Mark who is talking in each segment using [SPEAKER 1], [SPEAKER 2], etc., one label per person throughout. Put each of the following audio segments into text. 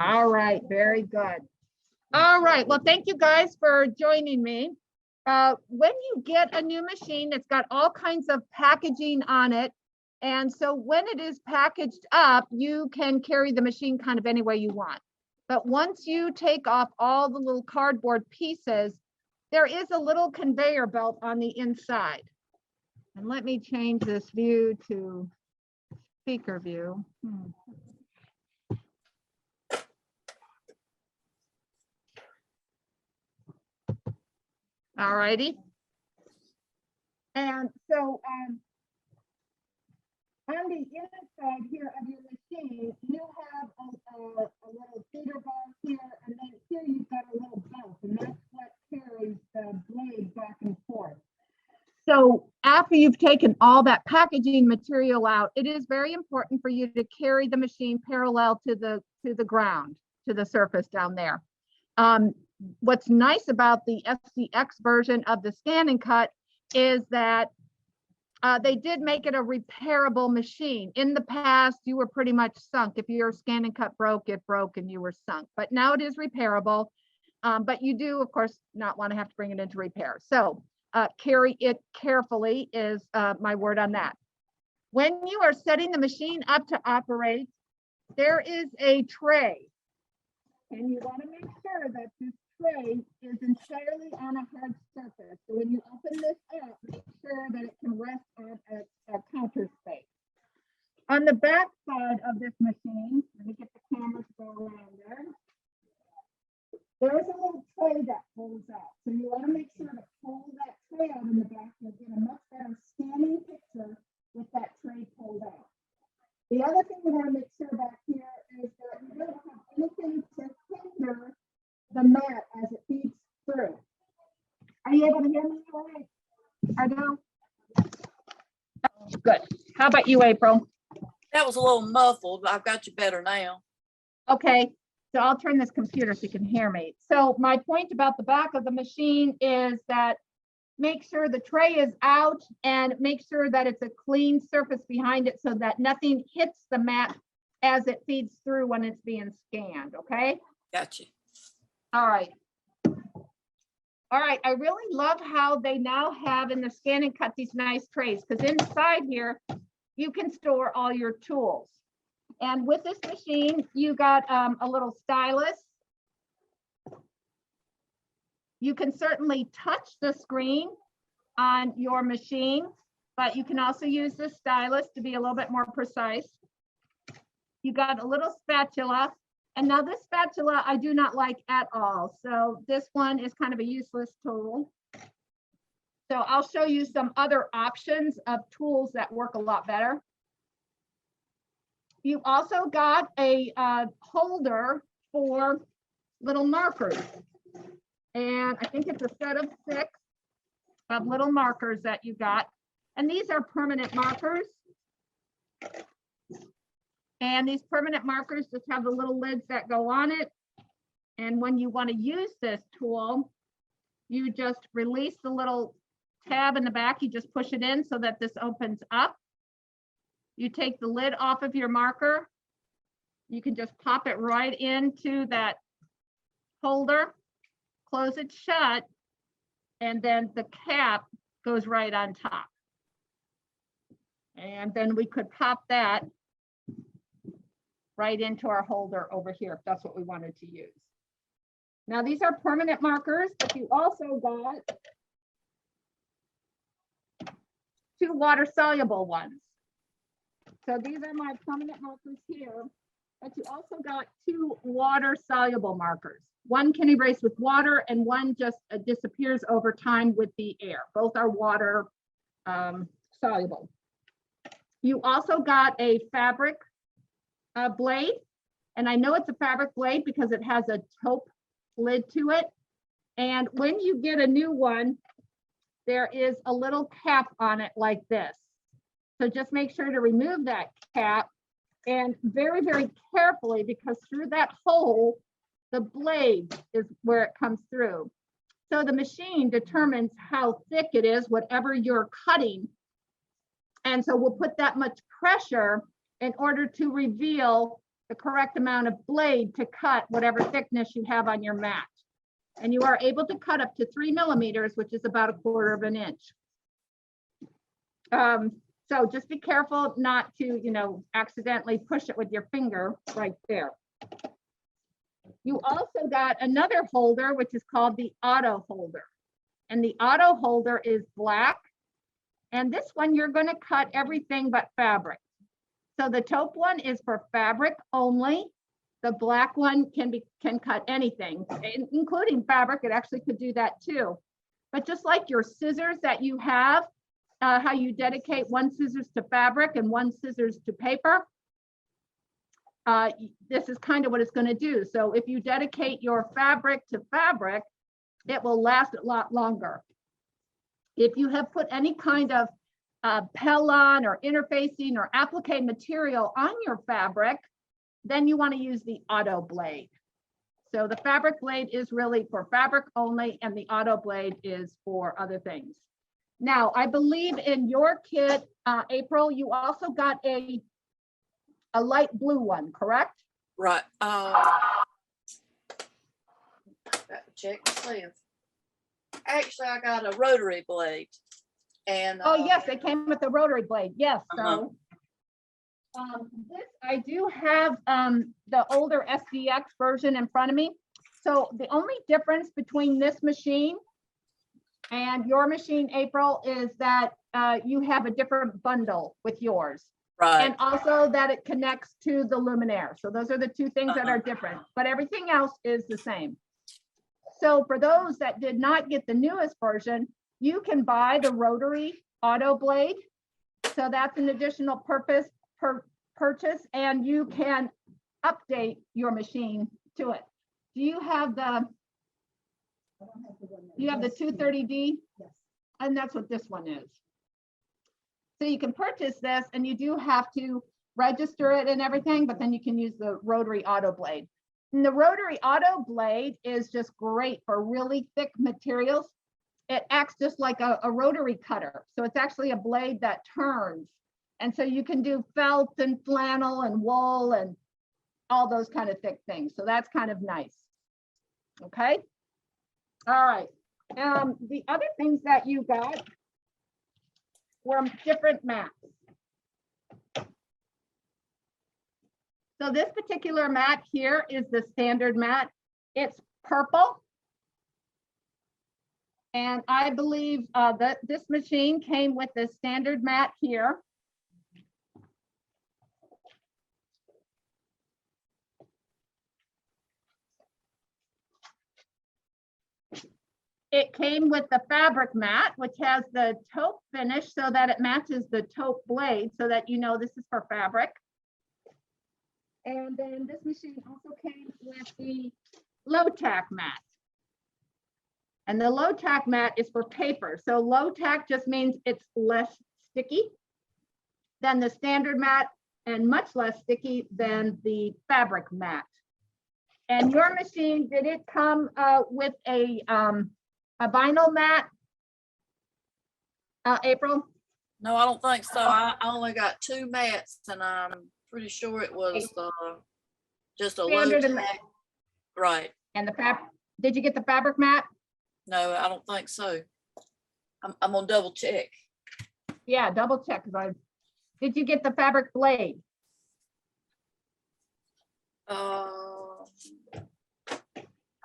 [SPEAKER 1] All right, very good. All right, well, thank you guys for joining me. When you get a new machine, it's got all kinds of packaging on it. And so when it is packaged up, you can carry the machine kind of any way you want. But once you take off all the little cardboard pieces, there is a little conveyor belt on the inside. And let me change this view to speaker view. All righty. And so on the inside here of your machine, you have a little feeder bar here, and then here you've got a little belt, and that's what carries the blade back and forth. So after you've taken all that packaging material out, it is very important for you to carry the machine parallel to the ground, to the surface down there. What's nice about the SDX version of the Scan and Cut is that they did make it a repairable machine. In the past, you were pretty much sunk. If your Scan and Cut broke, it broke and you were sunk. But now it is repairable. But you do, of course, not want to have to bring it into repair. So carry it carefully is my word on that. When you are setting the machine up to operate, there is a tray. And you want to make sure that this tray is entirely on a hard surface. So when you open this up, make sure that it can rest on a counter space. On the back side of this machine, let me get the camera to go around there. There's a little tray that pulls out. So you want to make sure to pull that tray out in the back. You'll get a much better scanning picture with that tray pulled out. The other thing we want to make sure back here is that you don't have anything to hinder the mat as it feeds through. Are you able to hear me all right? I do. Good. How about you, April?
[SPEAKER 2] That was a little muffled, but I've got you better now.
[SPEAKER 1] Okay, so I'll turn this computer so you can hear me. So my point about the back of the machine is that make sure the tray is out and make sure that it's a clean surface behind it so that nothing hits the mat as it feeds through when it's being scanned, okay?
[SPEAKER 2] Gotcha.
[SPEAKER 1] All right. All right, I really love how they now have in the Scan and Cut these nice trays, because inside here, you can store all your tools. And with this machine, you got a little stylus. You can certainly touch the screen on your machine, but you can also use this stylus to be a little bit more precise. You got a little spatula. And now this spatula I do not like at all. So this one is kind of a useless tool. So I'll show you some other options of tools that work a lot better. You also got a holder for little markers. And I think it's a set of 6 of little markers that you got. And these are permanent markers. And these permanent markers just have the little lids that go on it. And when you want to use this tool, you just release the little tab in the back. You just push it in so that this opens up. You take the lid off of your marker. You can just pop it right into that holder, close it shut, and then the cap goes right on top. And then we could pop that right into our holder over here, if that's what we wanted to use. Now, these are permanent markers, but you also got 2 water-soluble ones. So these are my permanent markers here, but you also got 2 water-soluble markers. One can erase with water and one just disappears over time with the air. Both are water soluble. You also got a fabric blade, and I know it's a fabric blade because it has a taupe lid to it. And when you get a new one, there is a little cap on it like this. So just make sure to remove that cap, and very, very carefully, because through that hole, the blade is where it comes through. So the machine determines how thick it is, whatever you're cutting. And so we'll put that much pressure in order to reveal
[SPEAKER 3] the correct amount of blade to cut whatever thickness you have on your mat. And you are able to cut up to 3 millimeters, which is about 1/4 of an inch. So just be careful not to, accidentally push it with your finger right there. You also got another holder, which is called the auto holder. And the auto holder is black. And this one, you're going to cut everything but fabric. So the taupe one is for fabric only. The black one can cut anything, including fabric. It actually could do that too. But just like your scissors that you have, how you dedicate one scissors to fabric and one scissors to paper, this is kind of what it's going to do. So if you dedicate your fabric to fabric, it will last a lot longer. If you have put any kind of Pellon or interfacing or applique material on your fabric, then you want to use the auto blade. So the fabric blade is really for fabric only, and the auto blade is for other things. Now, I believe in your kit, April, you also got a light blue one, correct?
[SPEAKER 2] Right. Check myself. Actually, I got a rotary blade. And
[SPEAKER 3] Oh, yes, it came with the rotary blade. Yes. So this, I do have the older SDX version in front of me. So the only difference between this machine and your machine, April, is that you have a different bundle with yours.
[SPEAKER 2] Right.
[SPEAKER 3] And also that it connects to the luminaire. So those are the two things that are different, but everything else is the same. So for those that did not get the newest version, you can buy the rotary auto blade. So that's an additional purchase, and you can update your machine to it. Do you have the 230D?
[SPEAKER 1] Yes.
[SPEAKER 3] And that's what this one is. So you can purchase this, and you do have to register it and everything, but then you can use the rotary auto blade. And the rotary auto blade is just great for really thick materials. It acts just like a rotary cutter. So it's actually a blade that turns. And so you can do felt and flannel and wool and all those kind of thick things. So that's kind of nice. Okay. All right. The other things that you got were different mats. So this particular mat here is the standard mat. It's purple. And I believe that this machine came with the standard mat here. It came with the fabric mat, which has the taupe finish so that it matches the taupe blade so that you know this is for fabric. And then this machine also came with the low tack mat. And the low tack mat is for paper. So low tack just means it's less sticky than the standard mat and much less sticky than the fabric mat. And your machine, did it come with a vinyl mat, April?
[SPEAKER 2] No, I don't think so. I only got 2 mats, and I'm pretty sure it was just a low
[SPEAKER 3] Standard and
[SPEAKER 2] tack. Right.
[SPEAKER 3] And the fabric, did you get the fabric mat?
[SPEAKER 2] No, I don't think so. I'm gonna double check.
[SPEAKER 3] Yeah, double check. Did you get the fabric blade?
[SPEAKER 2] I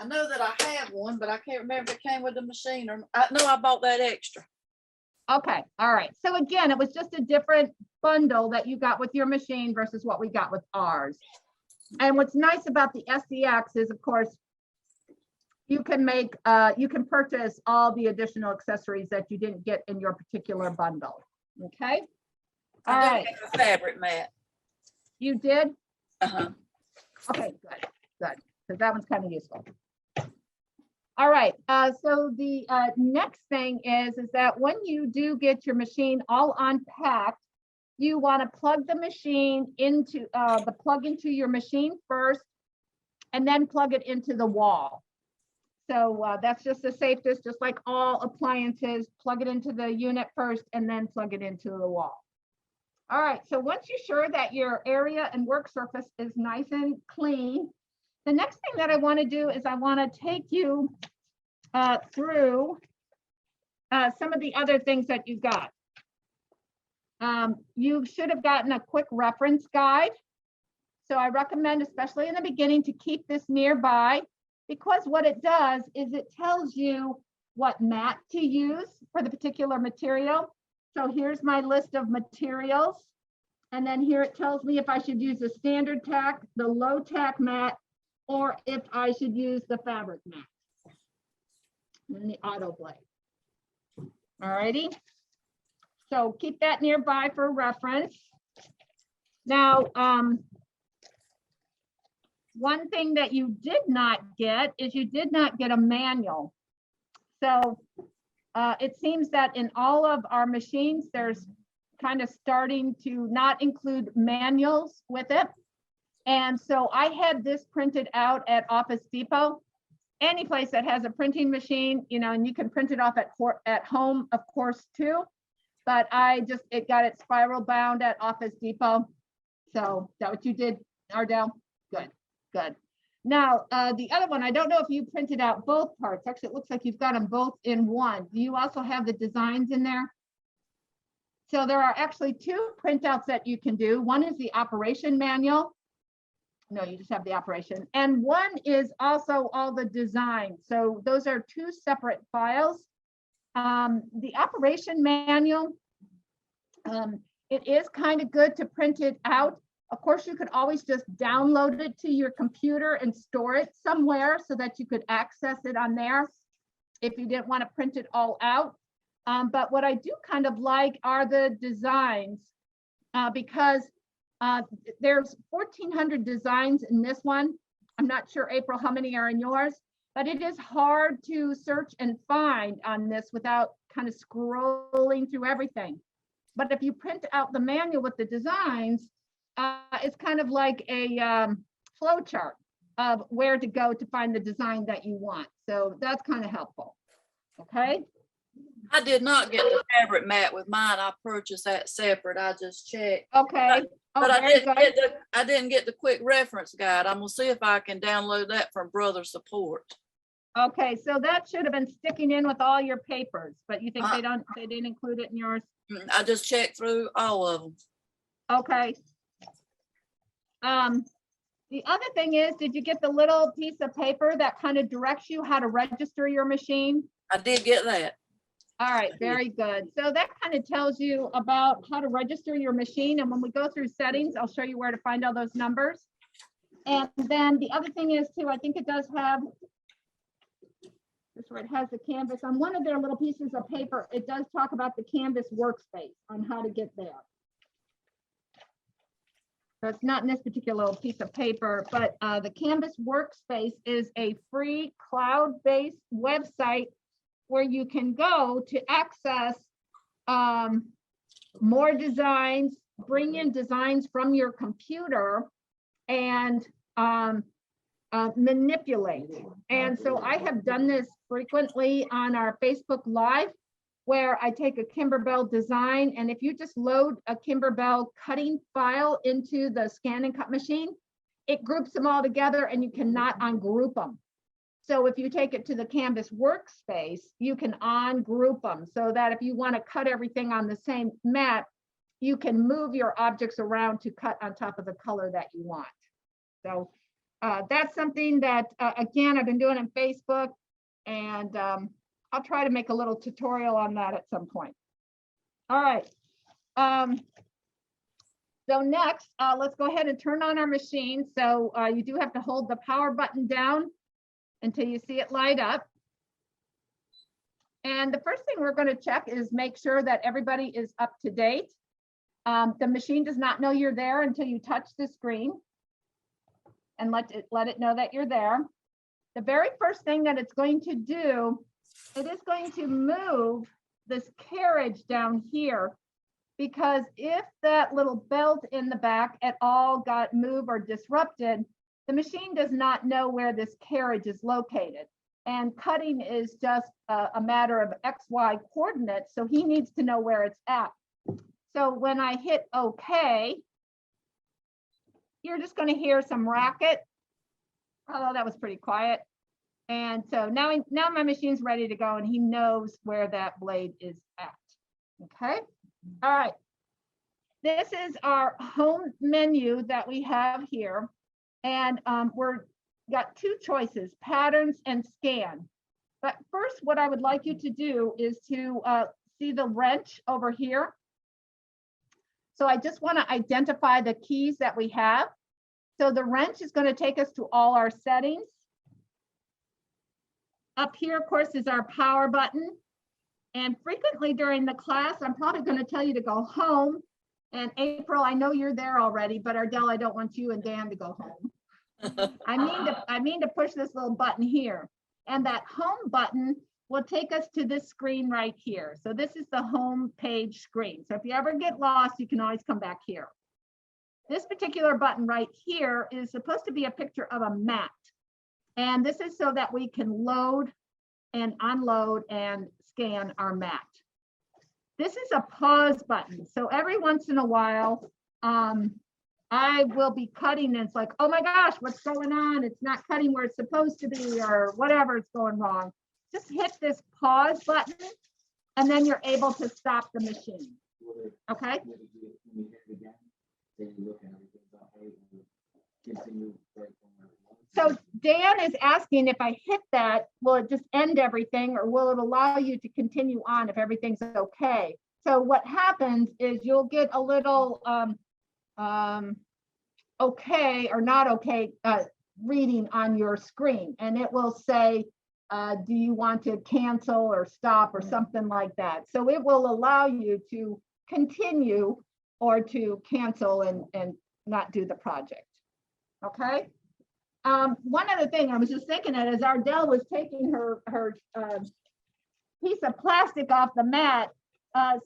[SPEAKER 2] know that I have one, but I can't remember if it came with the machine or no, I bought that extra.
[SPEAKER 3] Okay, all right. So again, it was just a different bundle that you got with your machine versus what we got with ours. And what's nice about the SDX is, of course, you can purchase all the additional accessories that you didn't get in your particular bundle. Okay. All
[SPEAKER 2] I
[SPEAKER 3] right.
[SPEAKER 2] do have a fabric mat.
[SPEAKER 3] You did?
[SPEAKER 2] Uh-huh.
[SPEAKER 3] Okay, good, good. Because that one's kind of useful. All right, so the next thing is that when you do get your machine all unpacked, you want to plug the machine into the plug into your machine first, and then plug it into the wall. So that's just the safest, just like all appliances, plug it into the unit first and then plug it into the wall. All right, so once you're sure that your area and work surface is nice and clean, the next thing that I want to do is I want to take you through some of the other things that you got. You should have gotten a quick reference guide. So I recommend, especially in the beginning, to keep this nearby, because what it does is it tells you what mat to use for the particular material. So here's my list of materials. And then here it tells me if I should use the standard tack, the low tack mat, or if I should use the fabric mat and the auto blade. All righty. So keep that nearby for reference. Now, one thing that you did not get is you did not get a manual. So it seems that in all of our machines, there's kind of starting to not include manuals with it. And so I had this printed out at Office Depot. Any place that has a printing machine, you know, and you can print it off at home, of course, too. But it got it spiral bound at Office Depot. So is that what you did, Ardell? Good, good. Now, the other one, I don't know if you printed out both parts. Actually, it looks like you've got them both in one. Do you also have the designs in there? So there are actually two printouts that you can do. One is the operation manual. No, you just have the operation. And one is also all the designs. So those are two separate files. The operation manual, it is kind of good to print it out. Of course, you could always just download it to your computer and store it somewhere so that you could access it on there if you didn't want to print it all out. But what I do kind of like are the designs because there's 1,400 designs in this one. I'm not sure, April, how many are in yours, but it is hard to search and find on this without kind of scrolling through everything. But if you print out the manual with the designs, it's kind of like a flow chart of where to go to find the design that you want. So that's kind of helpful. Okay.
[SPEAKER 2] I did not get the fabric mat with mine. I purchased that separate. I just checked.
[SPEAKER 3] Okay.
[SPEAKER 2] But I didn't get the quick reference guide. I'm gonna see if I can download that from Brother Support.
[SPEAKER 3] Okay, so that should have been sticking in with all your papers, but you think they didn't include it in yours?
[SPEAKER 2] I just checked through all of them.
[SPEAKER 3] Okay. The other thing is, did you get the little piece of paper that kind of directs you how to register your machine?
[SPEAKER 2] I did get that.
[SPEAKER 3] All right, very good. So that kind of tells you about how to register your machine. And when we go through settings, I'll show you where to find all those numbers. And then the other thing is too, I think it does have, this is where it has the canvas. On one of their little pieces of paper, it does talk about the Canvas workspace on how to get there. So it's not in this particular little piece of paper, but the Canvas workspace is a free cloud-based website where you can go to access more designs, bring in designs from your computer and manipulate. And so I have done this frequently on our Facebook Live, where I take a Kimberbell design, and if you just load a Kimberbell cutting file into the scan and cut machine, it groups them all together and you cannot ungroup them. So if you take it to the Canvas workspace, you can ungroup them so that if you want to cut everything on the same mat, you can move your objects around to cut on top of the color that you want. So that's something that, again, I've been doing on Facebook, and I'll try to make a little tutorial on that at some point. All right. So next, let's go ahead and turn on our machine. So you do have to hold the power button down until you see it light up. And the first thing we're going to check is make sure that everybody is up to date. The machine does not know you're there until you touch the screen and let it know that you're there. The very first thing that it's going to do, it is going to move this carriage down here, because if that little belt in the back at all got moved or disrupted, the machine does not know where this carriage is located. And cutting is just a matter of XY coordinates, so he needs to know where it's at. So when I hit OK, you're just going to hear some racket. Although that was pretty quiet. And so now my machine's ready to go and he knows where that blade is at. Okay. All right. This is our home menu that we have here. And we're got two choices, patterns and scan. But first, what I would like you to do is to see the wrench over here. So I just want to identify the keys that we have. So the wrench is going to take us to all our settings. Up here, of course, is our power button. And frequently during the class, I'm probably going to tell you to go home. And April, I know you're there already, but Ardell, I don't want you and Dan to go home. I mean to push this little button here. And that home button will take us to this screen right here. So this is the home page screen. So if you ever get lost, you can always come back here. This particular button right here is supposed to be a picture of a mat. And this is so that we can load and unload and scan our mat. This is a pause button. So every once in a while, I will be cutting and it's like, oh my gosh, what's going on? It's not cutting where it's supposed to be or whatever is going wrong. Just hit this pause button and then you're able to stop the machine. Okay. So Dan is asking if I hit that, will it just end everything or will it allow you to continue on if everything's okay? So what happens is you'll get a little okay or not okay reading on your screen and it will say, do you want to cancel or stop or something like that? So it will allow you to continue or to cancel and not do the project. Okay. One other thing I was just thinking that as Ardell was taking her piece of plastic off the mat.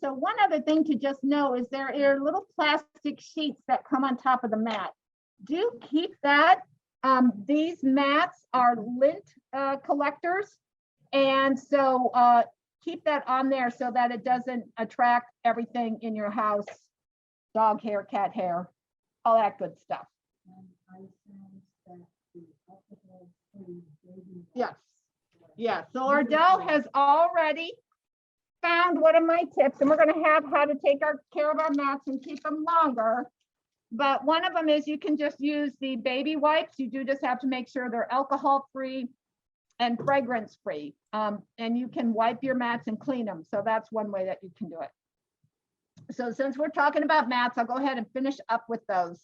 [SPEAKER 3] So one other thing to just know is there are little plastic sheets that come on top of the mat. Do keep that. These mats are lint collectors. And so keep that on there so that it doesn't attract everything in your house, dog hair, cat hair, all that good stuff. Yes. Yeah. So Ardell has already found one of my tips, and we're going to have how to take care of our mats and keep them longer. But one of them is you can just use the baby wipes. You do just have to make sure they're alcohol free and fragrance free. And you can wipe your mats and clean them. So that's one way that you can do it. So since we're talking about mats, I'll go ahead and finish up with those.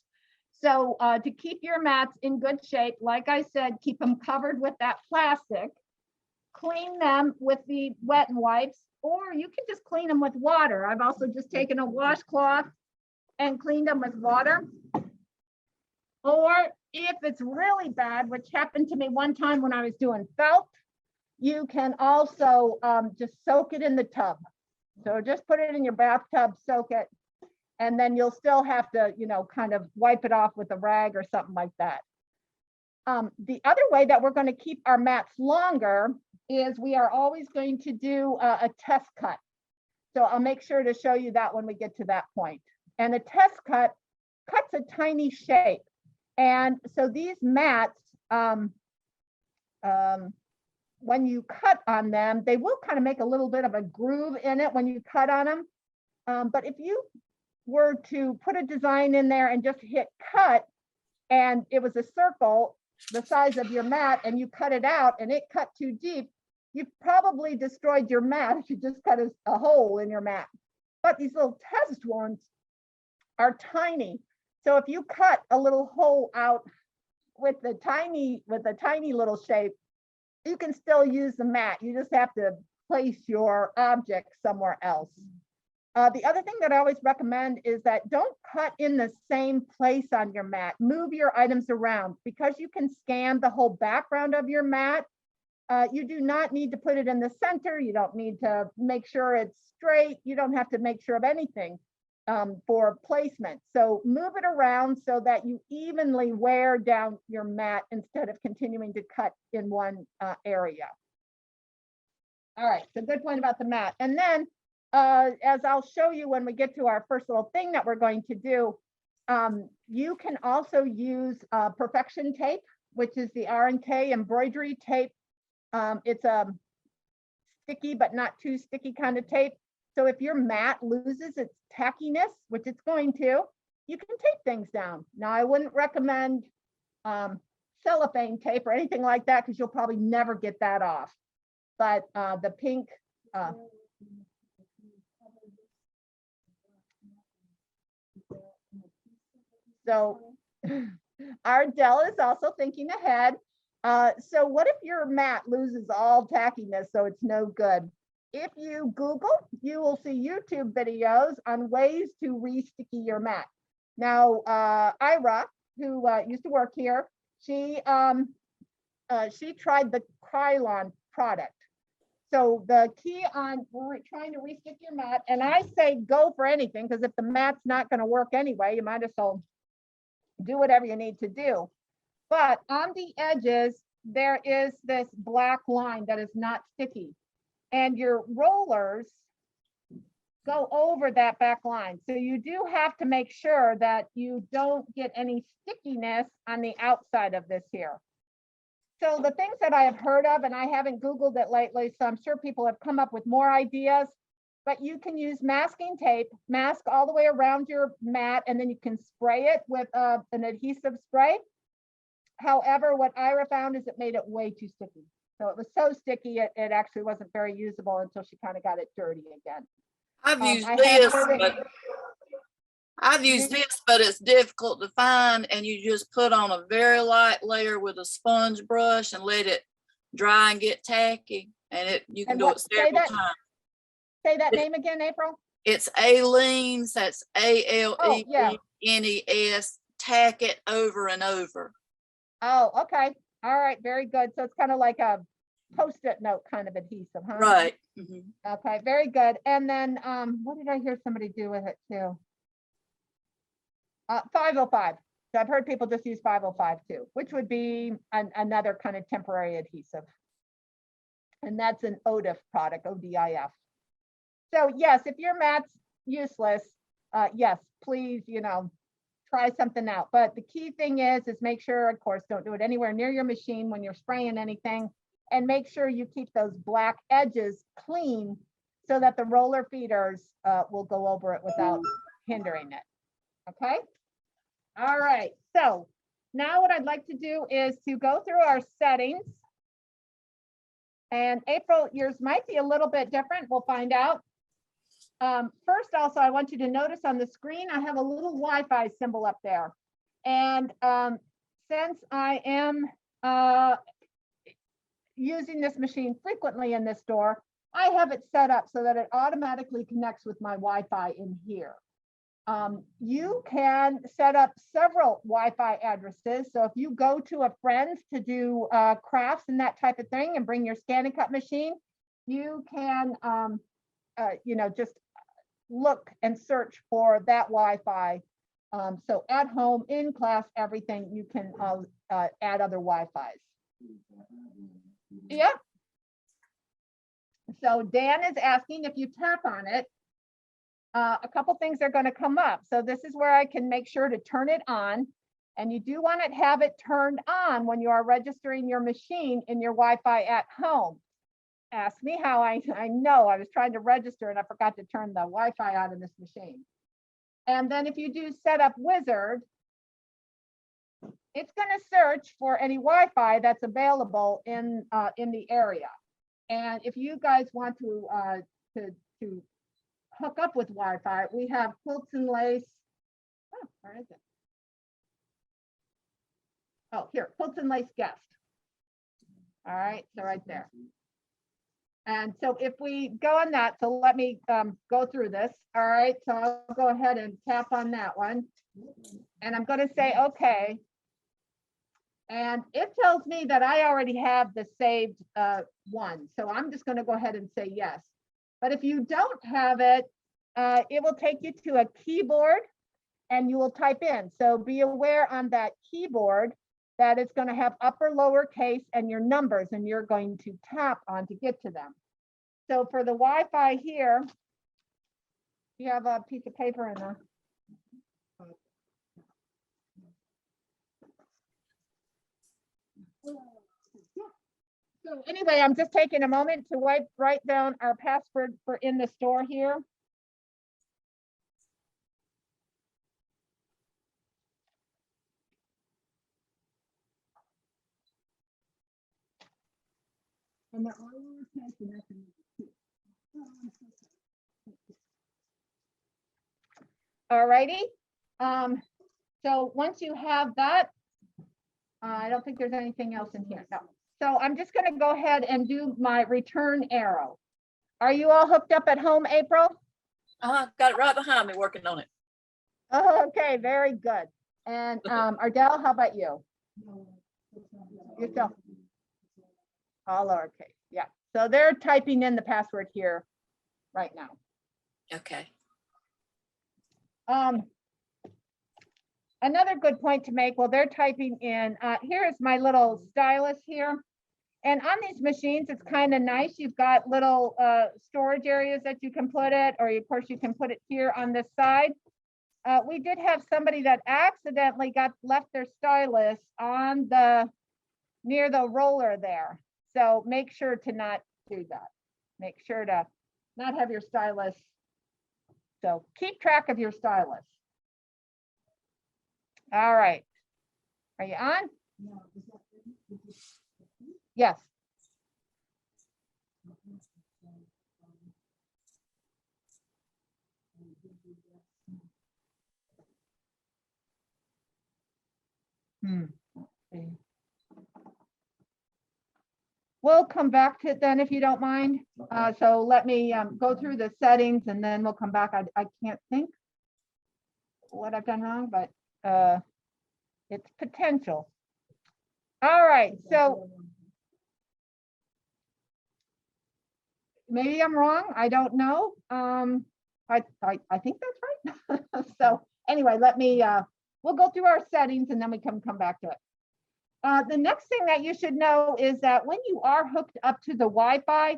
[SPEAKER 3] So to keep your mats in good shape, like I said, keep them covered with that plastic, clean them with the wet and wipes, or you can just clean them with water. I've also just taken a washcloth and cleaned them with water. Or if it's really bad, which happened to me one time when I was doing felt, you can also just soak it in the tub. So just put it in your bathtub, soak it, and then you'll still have to, you know, kind of wipe it off with a rag or something like that. The other way that we're going to keep our mats longer is we are always going to do a test cut. So I'll make sure to show you that when we get to that point. And a test cut cuts a tiny shape. And so these mats, when you cut on them, they will kind of make a little bit of a groove in it when you cut on them. But if you were to put a design in there and just hit cut, and it was a circle the size of your mat, and you cut it out and it cut too deep, you probably destroyed your mat if you just cut a hole in your mat. But these little test ones are tiny. So if you cut a little hole out with the tiny little shape, you can still use the mat. You just have to place your object somewhere else. The other thing that I always recommend is that don't cut in the same place on your mat. Move your items around because you can scan the whole background of your mat. You do not need to put it in the center. You don't need to make sure it's straight. You don't have to make sure of anything for placement. So move it around so that you evenly wear down your mat instead of continuing to cut in one area. All right, so good point about the mat. And then as I'll show you when we get to our first little thing that we're going to do, you can also use perfection tape, which is the R&K embroidery tape. It's a sticky but not too sticky kind of tape. So if your mat loses its tackiness, which it's going to, you can tape things down. Now, I wouldn't recommend cellophane tape or anything like that, because you'll probably never get that off. But the pink, so Ardell is also thinking ahead. So what if your mat loses all tackiness, so it's no good? If you Google, you will see YouTube videos on ways to re-sticky your mat. Now, Ira, who used to work here, she tried the Krylon product. So the key on trying to re-stick your mat, and I say go for anything, because if the mat's not going to work anyway, you might as well do whatever you need to do. But on the edges, there is this black line that is not sticky, and your rollers go over that back line. So you do have to make sure that you don't get any stickiness on the outside of this here. So the things that I have heard of, and I haven't Googled it lately, so I'm sure people have come up with more ideas, but you can use masking tape, mask all the way around your mat, and then you can spray it with an adhesive spray. However, what Ira found is it made it way too sticky. So it was so sticky, it actually wasn't very usable until she kind of got it dirty again.
[SPEAKER 2] I've used
[SPEAKER 3] I
[SPEAKER 2] this,
[SPEAKER 3] have heard
[SPEAKER 2] but it's difficult to find, and you just put on a very light layer with a sponge brush and let it dry and get tacky, and you can do it several times.
[SPEAKER 3] Say that name again, April.
[SPEAKER 2] It's Allowance. That's ALENES. Tack it over and over.
[SPEAKER 3] Oh, okay. All right, very good. So it's kind of like a Post-it note kind of adhesive, huh?
[SPEAKER 2] Right.
[SPEAKER 3] Okay, very good. And then what did I hear somebody do with it too? 505. So I've heard people just use 505 too, which would be another kind of temporary adhesive. And that's an ODIF product, ODIF. So yes, if your mat's useless, yes, please, try something out. But the key thing is make sure, of course, don't do it anywhere near your machine when you're spraying anything, and make sure you keep those black edges clean so that the roller feeders will go over it without hindering it. Okay. All right. So now what I'd like to do is to go through our settings. And April, yours might be a little bit different. We'll find out. First, also, I want you to notice on the screen, I have a little Wi-Fi symbol up there. And since I am using this machine frequently in this store, I have it set up so that it automatically connects with my Wi-Fi in here. You can set up several Wi-Fi addresses. So if you go to a friend's to do crafts and that type of thing and bring your scan and cut machine, you can, just look and search for that Wi-Fi. So at home, in class, everything, you can add other Wi-Fis. Yeah. So Dan is asking if you tap on it, a couple things are going to come up. So this is where I can make sure to turn it on. And you do want to have it turned on when you are registering your machine in your Wi-Fi at home. Ask me how I know. I was trying to register and I forgot to turn the Wi-Fi on in this machine. And then if you do Setup Wizard, it's going to search for any Wi-Fi that's available in the area. And if you guys want to hook up with Wi-Fi, we have Quilts and Lace. Oh, where is it? Oh, here, Quilts and Lace Guest. All right, so right there. And so if we go on that, so let me go through this. All right, so I'll go ahead and tap on that one. And I'm going to say, okay. And it tells me that I already have the saved one. So I'm just going to go ahead and say yes. But if you don't have it, it will take you to a keyboard and you will type in. So be aware on that keyboard that it's going to have upper, lower case and your numbers, and you're going to tap on to get to them. So for the Wi-Fi here, You have a piece of paper in there. So anyway, I'm just taking a moment to write down our password for in the store here. And they're all lowercase and that's an easy too. All righty. So once you have that, I don't think there's anything else in here. No. So I'm just going to go ahead and do my return arrow. Are you all hooked up at home, April?
[SPEAKER 2] Got it right behind me, working on it.
[SPEAKER 3] Okay, very good. And Ardell, how about you? Yourself? All lowercase, yeah. So they're typing in the password here right now.
[SPEAKER 2] Okay.
[SPEAKER 3] Another good point to make, while they're typing in, here is my little stylus here. And on these machines, it's kind of nice. You've got little storage areas that you can put it, or of course you can put it here on this side. We did have somebody that accidentally left their stylus on near the roller there. So make sure to not do that. Make sure to not have your stylus. So keep track of your stylus. All right. Are you on? Yes. Okay. We'll come back to it then if you don't mind. So let me go through the settings and then we'll come back. I can't think what I've done wrong, but it's potential. All right, so maybe I'm wrong. I don't know. I think that's right. So anyway, we'll go through our settings and then we can come back to it. The next thing that you should know is that when you are hooked up to the Wi-Fi,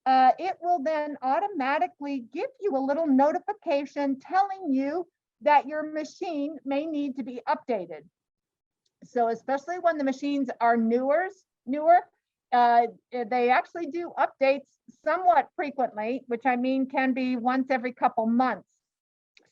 [SPEAKER 3] it will then automatically give you a little notification telling you that your machine may need to be updated. So especially when the machines are newer, they actually do updates somewhat frequently, which I mean can be once every couple months.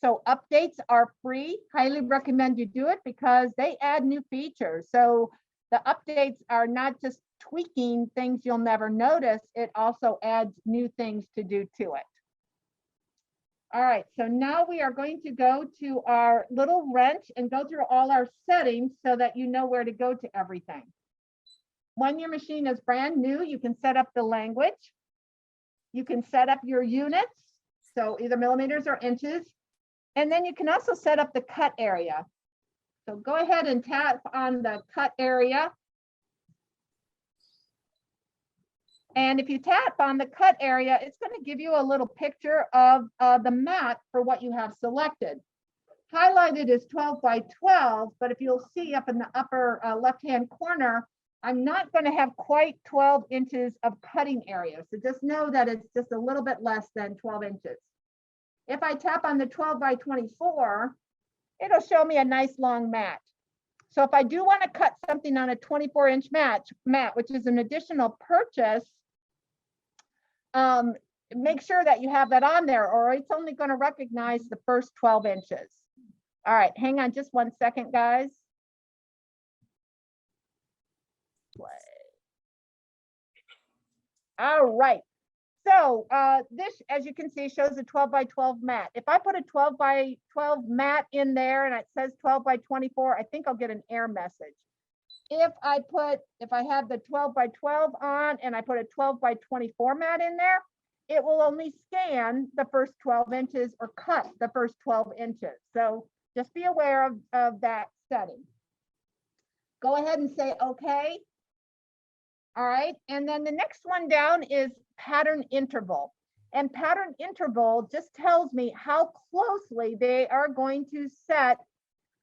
[SPEAKER 3] So updates are free. Highly recommend you do it because they add new features. So the updates are not just tweaking things you'll never notice, it also adds new things to do to it. All right, so now we are going to go to our little wrench and go through all our settings so that you know where to go to everything. When your machine is brand new, you can set up the language. You can set up your units, so either millimeters or inches. And then you can also set up the cut area. So go ahead and tap on the cut area. And if you tap on the cut area, it's going to give you a little picture of the mat for what you have selected. Highlighted is 12 by 12, but if you'll see up in the upper left-hand corner, I'm not going to have quite 12 inches of cutting area. So just know that it's just a little bit less than 12 inches. If I tap on the 12 by 24, it'll show me a nice long mat. So if I do want to cut something on a 24-inch mat, which is an additional purchase, make sure that you have that on there or it's only going to recognize the first 12 inches. All right, hang on just 1 second, guys. Play. All right. So this, as you can see, shows a 12 by 12 mat. If I put a 12 by 12 mat in there and it says 12 by 24, I think I'll get an error message. If I have the 12 by 12 on and I put a 12 by 24 mat in there, it will only scan the first 12 inches or cut the first 12 inches. So just be aware of that setting. Go ahead and say okay. All right, and then the next one down is pattern interval. And pattern interval just tells me how closely they are going to set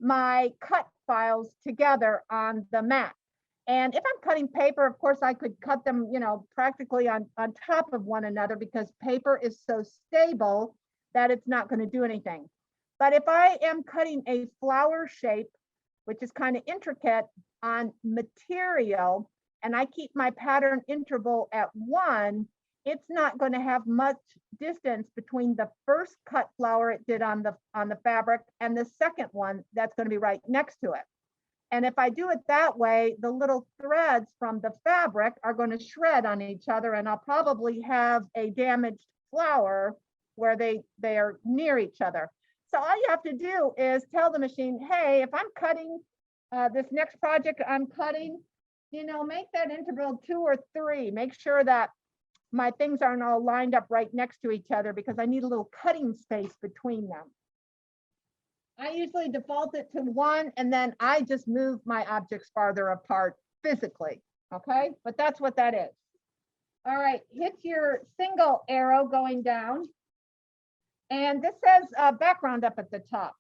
[SPEAKER 3] my cut files together on the mat. And if I'm cutting paper, of course, I could cut them, practically on top of one another because paper is so stable that it's not going to do anything. But if I am cutting a flower shape, which is kind of intricate on material, and I keep my pattern interval at 1, it's not going to have much distance between the first cut flower it did on the fabric and the second one that's going to be right next to it. And if I do it that way, the little threads from the fabric are going to shred on each other, and I'll probably have a damaged flower where they are near each other. So all you have to do is tell the machine, hey, if I'm cutting this next project I'm cutting, you know, make that interval 2 or 3. Make sure that my things aren't all lined up right next to each other because I need a little cutting space between them. I usually default it to 1, and then I just move my objects farther apart physically, okay? But that's what that is. All right, hit your single arrow going down. And this says background up at the top.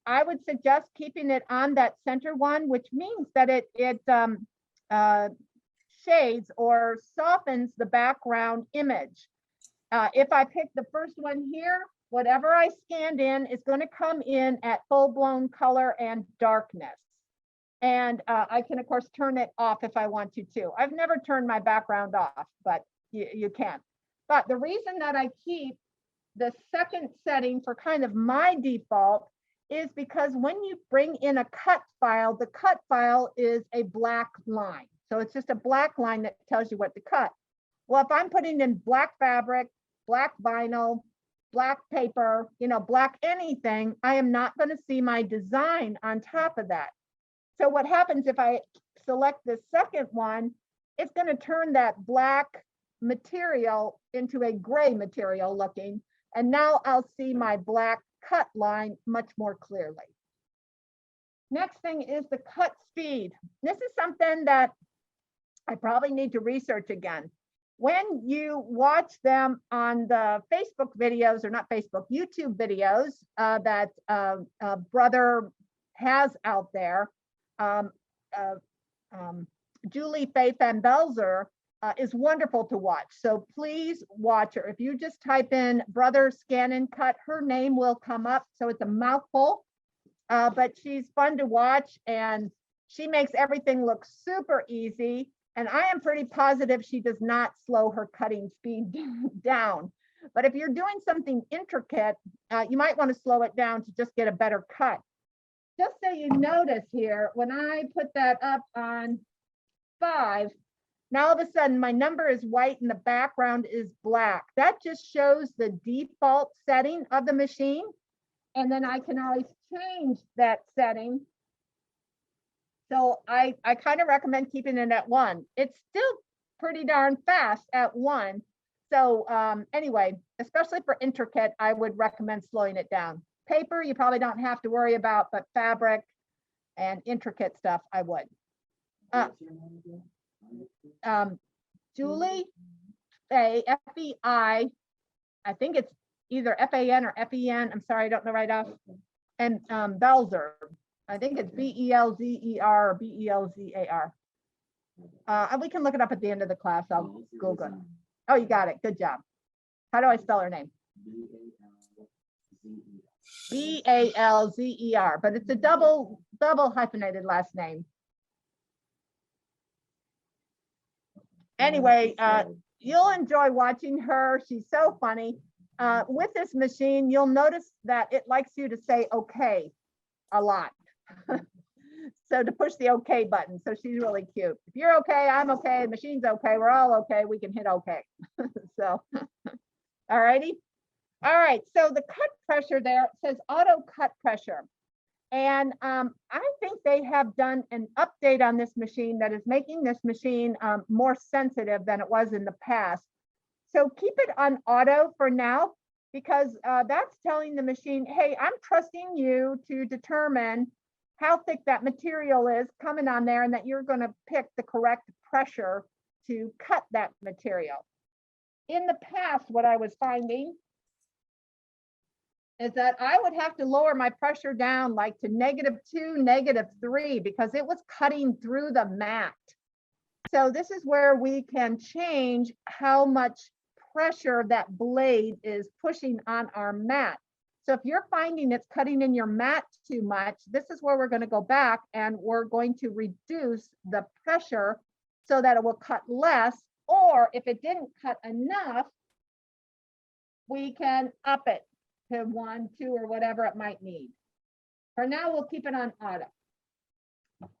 [SPEAKER 3] I would suggest keeping it on that center one, which means that it shades or softens the background image. If I pick the first one here, whatever I scanned in is going to come in at full-blown color and darkness. And I can, of course, turn it off if I want to too. I've never turned my background off, but you can. But the reason that I keep the second setting for kind of my default is because when you bring in a cut file, the cut file is a black line. So it's just a black line that tells you what to cut. Well, if I'm putting in black fabric, black vinyl, black paper, you know, black anything, I am not going to see my design on top of that. So what happens if I select the second one, it's going to turn that black material into a gray material looking. And now I'll see my black cut line much more clearly. Next thing is the cut speed. This is something that I probably need to research again. When you watch them on the Facebook videos, or not Facebook, YouTube videos that Brother has out there, Julie Faith and Belzer is wonderful to watch. So please watch her. If you just type in Brother Scan and Cut, her name will come up. So it's a mouthful, but she's fun to watch, and she makes everything look super easy. And I am pretty positive she does not slow her cutting speed down. But if you're doing something intricate, you might want to slow it down to just get a better cut. Just so you notice here, when I put that up on 5, now all of a sudden my number is white and the background is black. That just shows the default setting of the machine. And then I can always change that setting. So I kind of recommend keeping it at 1. It's still pretty darn fast at 1. So anyway, especially for intricate, I would recommend slowing it down. Paper, you probably don't have to worry about, but fabric and intricate stuff, I would. Julie, F-E-I, I think it's either F-A-N or F-E-N. I'm sorry, I don't know right off. And Belzer, I think it's B-E-L-Z-E-R or B-E-L-Z-A-R. We can look it up at the end of the class. I'll Google it. Oh, you got it. Good job. How do I spell her name? B-A-L-Z-E-R, but it's a double hyphenated last name. Anyway, you'll enjoy watching her. She's so funny. With this machine, you'll notice that it likes you to say okay a lot. So to push the okay button. So she's really cute. If you're okay, I'm okay, the machine's okay, we're all okay, we can hit okay. So, all righty. All right, so the cut pressure there says auto cut pressure. And I think they have done an update on this machine that is making this machine more sensitive than it was in the past. So keep it on auto for now, because that's telling the machine, hey, I'm trusting you to determine how thick that material is coming on there and that you're going to pick the correct pressure to cut that material. In the past, what I was finding is that I would have to lower my pressure down like to -2, -3, because it was cutting through the mat. So this is where we can change how much pressure that blade is pushing on our mat. So if you're finding it's cutting in your mat too much, this is where we're going to go back and we're going to reduce the pressure so that it will cut less. Or if it didn't cut enough, we can up it to 1, 2, or whatever it might need. For now, we'll keep it on auto.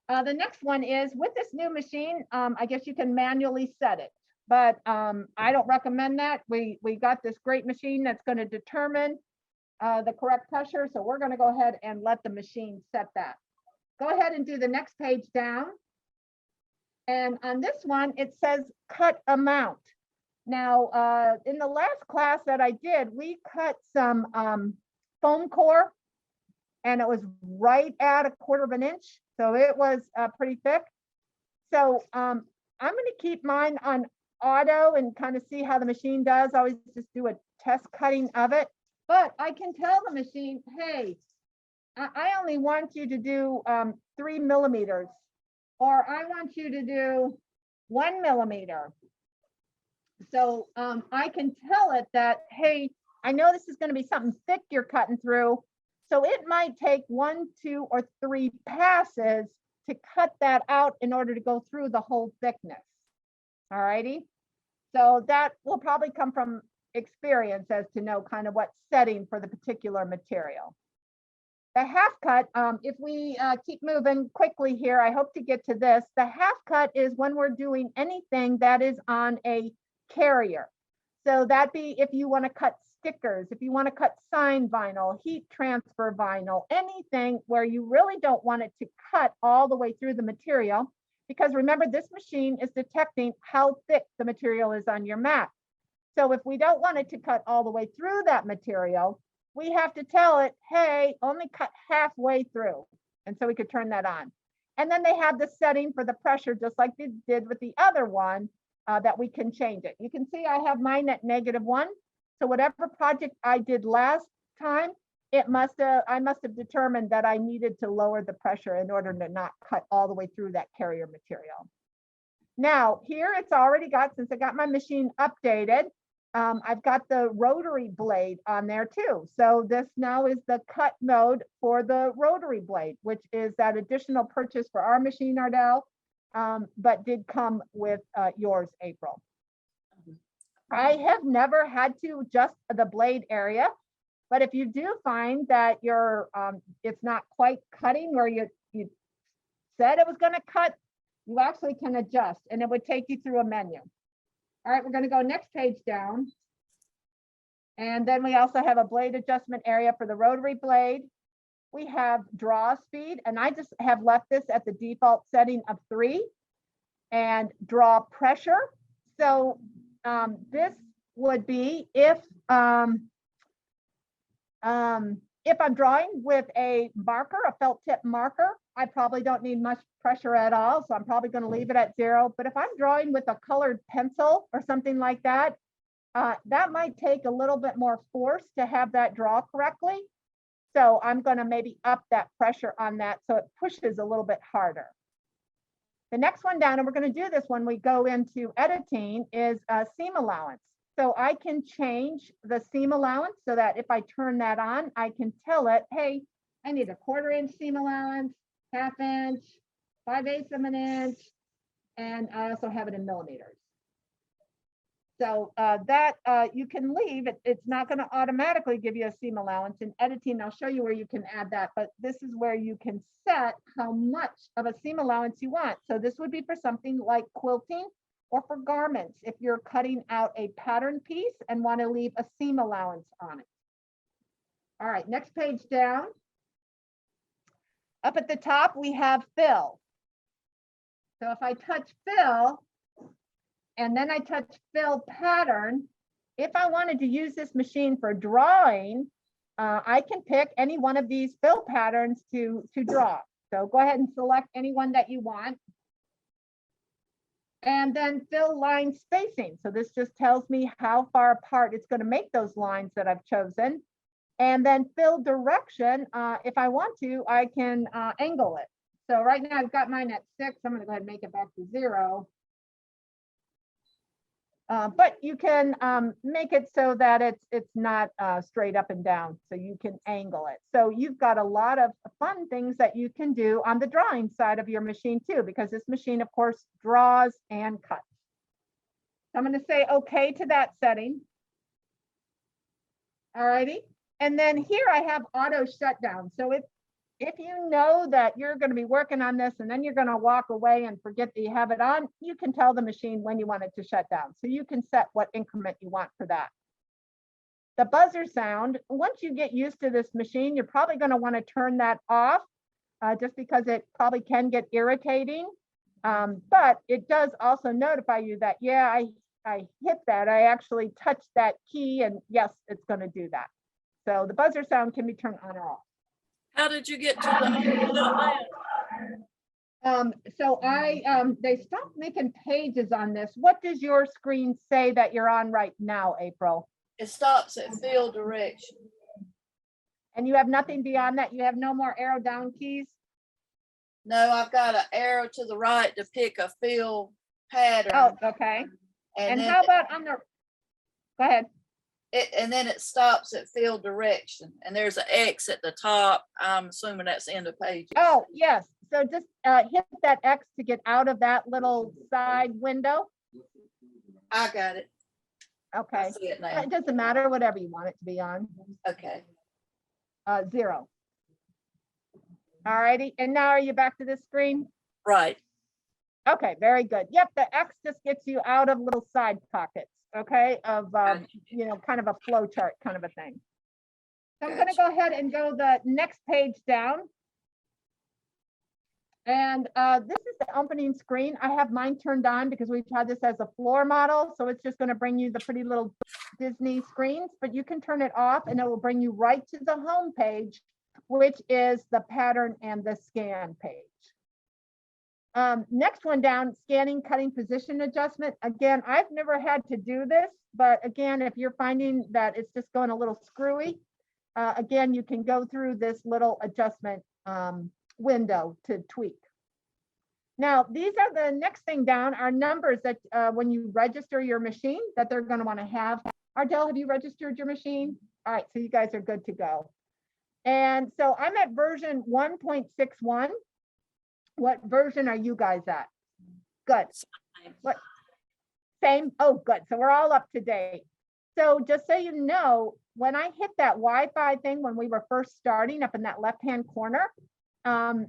[SPEAKER 3] The next one is with this new machine, I guess you can manually set it, but I don't recommend that. We got this great machine that's going to determine the correct pressure. So we're going to go ahead and let the machine set that. Go ahead and do the next page down. And on this one, it says cut amount. Now, in the last class that I did, we cut some foam core, and it was right at 1/4 inch. So it was pretty thick. So I'm going to keep mine on auto and kind of see how the machine does. I always just do a test cutting of it. But I can tell the machine, hey, I only want you to do 3 millimeters, or I want you to do 1 millimeter. So I can tell it that, hey, I know this is going to be something thick you're cutting through. So it might take 1, 2, or 3 passes to cut that out in order to go through the whole thickness. All righty. So that will probably come from experience as to know kind of what setting for the particular material. The half cut, if we keep moving quickly here, I hope to get to this. The half cut is when we're doing anything that is on a carrier. So that'd be if you want to cut stickers, if you want to cut sign vinyl, heat transfer vinyl, anything where you really don't want it to cut all the way through the material. Because remember, this machine is detecting how thick the material is on your mat. So if we don't want it to cut all the way through that material, we have to tell it, hey, only cut halfway through. And so we could turn that on. And then they have the setting for the pressure, just like they did with the other one, that we can change it. You can see I have mine at -1. So whatever project I did last time, I must have determined that I needed to lower the pressure in order to not cut all the way through that carrier material. Now here it's already got, since I got my machine updated, I've got the rotary blade on there too. So this now is the cut mode for the rotary blade, which is that additional purchase for our machine, Ardell, but did come with yours, April. I have never had to adjust the blade area, but if you do find that you're it's not quite cutting where you said it was going to cut, you actually can adjust, and it would take you through a menu. All right, we're going to go next page down. And then we also have a blade adjustment area for the rotary blade. We have draw speed, and I just have left this at the default setting of 3, and draw pressure. So this would be if I'm drawing with a marker, a felt tip marker, I probably don't need much pressure at all. So I'm probably going to leave it at 0. But if I'm drawing with a colored pencil or something like that, that might take a little bit more force to have that draw correctly. So I'm going to maybe up that pressure on that so it pushes a little bit harder. The next one down, and we're going to do this when we go into editing, is seam allowance. So I can change the seam allowance so that if I turn that on, I can tell it, hey, I need a 1/4 inch seam allowance, 1/2 inch, 5/8 of an inch, and I also have it in millimeters. So that you can leave. It's not going to automatically give you a seam allowance. In editing, I'll show you where you can add that, but this is where you can set how much of a seam allowance you want. So this would be for something like quilting or for garments if you're cutting out a pattern piece and want to leave a seam allowance on it. All right, next page down. Up at the top, we have fill. So if I touch fill, and then I touch fill pattern, if I wanted to use this machine for drawing, I can pick any one of these fill patterns to draw. So go ahead and select any one that you want. And then fill line spacing. So this just tells me how far apart it's going to make those lines that I've chosen. And then fill direction, if I want to, I can angle it. So right now I've got mine at 6. I'm going to go ahead and make it back to 0. But you can make it so that it's not straight up and down, so you can angle it. So you've got a lot of fun things that you can do on the drawing side of your machine too, because this machine, of course, draws and cuts. I'm going to say okay to that setting. All righty. And then here I have auto shutdown. So if you know that you're going to be working on this and then you're going to walk away and forget that you have it on, you can tell the machine when you want it to shut down. So you can set what increment you want for that. The buzzer sound, once you get used to this machine, you're probably going to want to turn that off just because it probably can get irritating. But it does also notify you that, yeah, I hit that. I actually touched that key, and yes, it's going to do that. So the buzzer sound can be turned on or off.
[SPEAKER 2] How did you get to the shutdown?
[SPEAKER 3] So they stopped making pages on this. What does your screen say that you're on right now, April?
[SPEAKER 2] It stops at field direction.
[SPEAKER 3] And you have nothing beyond that? You have no more arrow down keys?
[SPEAKER 2] No, I've got an arrow to the right to pick a fill pattern.
[SPEAKER 3] Oh, okay. And
[SPEAKER 2] then
[SPEAKER 3] how about on the, go ahead.
[SPEAKER 2] and then it stops at field direction, and there's an X at the top. I'm assuming that's end of pages.
[SPEAKER 3] Oh, yes. So just hit that X to get out of that little side window.
[SPEAKER 2] I got it.
[SPEAKER 3] Okay.
[SPEAKER 2] I see it now.
[SPEAKER 3] It doesn't matter, whatever you want it to be on.
[SPEAKER 2] Okay.
[SPEAKER 3] 0. All righty. And now are you back to this screen?
[SPEAKER 2] Right.
[SPEAKER 3] Okay, very good. Yep, the X just gets you out of little side pockets, okay, of, you know, kind of a flow chart kind of a thing. So I'm going to go ahead and go the next page down. And this is the opening screen. I have mine turned on because we've had this as a floor model. So it's just going to bring you the pretty little Disney screens, but you can turn it off and it will bring you right to the home page, which is the pattern and the scan page. Next one down, scanning, cutting position adjustment. Again, I've never had to do this, but again, if you're finding that it's just going a little screwy, again, you can go through this little adjustment window to tweak. Now, these are the next thing down are numbers that when you register your machine that they're going to want to have. Ardell, have you registered your machine? All right, so you guys are good to go. And so I'm at version 1.61. What version are you guys at? Good. What? Same? Oh, good. So we're all up to date. So just so you know, when I hit that Wi-Fi thing when we were first starting up in that left-hand corner and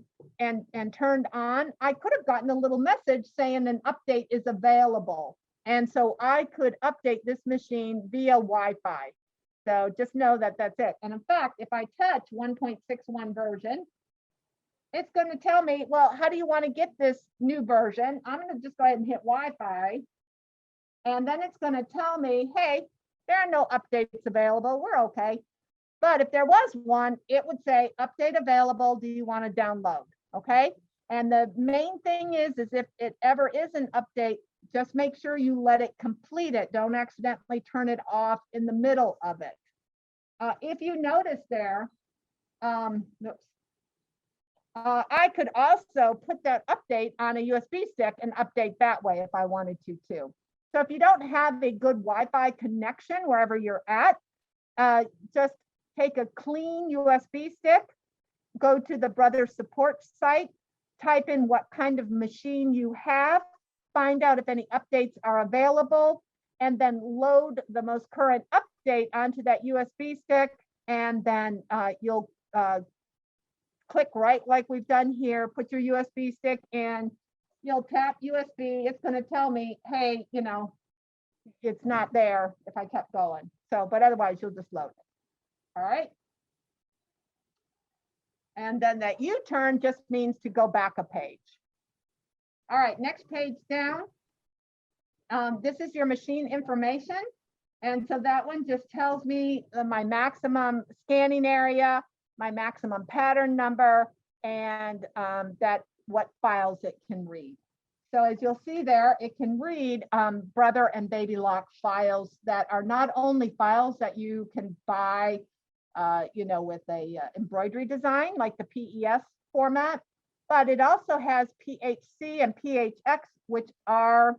[SPEAKER 3] turned on, I could have gotten a little message saying an update is available. And so I could update this machine via Wi-Fi. So just know that that's it. And in fact, if I touch 1.61 version, it's going to tell me, well, how do you want to get this new version? I'm going to just go ahead and hit Wi-Fi. And then it's going to tell me, hey, there are no updates available. We're okay. But if there was one, it would say update available. Do you want to download? Okay. And the main thing is if it ever is an update, just make sure you let it complete it. Don't accidentally turn it off in the middle of it. If you notice there, I could also put that update on a USB stick and update that way if I wanted to too. So if you don't have a good Wi-Fi connection wherever you're at, just take a clean USB stick, go to the Brother support site, type in what kind of machine you have, find out if any updates are available, and then load the most current update onto that USB stick, and then you'll click right like we've done here, put your USB stick in, you'll tap USB, it's going to tell me, hey, you know, it's not there if I kept going. So, but otherwise you'll just load it. All right. And then that U-turn just means to go back a page. All right, next page down. This is your machine information. And so that one just tells me my maximum scanning area, my maximum pattern number, and that what files it can read. So as you'll see there, it can read Brother and Baby Lock files that are not only files that you can buy, you know, with a embroidery design like the PES format, but it also has PHC and PHX, which are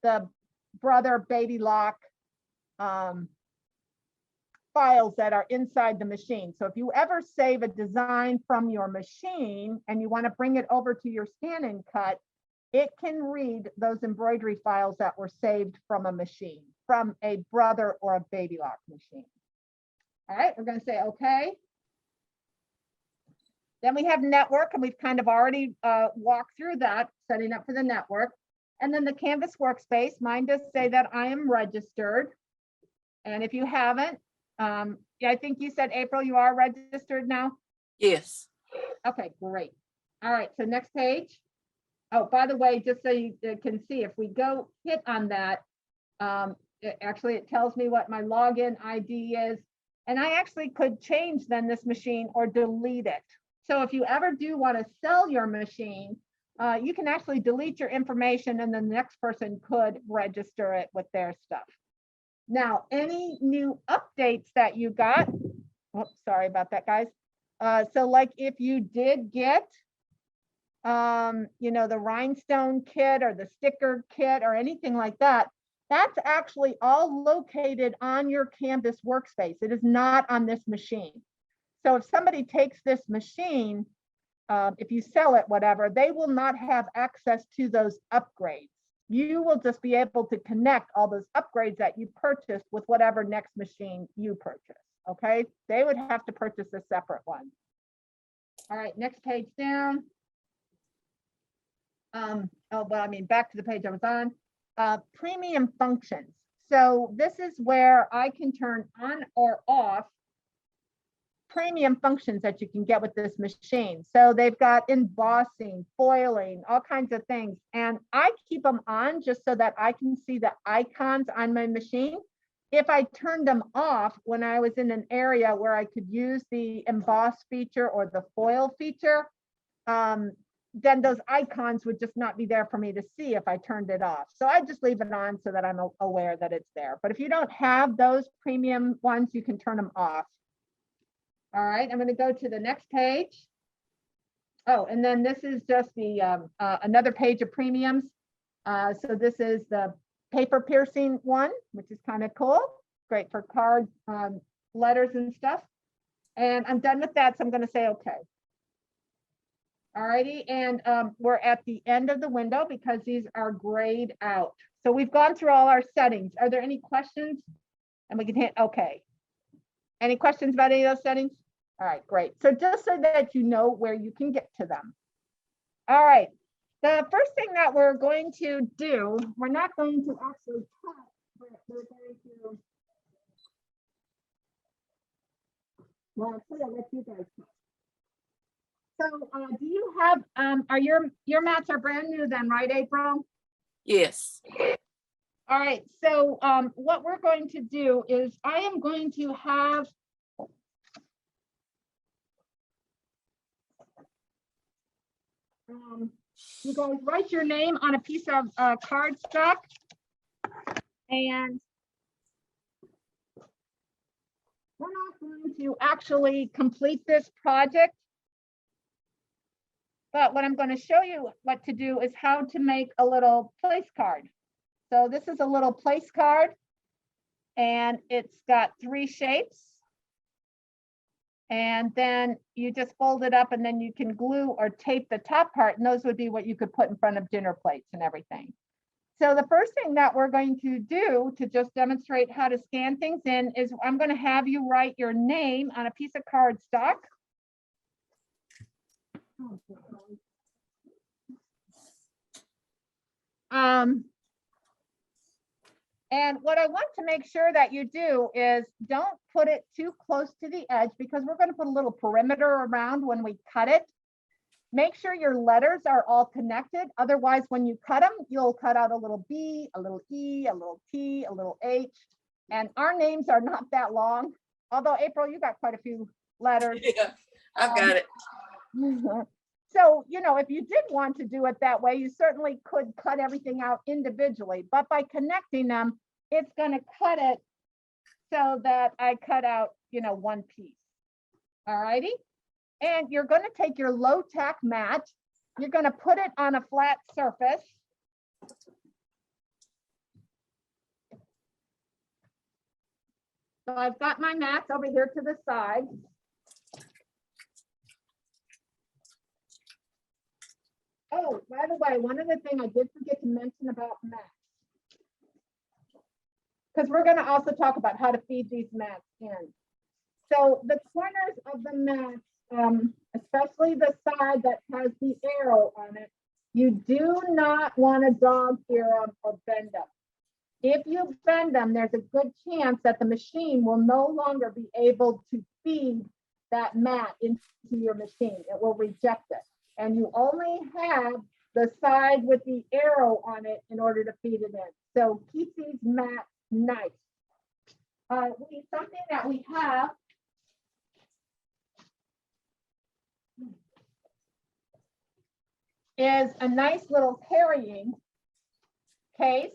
[SPEAKER 3] the Brother baby lock files that are inside the machine. So if you ever save a design from your machine and you want to bring it over to your scan and cut, it can read those embroidery files that were saved from a machine, from a brother or a baby lock machine. All right, we're going to say okay. Then we have network, and we've kind of already walked through that, setting up for the network. And then the Canvas workspace, mine does say that I am registered. And if you haven't, yeah, I think you said, April, you are registered now?
[SPEAKER 2] Yes.
[SPEAKER 3] Okay, great. All right, so next page. Oh, by the way, just so you can see, if we go hit on that, it tells me what my login ID is. And I actually could change then this machine or delete it. So if you ever do want to sell your machine, you can actually delete your information and then the next person could register it with their stuff. Now, any new updates that you got, oops, sorry about that, guys. So like if you did get, you know, the rhinestone kit or the sticker kit or anything like that, that's actually all located on your Canvas workspace. It is not on this machine. So if somebody takes this machine, if you sell it, whatever, they will not have access to those upgrades. You will just be able to connect all those upgrades that you purchased with whatever next machine you purchase, okay? They would have to purchase a separate one. All right, next page down. Oh, well, I mean, back to the page I was on. Premium functions. So this is where I can turn on or off premium functions that you can get with this machine. So they've got embossing, foiling, all kinds of things. And I keep them on just so that I can see the icons on my machine. If I turned them off when I was in an area where I could use the emboss feature or the foil feature, then those icons would just not be there for me to see if I turned it off. So I just leave it on so that I'm aware that it's there. But if you don't have those premium ones, you can turn them off. All right, I'm going to go to the next page. Oh, and then this is just the another page of premiums. So this is the paper piercing one, which is kind of cool. Great for card letters and stuff. And I'm done with that, so I'm going to say okay. All righty, and we're at the end of the window because these are grayed out. So we've gone through all our settings. Are there any questions? And we can hit okay. Any questions about any of those settings? All right, great. So just so that you know where you can get to them. All right, the first thing that we're going to do, we're not going to actually cut, but we're going to, well, actually, I'll let you guys cut. So do you have, are your mats are brand new then, right, April?
[SPEAKER 2] Yes.
[SPEAKER 3] All right, so what we're going to do is I am going to have you guys write your name on a piece of cardstock, and we're not going to actually complete this project, but what I'm going to show you what to do is how to make a little place card. So this is a little place card, and it's got 3 shapes. And then you just fold it up and then you can glue or tape the top part, and those would be what you could put in front of dinner plates and everything. So the first thing that we're going to do to just demonstrate how to scan things in is I'm going to have you write your name on a piece of cardstock. And what I want to make sure that you do is don't put it too close to the edge, because we're going to put a little perimeter around when we cut it. Make sure your letters are all connected. Otherwise, when you cut them, you'll cut out a little B, a little E, a little T, a little H. And our names are not that long. Although, April, you got quite a few letters.
[SPEAKER 2] Yeah, I've got it.
[SPEAKER 3] So, you know, if you did want to do it that way, you certainly could cut everything out individually, but by connecting them, it's going to cut it so that I cut out, you know, one piece. All righty. And you're going to take your low tack mat, you're going to put it on a flat surface. So I've got my mats over here to the side. Oh, by the way, one other thing I did forget to mention about mats. Because we're going to also talk about how to feed these mats in. So the corners of the mats, especially the side that has the arrow on it, you do not want to dog ear them or bend them. If you bend them, there's a good chance that the machine will no longer be able to feed that mat into your machine. It will reject it. And you only have the side with the arrow on it in order to feed it in. So keep these mats nice. Something that we have is a nice little carrying case.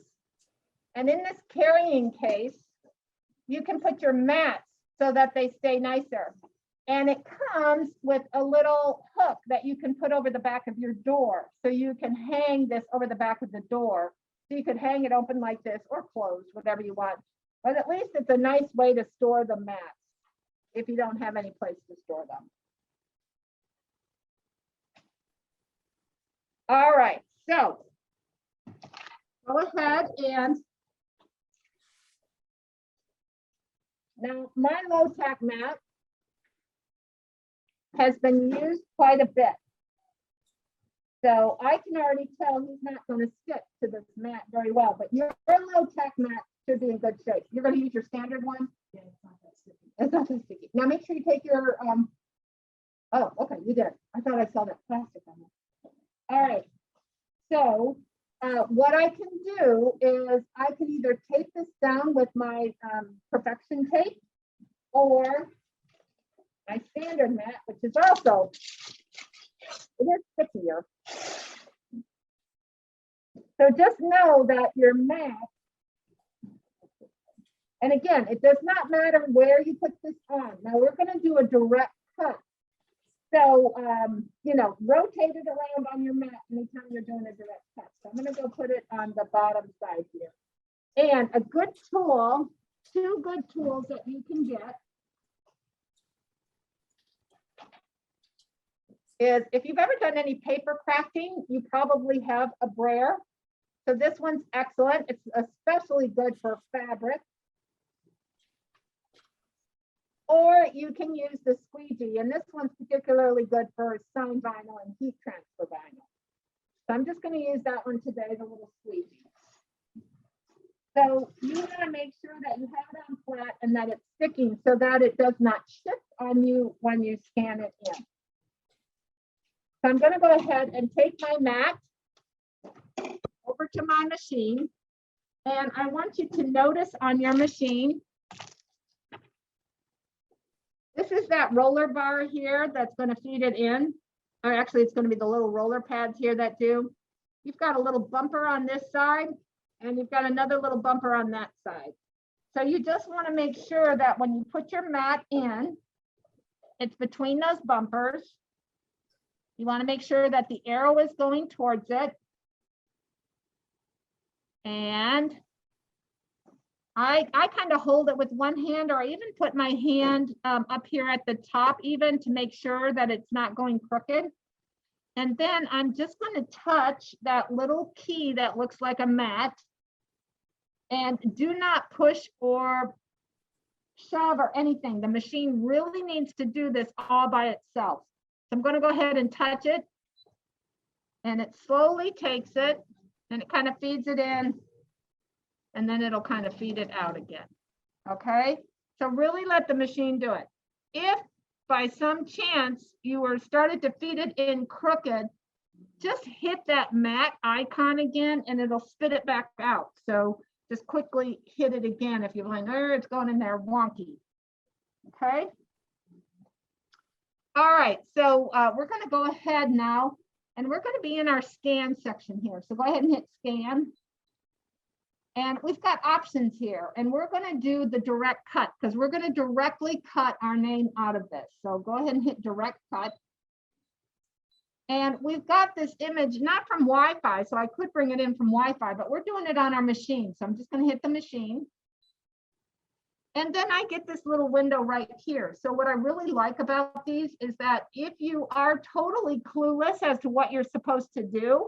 [SPEAKER 3] And in this carrying case, you can put your mats so that they stay nicer. And it comes with a little hook that you can put over the back of your door. So you can hang this over the back of the door. So you could hang it open like this or closed, whatever you want. But at least it's a nice way to store the mats if you don't have any place to store them. All right, so go ahead and now my low-tack mat has been used quite a bit. So I can already tell he's not going to stick to this mat very well, but your low-tack mat should be in good shape. You're going to use your standard one? Yeah, it's not that sticky. It's not that sticky. Now make sure you take your, oh, okay, you did. I thought I saw that plastic on it. All right, so what I can do is I can either tape this down with my perfection tape or my standard mat, which is also, it is stickier. So just know that your mat, and again, it does not matter where you put this on. Now we're going to do a direct cut. So, you know, rotate it around on your mat anytime you're doing a direct cut. So I'm going to go put it on the bottom side here. And a good tool, two good tools that you can get is if you've ever done any paper crafting, you probably have a brayer. So this one's excellent. It's especially good for fabric. Or you can use the squeegee, and this one's particularly good for sign vinyl and heat transfer vinyl. So I'm just going to use that one today, the little squeegee. So you want to make sure that you have it on flat and that it's sticking so that it does not shift on you when you scan it in. So I'm going to go ahead and take my mat over to my machine. And I want you to notice on your machine, this is that roller bar here that's going to feed it in. Or actually, it's going to be the little roller pads here that do. You've got a little bumper on this side, and you've got another little bumper on that side. So you just want to make sure that when you put your mat in, it's between those bumpers. You want to make sure that the arrow is going towards it. And I kind of hold it with one hand, or I even put my hand up here at the top even to make sure that it's not going crooked. And then I'm just going to touch that little key that looks like a mat. And do not push or shove or anything. The machine really needs to do this all by itself. So I'm going to go ahead and touch it. And it slowly takes it and it kind of feeds it in. And then it'll kind of feed it out again. Okay, so really let the machine do it. If by some chance you were started to feed it in crooked, just hit that mat icon again and it'll spit it back out. So just quickly hit it again if you're like, oh, it's going in there wonky. Okay. All right, so we're going to go ahead now and we're going to be in our scan section here. So go ahead and hit scan. And we've got options here, and we're going to do the direct cut because we're going to directly cut our name out of this. So go ahead and hit direct cut. And we've got this image, not from Wi-Fi, so I could bring it in from Wi-Fi, but we're doing it on our machine. So I'm just going to hit the machine. And then I get this little window right here. So what I really like about these is that if you are totally clueless as to what you're supposed to do,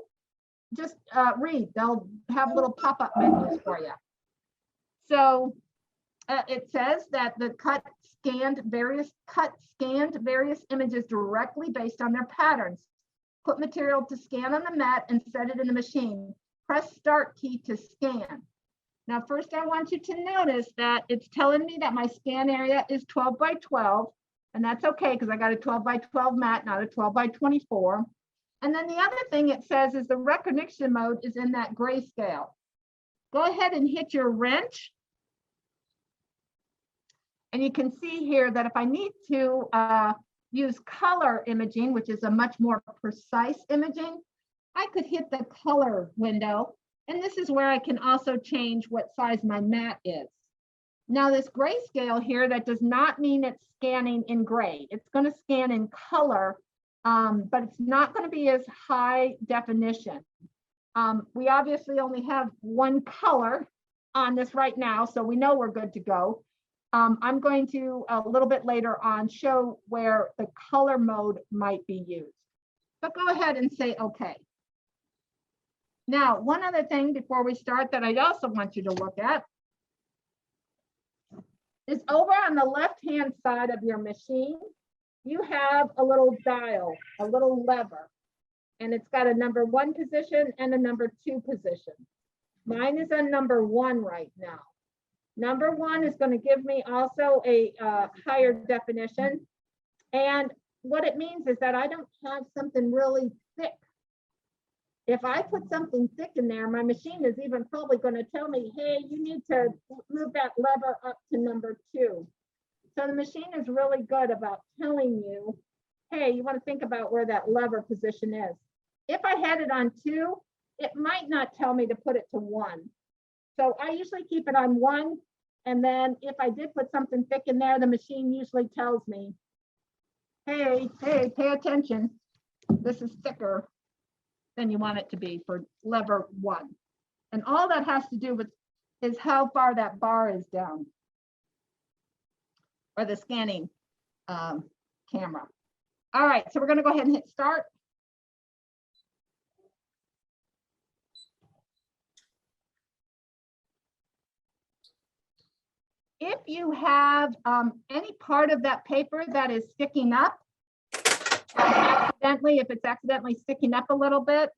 [SPEAKER 3] just read. They'll have little pop-up menus for you. So it says that the scanned various images directly based on their patterns. Put material to scan on the mat and set it in the machine. Press start key to scan. Now, first I want you to notice that it's telling me that my scan area is 12 by 12, and that's okay because I got a 12 by 12 mat, not a 12 by 24. And then the other thing it says is the recognition mode is in that grayscale. Go ahead and hit your wrench. And you can see here that if I need to use color imaging, which is a much more precise imaging, I could hit the color window. And this is where I can also change what size my mat is. Now this grayscale here, that does not mean it's scanning in gray. It's going to scan in color, but it's not going to be as high definition. We obviously only have one color on this right now, so we know we're good to go. I'm going to, a little bit later on, show where the color mode might be used. But go ahead and say okay. Now, one other thing before we start that I also want you to look at is over on the left-hand side of your machine, you have a little dial, a little lever, and it's got a number 1 position and a number 2 position. Mine is on number 1 right now. Number 1 is going to give me also a higher definition. And what it means is that I don't have something really thick. If I put something thick in there, my machine is even probably going to tell me, hey, you need to move that lever up to number 2. So the machine is really good about telling you, hey, you want to think about where that lever position is. If I had it on 2, it might not tell me to put it to 1. So I usually keep it on 1. And then if I did put something thick in there, the machine usually tells me, hey, pay attention. This is thicker than you want it to be for lever 1. And all that has to do with is how far that bar is down, or the scanning camera. All right, so we're going to go ahead and hit start. If you have any part of that paper that is sticking up, accidentally, if it's accidentally sticking up a little bit,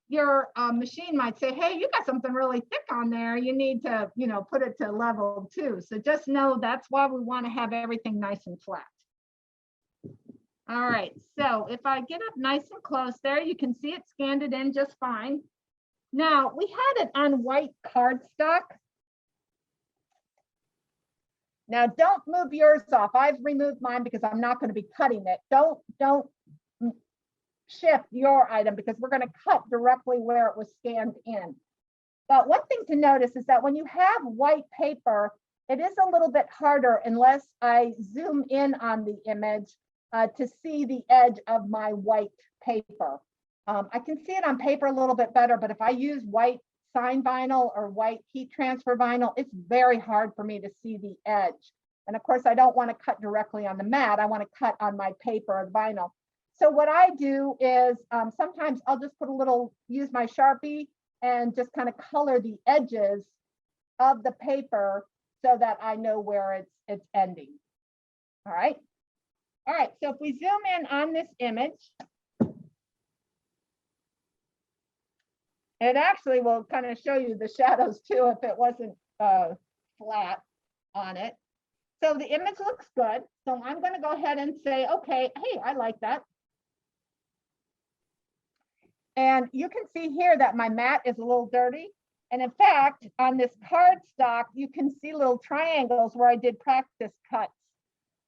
[SPEAKER 3] your machine might say, hey, you got something really thick on there. You need to, put it to level 2. So just know that's why we want to have everything nice and flat. All right, so if I get up nice and close there, you can see it scanned it in just fine. Now, we had it on white cardstock. Now, don't move yours off. I've removed mine because I'm not going to be cutting it. Don't shift your item because we're going to cut directly where it was scanned in. But one thing to notice is that when you have white paper, it is a little bit harder unless I zoom in on the image to see the edge of my white paper. I can see it on paper a little bit better, but if I use white sign vinyl or white heat transfer vinyl, it's very hard for me to see the edge. And of course, I don't want to cut directly on the mat. I want to cut on my paper or vinyl. So what I do is sometimes I'll just use my Sharpie and just kind of color the edges of the paper so that I know where it's ending. All right. All right, so if we zoom in on this image, it actually will kind of show you the shadows too if it wasn't flat on it. So the image looks good. So I'm going to go ahead and say, okay, hey, I like that. And you can see here that my mat is a little dirty. And in fact, on this cardstock, you can see little triangles where I did practice cuts.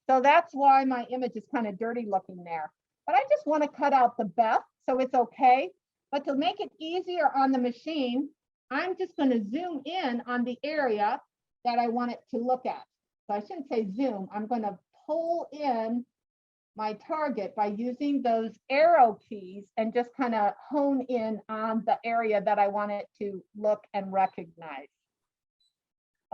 [SPEAKER 3] So that's why my image is kind of dirty looking there. But I just want to cut out the best, so it's okay. But to make it easier on the machine, I'm just going to zoom in on the area that I want it to look at. So I shouldn't say zoom. I'm going to pull in my target by using those arrow keys and just kind of hone in on the area that I want it to look and recognize.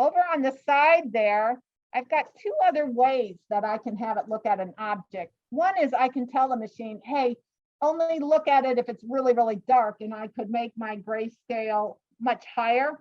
[SPEAKER 3] over on the side there, I've got two other ways that I can have it look at an object. One is I can tell the machine, hey, only look at it if it's really, really dark, and I could make my grayscale much higher.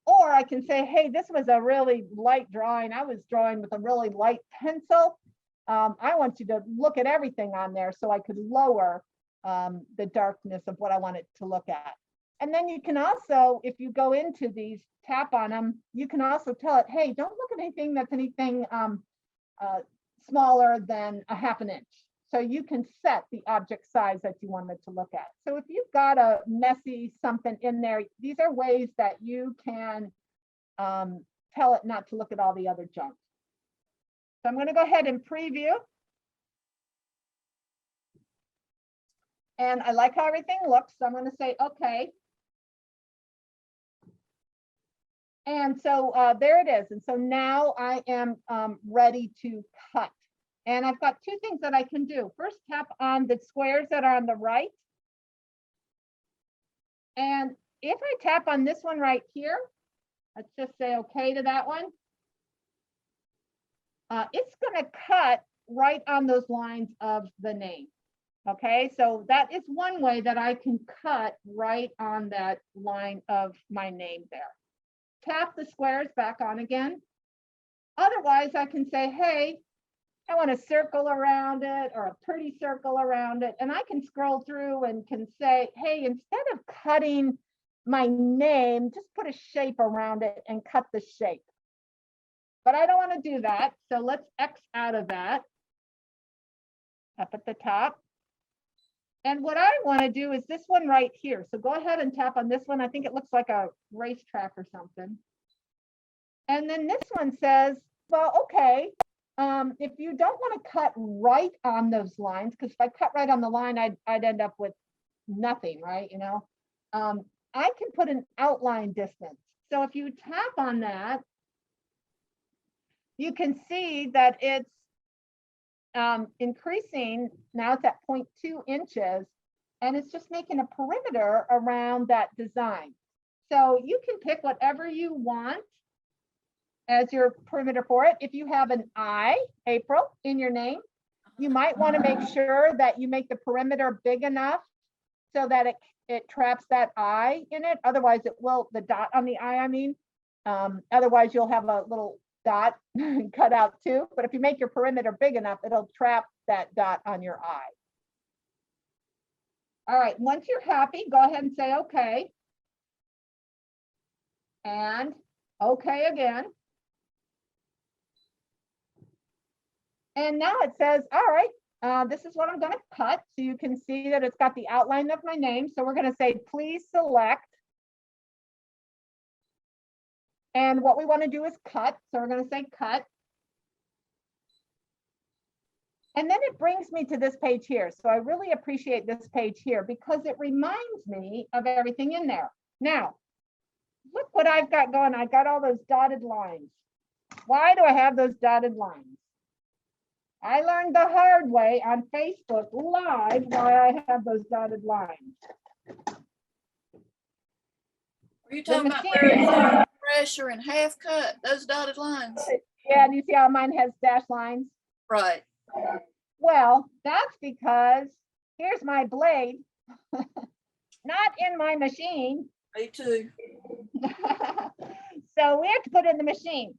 [SPEAKER 3] Or I can say, hey, this was a really light drawing. I was drawing with a really light pencil. I want you to look at everything on there, so I could lower the darkness of what I want it to look at. And then you can also, if you go into these, tap on them, you can also tell it, hey, don't look at anything that's anything smaller than a ½ inch. So you can set the object size that you want it to look at. So if you've got a messy something in there, these are ways that you can tell it not to look at all the other junk. So I'm going to go ahead and preview. And I like how everything looks, so I'm going to say, okay. And so there it is. And so now I am ready to cut. And I've got two things that I can do. First, tap on the squares that are on the right. And if I tap on this one right here, let's just say okay to that one. It's going to cut right on those lines of the name. Okay, so that is one way that I can cut right on that line of my name there. Tap the squares back on again. Otherwise, I can say, hey, I want a circle around it or a pretty circle around it. And I can scroll through and can say, hey, instead of cutting my name, just put a shape around it and cut the shape. But I don't want to do that. So let's X out of that up at the top. And what I want to do is this one right here. So go ahead and tap on this one. I think it looks like a racetrack or something. And then this one says, well, okay, if you don't want to cut right on those lines, because if I cut right on the line, I'd end up with nothing, right? You know, I can put an outline distance. So if you tap on that, you can see that it's increasing. Now it's at 0.2 inches, and it's just making a perimeter around that design. So you can pick whatever you want as your perimeter for it. If you have an I, April, in your name, you might want to make sure that you make the perimeter big enough so that it traps that I in it. Otherwise it will, the dot on the I mean, otherwise you'll have a little dot cut out too. But if you make your perimeter big enough, it'll trap that dot on your eye. All right, once you're happy, go ahead and say okay. And okay again. And now it says, all right, this is what I'm going to cut. So you can see that it's got the outline of my name. So we're going to say, please select. And what we want to do is cut. So we're going to say cut. And then it brings me to this page here. So I really appreciate this page here because it reminds me of everything in there. Now, look what I've got going. I've got all those dotted lines. Why do I have those dotted lines? I learned the hard way on Facebook Live why I have those dotted lines.
[SPEAKER 2] Are you talking about where it's pressure and half cut, those dotted lines?
[SPEAKER 3] Yeah, do you see how mine has dashed lines?
[SPEAKER 2] Right.
[SPEAKER 3] Well, that's because here's my blade, not in my machine.
[SPEAKER 2] Me too.
[SPEAKER 3] So we have to put it in the machine.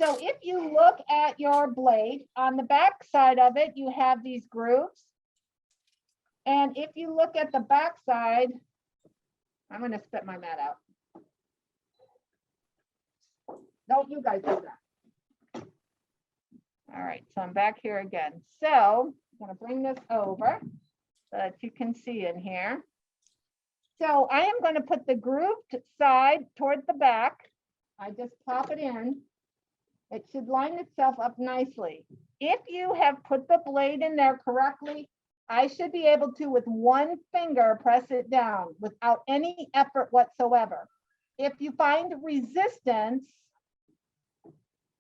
[SPEAKER 3] So if you look at your blade, on the back side of it, you have these grooves. And if you look at the back side, I'm going to spit my mat out. Don't you guys do that. All right, so I'm back here again. So I'm going to bring this over so that you can see in here. So I am going to put the grooved side towards the back. I just pop it in. It should line itself up nicely. If you have put the blade in there correctly, I should be able to, with one finger, press it down without any effort whatsoever. If you find resistance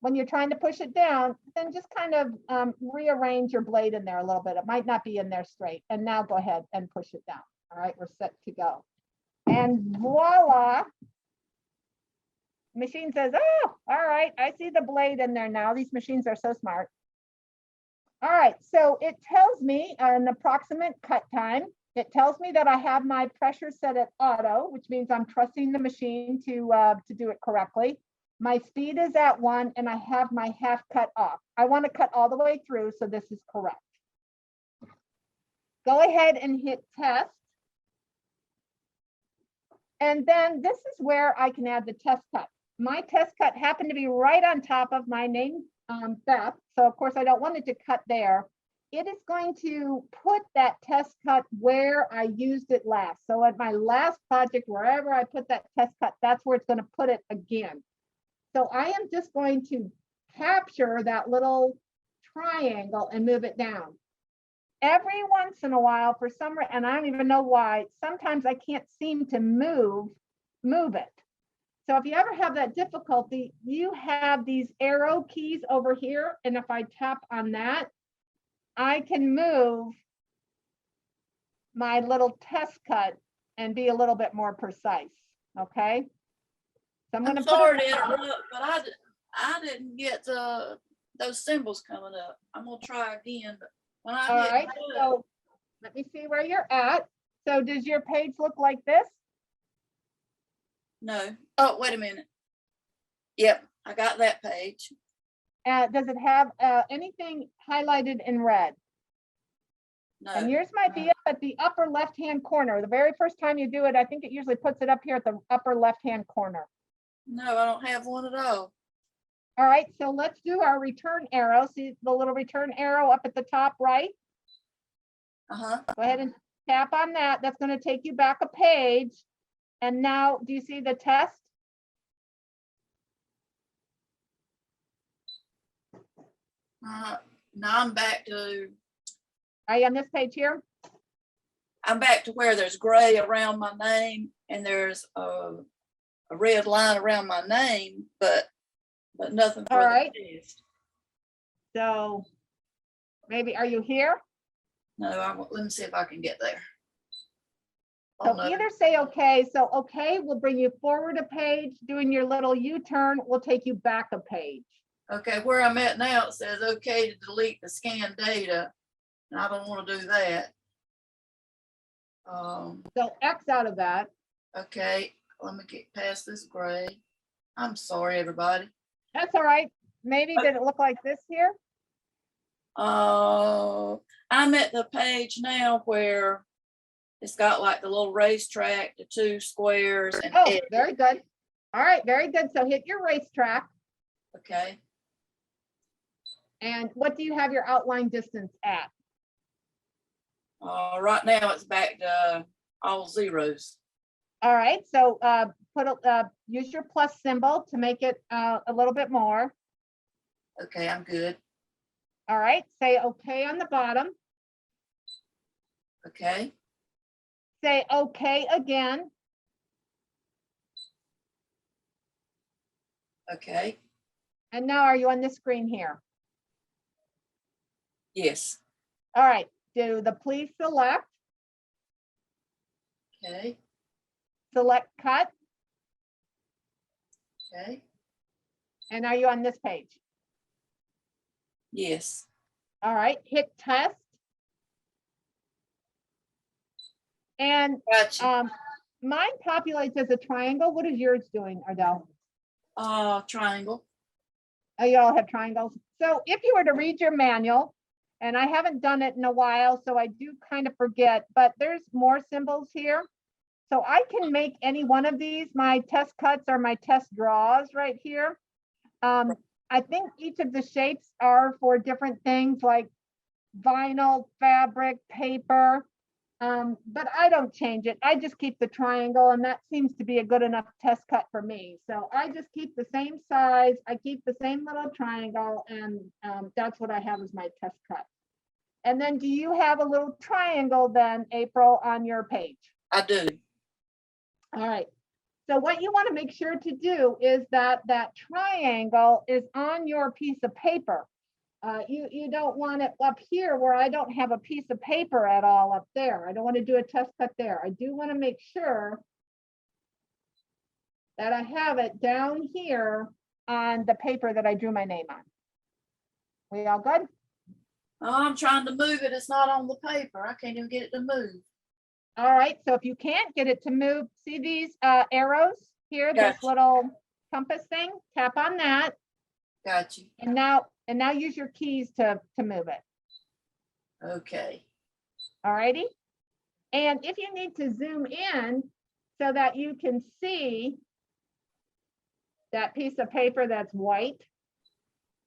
[SPEAKER 3] when you're trying to push it down, then just kind of rearrange your blade in there a little bit. It might not be in there straight. And now go ahead and push it down. All right, we're set to go. And voila. Machine says, oh, all right, I see the blade in there now. These machines are so smart. All right, so it tells me an approximate cut time. It tells me that I have my pressure set at auto, which means I'm trusting the machine to do it correctly. My speed is at 1 and I have my half cut off. I want to cut all the way through, so this is correct. Go ahead and hit test. And then this is where I can add the test cut. My test cut happened to be right on top of my name, Beth. So of course I don't want it to cut there. It is going to put that test cut where I used it last. So at my last project, wherever I put that test cut, that's where it's going to put it again. So I am just going to capture that little triangle and move it down. Every once in a while, for some reason, and I don't even know why, sometimes I can't seem to move it. So if you ever have that difficulty, you have these arrow keys over here. And if I tap on that, I can move my little test cut and be a little bit more precise. Okay. So I'm going to
[SPEAKER 2] sorry to interrupt, but I didn't get those symbols coming up. I'm gonna try again, but when I
[SPEAKER 3] all
[SPEAKER 2] hit
[SPEAKER 3] right.
[SPEAKER 2] cut-
[SPEAKER 3] So let me see where you're at. So does your page look like this?
[SPEAKER 2] no. Oh, wait a minute. Yep, I got that page.
[SPEAKER 3] Does it have anything highlighted in red?
[SPEAKER 2] No.
[SPEAKER 3] And yours might be up at the upper left-hand corner. The very first time you do it, I think it usually puts it up here at the upper left-hand corner.
[SPEAKER 2] No, I don't have one at all.
[SPEAKER 3] All right, so let's do our return arrow. See the little return arrow up at the top right?
[SPEAKER 2] Uh-huh.
[SPEAKER 3] Go ahead and tap on that. That's going to take you back a page. And now, do you see the test?
[SPEAKER 2] Now I'm back to
[SPEAKER 3] Are you on this page here?
[SPEAKER 2] where there's gray around my name and there's a red line around my name, but nothing for
[SPEAKER 3] All
[SPEAKER 2] the
[SPEAKER 3] right.
[SPEAKER 2] test.
[SPEAKER 3] So maybe, are you here?
[SPEAKER 2] No, let me see if I can get there. Oh,
[SPEAKER 3] So
[SPEAKER 2] no.
[SPEAKER 3] either say okay. So okay will bring you forward a page. Doing your little U-turn will take you back a page.
[SPEAKER 2] Okay, where I'm at now, it says okay to delete the scanned data. And I don't want to do that.
[SPEAKER 3] So X out of that.
[SPEAKER 2] Okay, let me get past this gray. I'm sorry, everybody.
[SPEAKER 3] That's all right. Maybe did it look like this here?
[SPEAKER 2] I'm at the page now where it's got like the little racetrack, the 2 squares and
[SPEAKER 3] Oh,
[SPEAKER 2] edge.
[SPEAKER 3] very good. All right, very good. So hit your racetrack.
[SPEAKER 2] Okay,
[SPEAKER 3] And what do you have your outline distance at?
[SPEAKER 2] right now it's back to all zeros.
[SPEAKER 3] All right, so use your plus symbol to make it a little bit more.
[SPEAKER 2] Okay, I'm good.
[SPEAKER 3] All right, say okay on the bottom.
[SPEAKER 2] Okay,
[SPEAKER 3] Say okay again.
[SPEAKER 2] okay,
[SPEAKER 3] And now are you on this screen here?
[SPEAKER 2] yes.
[SPEAKER 3] All right, do the please select,
[SPEAKER 2] Okay,
[SPEAKER 3] select cut,
[SPEAKER 2] okay,
[SPEAKER 3] and are you on this page?
[SPEAKER 2] yes.
[SPEAKER 3] All right, hit test. And
[SPEAKER 2] Gotcha.
[SPEAKER 3] mine populates as a triangle. What is yours doing, Ardell?
[SPEAKER 2] Triangle.
[SPEAKER 3] Oh, you all have triangles. So if you were to read your manual, and I haven't done it in a while, so I do kind of forget, but there's more symbols here. So I can make any one of these. My test cuts are my test draws right here. I think each of the shapes are for different things like vinyl, fabric, paper. But I don't change it. I just keep the triangle, and that seems to be a good enough test cut for me. So I just keep the same size. I keep the same little triangle, and that's what I have as my test cut. And then do you have a little triangle then, April, on your page?
[SPEAKER 2] I do.
[SPEAKER 3] All right. So what you want to make sure to do is that that triangle is on your piece of paper. You don't want it up here where I don't have a piece of paper at all up there. I don't want to do a test cut there. I do want to make sure that I have it down here on the paper that I drew my name on. We all good?
[SPEAKER 2] Oh, I'm trying to move it. It's not on the paper. I can't even get it to move.
[SPEAKER 3] All right, so if you can't get it to move, see these arrows here, this
[SPEAKER 2] Gotcha.
[SPEAKER 3] little compass thing, tap on that.
[SPEAKER 2] Got you.
[SPEAKER 3] And now use your keys to move it.
[SPEAKER 2] Okay.
[SPEAKER 3] All righty. And if you need to zoom in so that you can see that piece of paper that's white.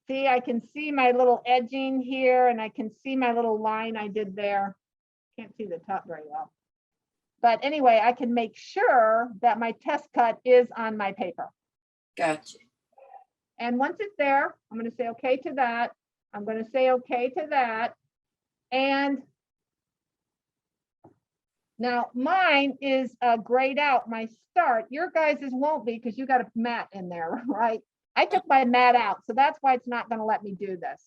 [SPEAKER 3] See, I can see my little edging here and I can see my little line I did there. Can't see the top very well. But anyway, I can make sure that my test cut is on my paper.
[SPEAKER 2] Got you.
[SPEAKER 3] And once it's there, I'm going to say okay to that. I'm going to say okay to that. And now mine is grayed out, my start. Your guys's won't be because you got a mat in there, right? I took my mat out, so that's why it's not going to let me do this.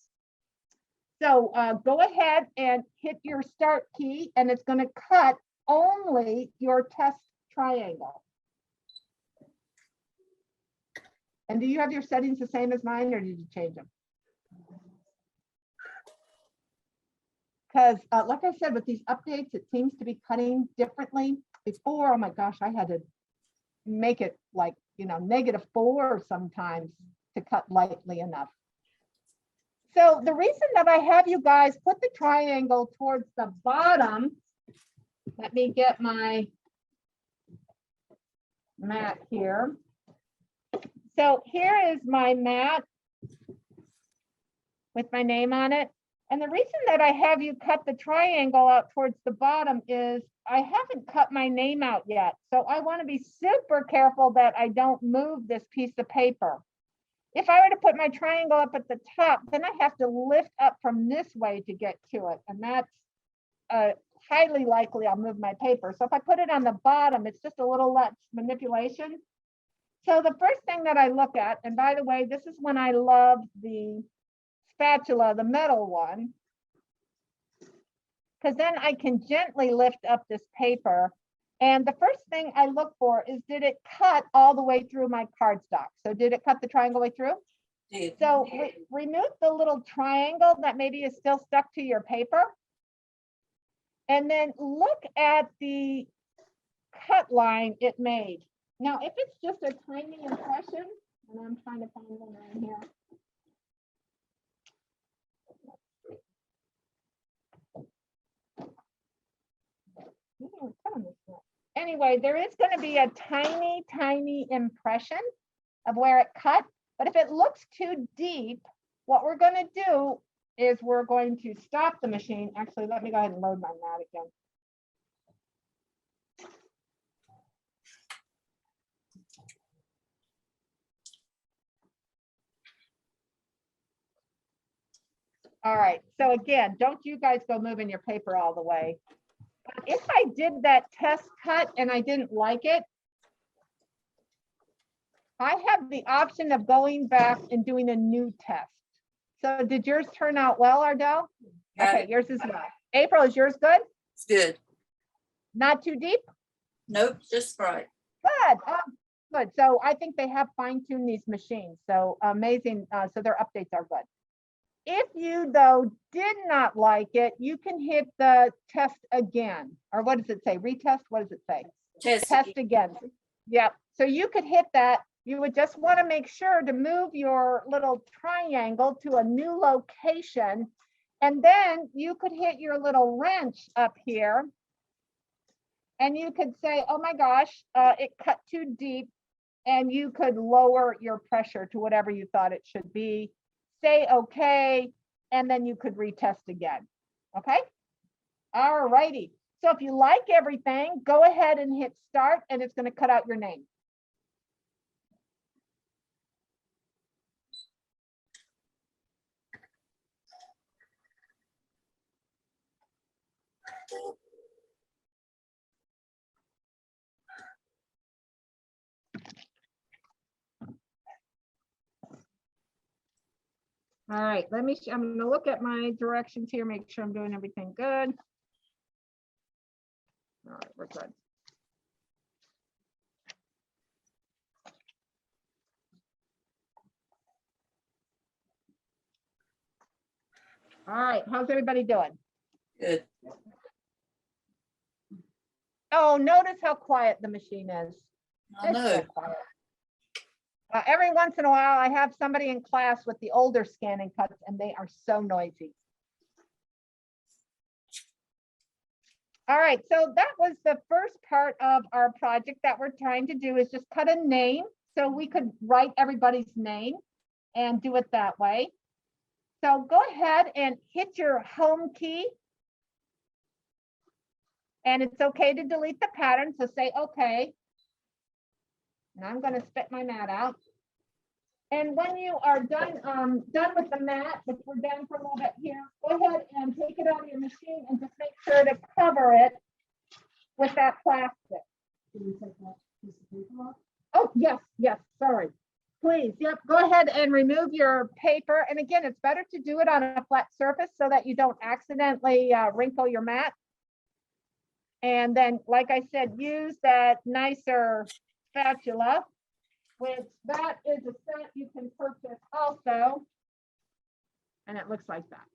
[SPEAKER 3] So go ahead and hit your start key, and it's going to cut only your test triangle. And do you have your settings the same as mine, or did you change them? Because like I said, with these updates, it seems to be cutting differently. Before, oh my gosh, I had to make it like, you know, -4 sometimes to cut lightly enough. So the reason that I have you guys put the triangle towards the bottom, let me get my mat here. So here is my mat with my name on it. And the reason that I have you cut the triangle out towards the bottom is I haven't cut my name out yet. So I want to be super careful that I don't move this piece of paper. If I were to put my triangle up at the top, then I have to lift up from this way to get to it. And that's highly likely I'll move my paper. So if I put it on the bottom, it's just a little less manipulation. So the first thing that I look at, and by the way, this is when I love the spatula, the metal one, because then I can gently lift up this paper. And the first thing I look for is, did it cut all the way through my cardstock? So did it cut the triangle way through?
[SPEAKER 2] Did.
[SPEAKER 3] So remove the little triangle that maybe is still stuck to your paper. And then look at the cut line it made. Now, if it's just a tiny impression, and I'm trying to find one right here. Anyway, there is going to be a tiny, tiny impression of where it cut. But if it looks too deep, what we're going to do is we're going to stop the machine. Actually, let me go ahead and load my mat again. All right, so again, don't you guys go moving your paper all the way. But if I did that test cut and I didn't like it, I have the option of going back and doing a new test. So did yours turn out well, Ardell? Okay, yours is well. April, is yours good?
[SPEAKER 2] It's good.
[SPEAKER 3] Not too deep?
[SPEAKER 2] Nope, just right.
[SPEAKER 3] Good. Good. So I think they have fine-tuned these machines. So amazing. So their updates are good. If you, though, did not like it, you can hit the test again. Or what does it say? Retest? What does it say? Test again. Yep. So you could hit that. You would just want to make sure to move your little triangle to a new location. And then you could hit your little wrench up here. And you could say, oh my gosh, it cut too deep. And you could lower your pressure to whatever you thought it should be. Say okay, and then you could retest again. Okay. All righty. So if you like everything, go ahead and hit start, and it's going to cut out your name. All right, I'm going to look at my directions here, make sure I'm doing everything good. All right, we're good. All right, how's everybody doing?
[SPEAKER 2] Good.
[SPEAKER 3] Oh, notice how quiet the machine is.
[SPEAKER 2] I
[SPEAKER 3] It's so
[SPEAKER 2] know.
[SPEAKER 3] quiet. Every once in a while, I have somebody in class with the older scanning cuts and they are so noisy. All right, so that was the first part of our project that we're trying to do is just cut a name. So we could write everybody's name and do it that way. So go ahead and hit your home key. And it's okay to delete the pattern, so say okay. And I'm going to spit my mat out. And when you are done with the mat, which we're down for a little bit here, go ahead and take it out of your machine and just make sure to cover it with that plastic. Oh, yes, sorry. Please, yep, go ahead and remove your paper. And again, it's better to do it on a flat surface so that you don't accidentally wrinkle your mat. And then, like I said, use that nicer spatula, which that is a set you can purchase also. And it looks like that.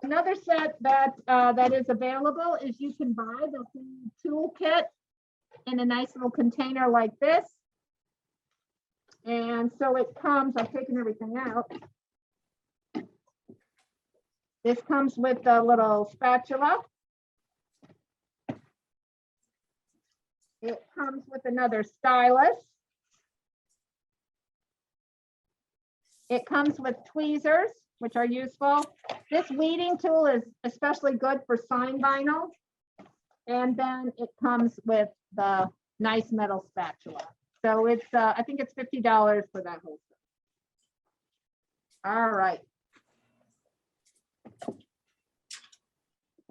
[SPEAKER 3] Another set that that is available is you can buy the tool kit in a nice little container like this. And so it comes, I've taken everything out. This comes with the little spatula. It comes with another stylus. It comes with tweezers, which are useful. This weeding tool is especially good for sign vinyl. And then it comes with the nice metal spatula. So it's, I think it's $50 for that whole set. All right.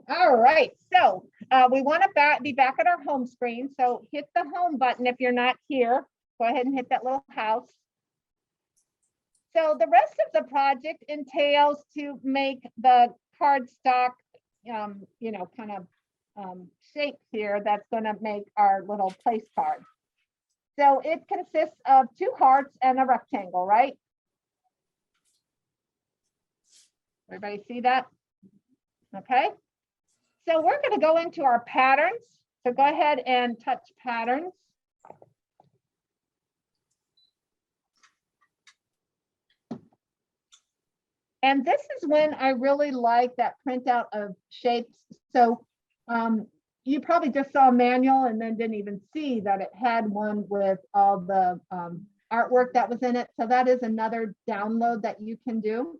[SPEAKER 3] All right, so we want to be back at our home screen. So hit the home button if you're not here. Go ahead and hit that little house. So the rest of the project entails to make the cardstock, you know, kind of shapes here that's going to make our little place card. So it consists of 2 hearts and a rectangle, right? Everybody see that? Okay. So we're going to go into our patterns. So go ahead and touch patterns. And this is when I really like that printout of shapes. So you probably just saw a manual and then didn't even see that it had one with all the artwork that was in it. So that is another download that you can do.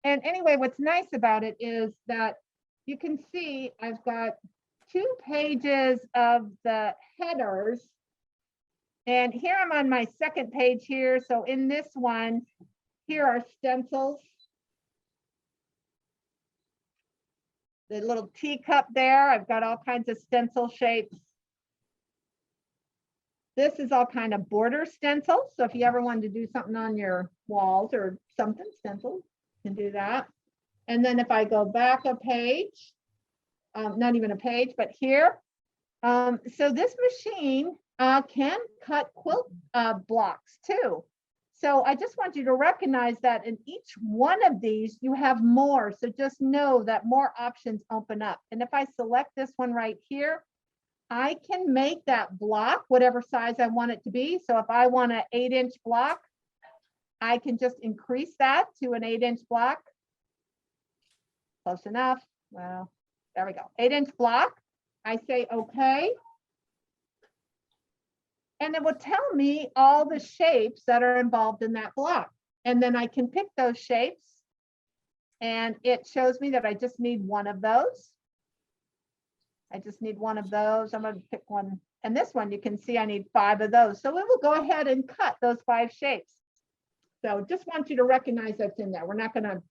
[SPEAKER 3] And anyway, what's nice about it is that you can see I've got 2 pages of the headers. And here I'm on my second page here. So in this one, here are stencils. The little teacup there, I've got all kinds of stencil shapes. This is all kind of border stencils. So if you ever wanted to do something on your walls or something, stencils, you can do that. And then if I go back a page, not even a page, but here. So this machine can cut quilt blocks too. So I just want you to recognize that in each one of these, you have more. So just know that more options open up. And if I select this one right here, I can make that block whatever size I want it to be. So if I want an 8-inch block, I can just increase that to an 8-inch block. Close enough. Well, there we go. 8-inch block. I say okay. And it will tell me all the shapes that are involved in that block. And then I can pick those shapes. And it shows me that I just need one of those. I just need one of those. I'm going to pick one. And this one, you can see I need 5 of those. So it will go ahead and cut those 5 shapes. So just want you to recognize that's in there. We're not going to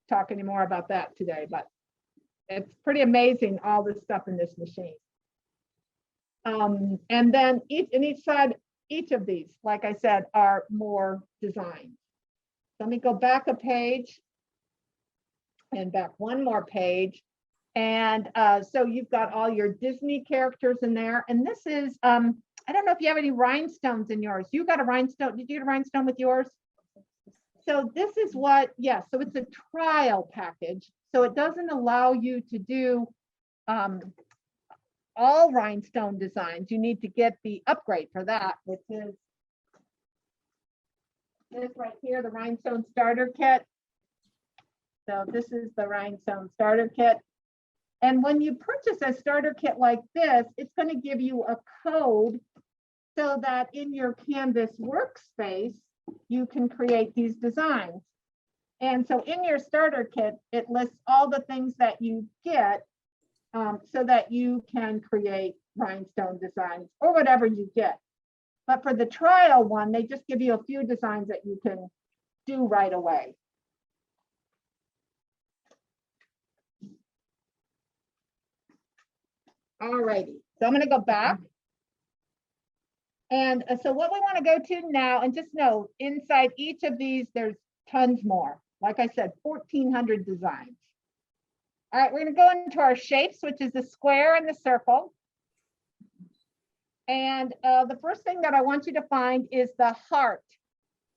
[SPEAKER 3] talk anymore about that today, but it's pretty amazing, all the stuff in this machine. And then each side, each of these, like I said, are more designs. Let me go back a page and back one more page. And so you've got all your Disney characters in there. And this is, I don't know if you have any rhinestones in yours. You got a rhinestone. Did you get a rhinestone with yours? So this is what, yes, so it's a trial package. So it doesn't allow you to do all rhinestone designs. You need to get the upgrade for that, which is this right here, the Rhinestone Starter Kit. So this is the Rhinestone Starter Kit. And when you purchase a starter kit like this, it's going to give you a code so that in your Canvas workspace, you can create these designs. And so in your starter kit, it lists all the things that you get so that you can create rhinestone designs or whatever you get. But for the trial one, they just give you a few designs that you can do right away. All righty, so I'm going to go back. And so what we want to go to now, and just know inside each of these, there's tons more. Like I said, 1,400 designs. All right, we're going to go into our shapes, which is the square and the circle. And the first thing that I want you to find is the heart.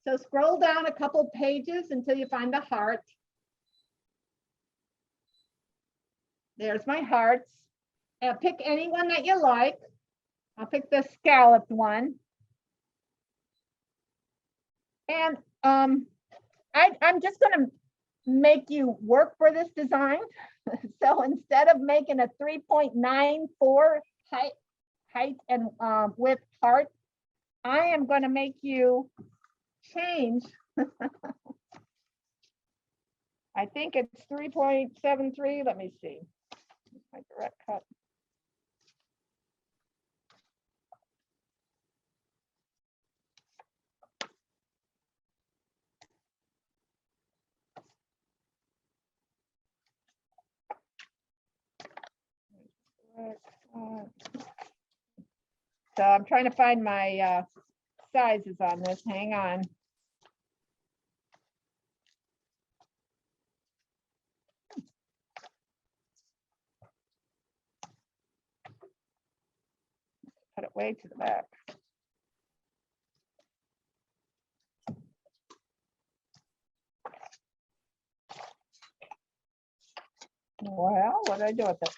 [SPEAKER 3] So scroll down a couple pages until you find the heart. There's my hearts. Pick any one that you like. I'll pick the scalloped one. And I'm just going to make you work for this design. So instead of making a 3.94 height and width heart, I am going to make you change. I think it's 3.73. Let me see. My direct cut. So I'm trying to find my sizes on this. Hang on. Put it way to the back. Well, what did I do with it?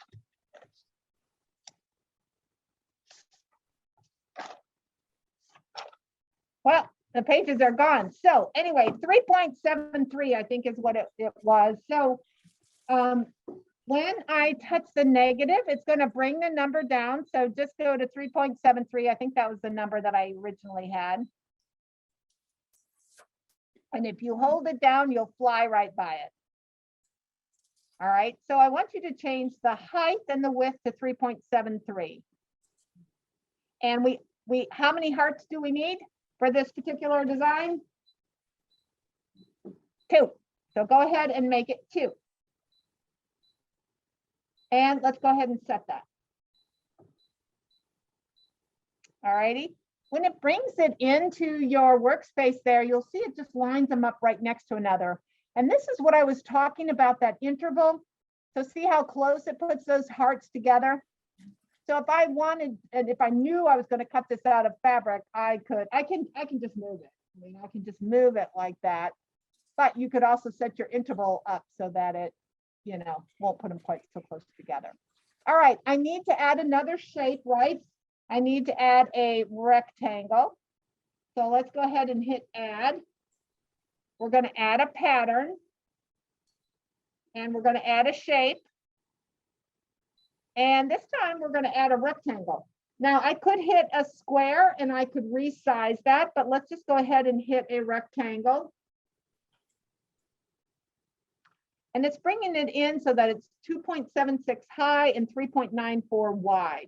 [SPEAKER 3] Well, the pages are gone. So anyway, 3.73, I think is what it was. So when I touch the negative, it's going to bring the number down. So just go to 3.73. I think that was the number that I originally had. And if you hold it down, you'll fly right by it. All right. So I want you to change the height and the width to 3.73. And we how many hearts do we need for this particular design? 2. So go ahead and make it 2. And let's go ahead and set that. All righty. When it brings it into your workspace there, you'll see it just lines them up right next to another. And this is what I was talking about, that interval. So see how close it puts those hearts together? So if I wanted, and if I knew I was going to cut this out of fabric, I can just move it. I mean, I can just move it like that. But you could also set your interval up so that it, you know, won't put them quite so close together. All right, I need to add another shape, right? I need to add a rectangle. So let's go ahead and hit add. We're going to add a pattern. And we're going to add a shape. And this time we're going to add a rectangle. Now I could hit a square and I could resize that, but let's just go ahead and hit a rectangle. And it's bringing it in so that it's 2.76 high and 3.94 wide.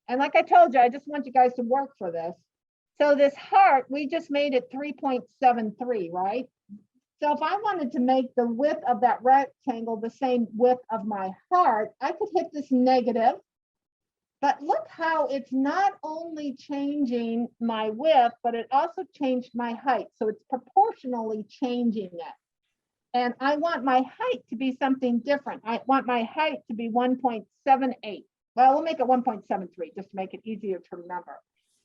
[SPEAKER 3] And like I told you, I just want you guys to work for this. So this heart, we just made it 3.73, right? So if I wanted to make the width of that rectangle the same width of my heart, I could hit this negative. But look how it's not only changing my width, but it also changed my height. So it's proportionally changing it. And I want my height to be something different. I want my height to be 1.78. Well, we'll make it 1.73 just to make it easier to remember.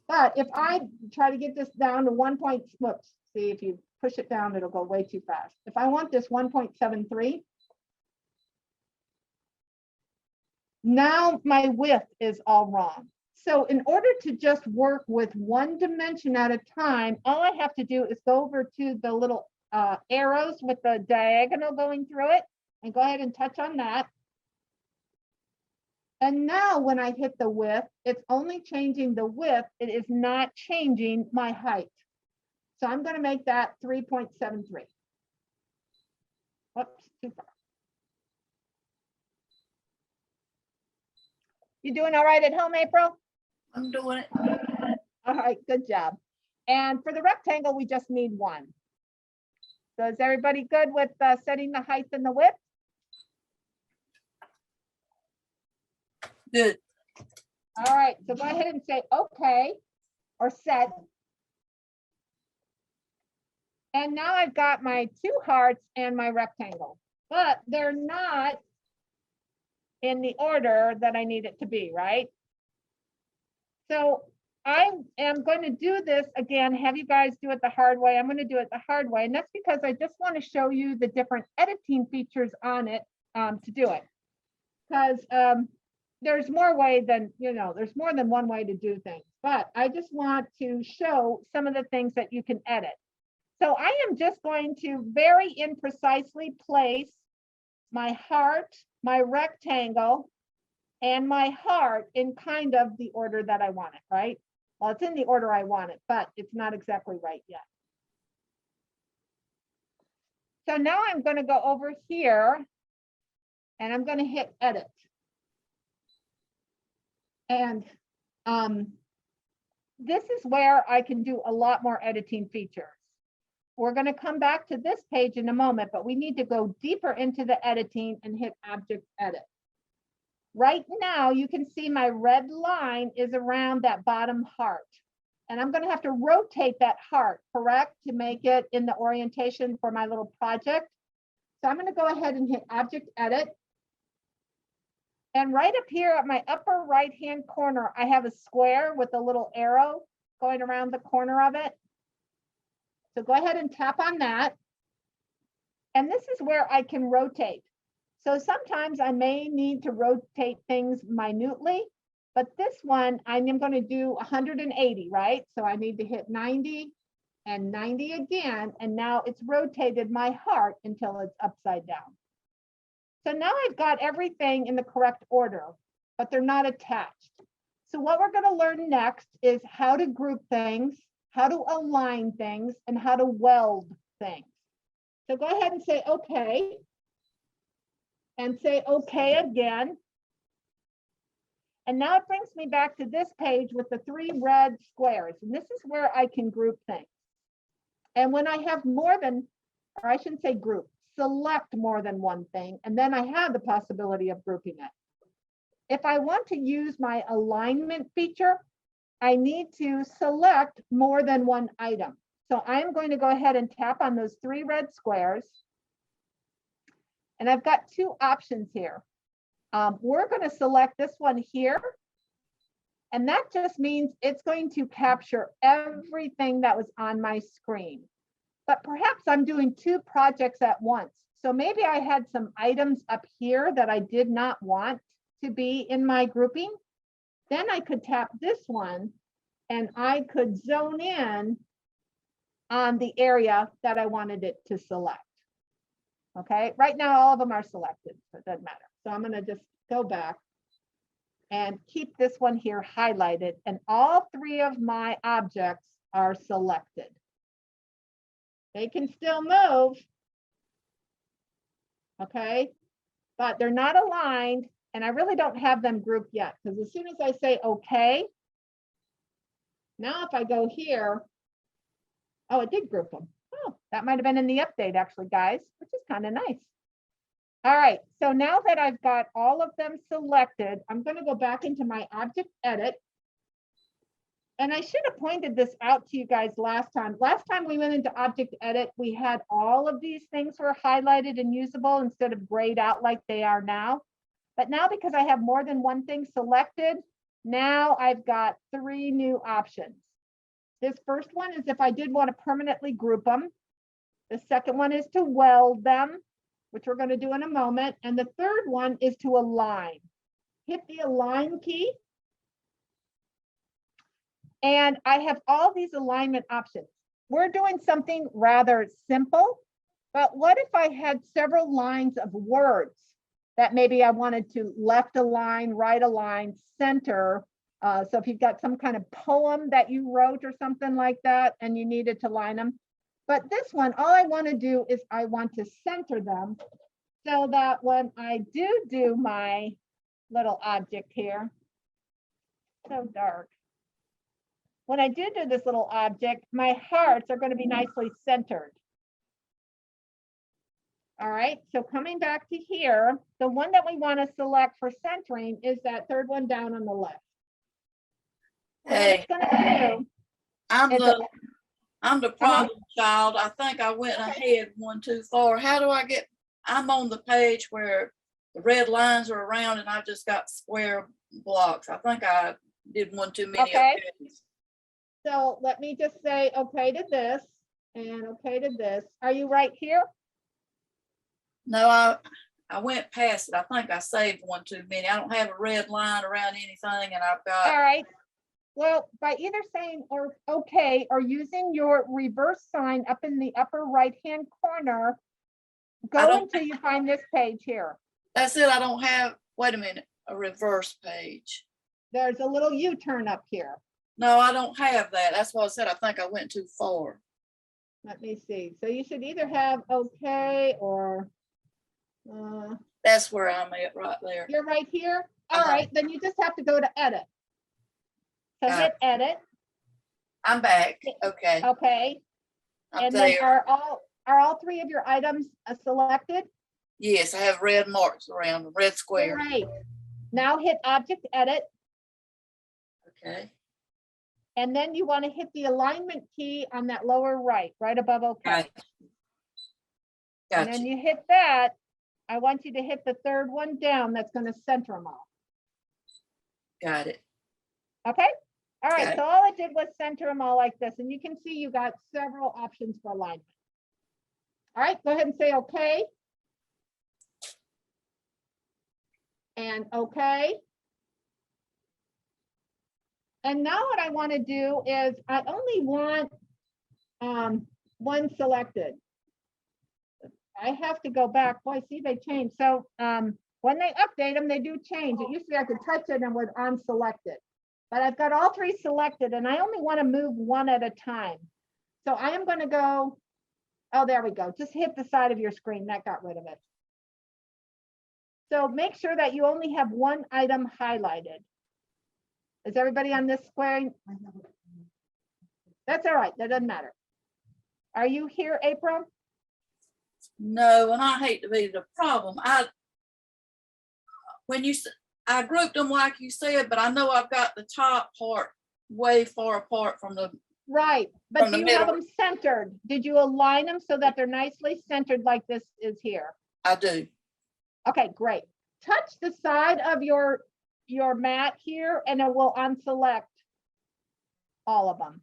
[SPEAKER 3] But if I try to get this down to 1 point, whoops, see if you push it down, it'll go way too fast. If I want this 1.73, now my width is all wrong. So in order to just work with one dimension at a time, all I have to do is go over to the little arrows with the diagonal going through it and go ahead and touch on that. And now when I hit the width, it's only changing the width. It is not changing my height. So I'm going to make that 3.73. Whoops, too far. You doing all right at home, April?
[SPEAKER 2] I'm doing it.
[SPEAKER 3] All right, good job. And for the rectangle, we just need 1. So is everybody good with setting the height and the width?
[SPEAKER 2] Good.
[SPEAKER 3] All right, so go ahead and say okay or set. And now I've got my 2 hearts and my rectangle, but they're not in the order that I need it to be, right? So I am going to do this again, have you guys do it the hard way. I'm going to do it the hard way. And that's because I just want to show you the different editing features on it to do it. Because there's more way than, there's more than one way to do things. But I just want to show some of the things that you can edit. So I am just going to very imprecisely place my heart, my rectangle, and my heart in kind of the order that I want it, right? Well, it's in the order I want it, but it's not exactly right yet. So now I'm going to go over here and I'm going to hit edit. And this is where I can do a lot more editing features. We're going to come back to this page in a moment, but we need to go deeper into the editing and hit object edit. Right now, you can see my red line is around that bottom heart. And I'm going to have to rotate that heart, correct, to make it in the orientation for my little project. So I'm going to go ahead and hit object edit. And right up here at my upper right-hand corner, I have a square with a little arrow going around the corner of it. So go ahead and tap on that. And this is where I can rotate. So sometimes I may need to rotate things minutely, but this one I'm going to do 180, right? So I need to hit 90 and 90 again. And now it's rotated my heart until it's upside down. So now I've got everything in the correct order, but they're not attached. So what we're going to learn next is how to group things, how to align things, and how to weld things. So go ahead and say okay. And say okay again. And now it brings me back to this page with the 3 red squares. And this is where I can group things. And when I have more than, or I shouldn't say group, select more than one thing, and then I have the possibility of grouping it. If I want to use my alignment feature, I need to select more than one item. So I'm going to go ahead and tap on those 3 red squares. And I've got 2 options here. We're going to select this one here. And that just means it's going to capture everything that was on my screen. But perhaps I'm doing 2 projects at once. So maybe I had some items up here that I did not want to be in my grouping. Then I could tap this one and I could zone in on the area that I wanted it to select. Okay, right now all of them are selected, so it doesn't matter. So I'm going to just go back and keep this one here highlighted, and all 3 of my objects are selected. They can still move, okay, but they're not aligned, and I really don't have them grouped yet, because as soon as I say okay, now if I go here, oh, it did group them. Oh, that might have been in the update actually, guys, which is kind of nice. All right, so now that I've got all of them selected, I'm going to go back into my object edit. And I should have pointed this out to you guys last time. Last time we went into object edit, we had all of these things were highlighted and usable instead of grayed out like they are now. But now because I have more than one thing selected, Now I've got 3 new options. This first one is if I did want to permanently group them. The second one is to weld them, which we're going to do in a moment. And the third one is to align. Hit the align key. And I have all these alignment options. We're doing something rather simple, but what if I had several lines of words that maybe I wanted to left align, right align, center. So if you've got some kind of poem that you wrote or something like that, and you needed to line them. But this one, all I want to do is I want to center them so that when I do my little object here, so dark. When I do this little object, my hearts are going to be nicely centered. All right, so coming back to here, the one that we want to select for centering is that third one down on the left. So what
[SPEAKER 2] Hey,
[SPEAKER 3] it's gonna do
[SPEAKER 2] I'm the problem child. I think I went ahead one too far. How do I get, I'm on the page where the red lines are around and I just got square blocks. I think I did one too many.
[SPEAKER 3] Okay.
[SPEAKER 2] Okay.
[SPEAKER 3] So let me just say okay to this and okay to this. Are you right here?
[SPEAKER 2] No, I went past it. I think I saved one too many. I don't have a red line around anything and I've got.
[SPEAKER 3] All right. Well, by either saying or okay or using your reverse sign up in the upper right-hand corner, go until you find this page here.
[SPEAKER 2] That's it. I don't have, wait a minute, a reverse page.
[SPEAKER 3] There's a little U-turn up here.
[SPEAKER 2] No, I don't have that. That's why I said I think I went too far.
[SPEAKER 3] Let me see. So you should either have okay or
[SPEAKER 2] that's where I'm at right there.
[SPEAKER 3] you're right here. All right, then you just have to go to edit. So hit edit.
[SPEAKER 2] I'm back. Okay.
[SPEAKER 3] Okay.
[SPEAKER 2] I'm
[SPEAKER 3] And
[SPEAKER 2] there.
[SPEAKER 3] then are all 3 of your items selected?
[SPEAKER 2] Yes, I have red marks around the red square.
[SPEAKER 3] Great. Now hit object edit.
[SPEAKER 2] Okay.
[SPEAKER 3] And then you want to hit the alignment key on that lower right above okay. And then you hit that. I want you to hit the third one down. That's going to center them all.
[SPEAKER 2] Got it.
[SPEAKER 3] Okay. All right.
[SPEAKER 2] Okay.
[SPEAKER 3] So all it did was center them all like this. And you can see you got several options for alignment. All right. Go ahead and say okay. And okay. And now what I want to do is I only want one selected. I have to go back. Boy, see, they changed. So when they update them, they do change. It used to be I could touch it and would unselect it. But I've got all 3 selected and I only want to move one at a time. So I am going to go, oh, there we go. Just hit the side of your screen. That got rid of it. So make sure that you only have one item highlighted. Is everybody on this square? That's all right. That doesn't matter. Are you here, April?
[SPEAKER 2] No, and I hate to be the problem. I grouped them like you said, but I know I've got the top part way far apart from the.
[SPEAKER 3] Right, but do you have them centered? Did you align them so that they're nicely centered like this is here?
[SPEAKER 2] I do.
[SPEAKER 3] Okay, great. Touch the side of your mat here and it will unselect all of them.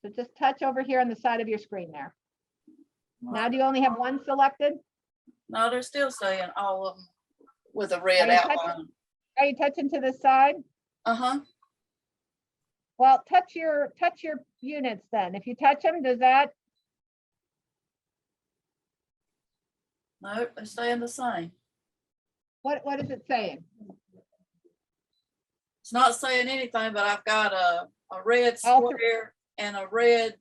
[SPEAKER 3] So just touch over here on the side of your screen there. Now, do you only have one selected?
[SPEAKER 2] No, they're still saying all of them with a red outline.
[SPEAKER 3] Are you touching to the side?
[SPEAKER 2] Uh-huh.
[SPEAKER 3] Well, touch your units then. If you touch them, does that?
[SPEAKER 2] No, they're staying the same.
[SPEAKER 3] What is it saying?
[SPEAKER 2] It's not saying anything, but I've got a red square and a red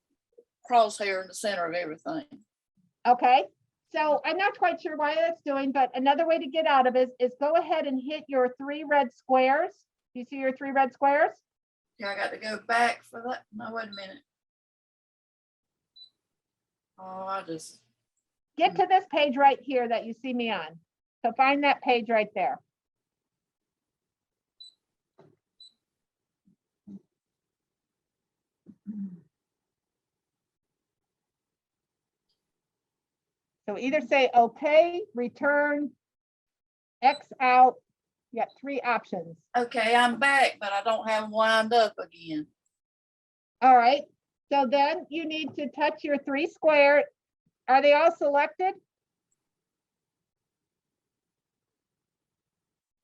[SPEAKER 2] crosshair in the center of everything.
[SPEAKER 3] Okay, so I'm not quite sure why that's doing, but another way to get out of it is go ahead and hit your 3 red squares. Do you see your 3 red squares?
[SPEAKER 2] Yeah, I got to go back for that. No, wait a minute. Oh, I just.
[SPEAKER 3] Get to this page right here that you see me on. So find that page right there. So either say okay, return, X out, You got 3 options.
[SPEAKER 2] Okay, I'm back, but I don't have them lined up again.
[SPEAKER 3] All right, so then you need to touch your 3 square. Are they all selected?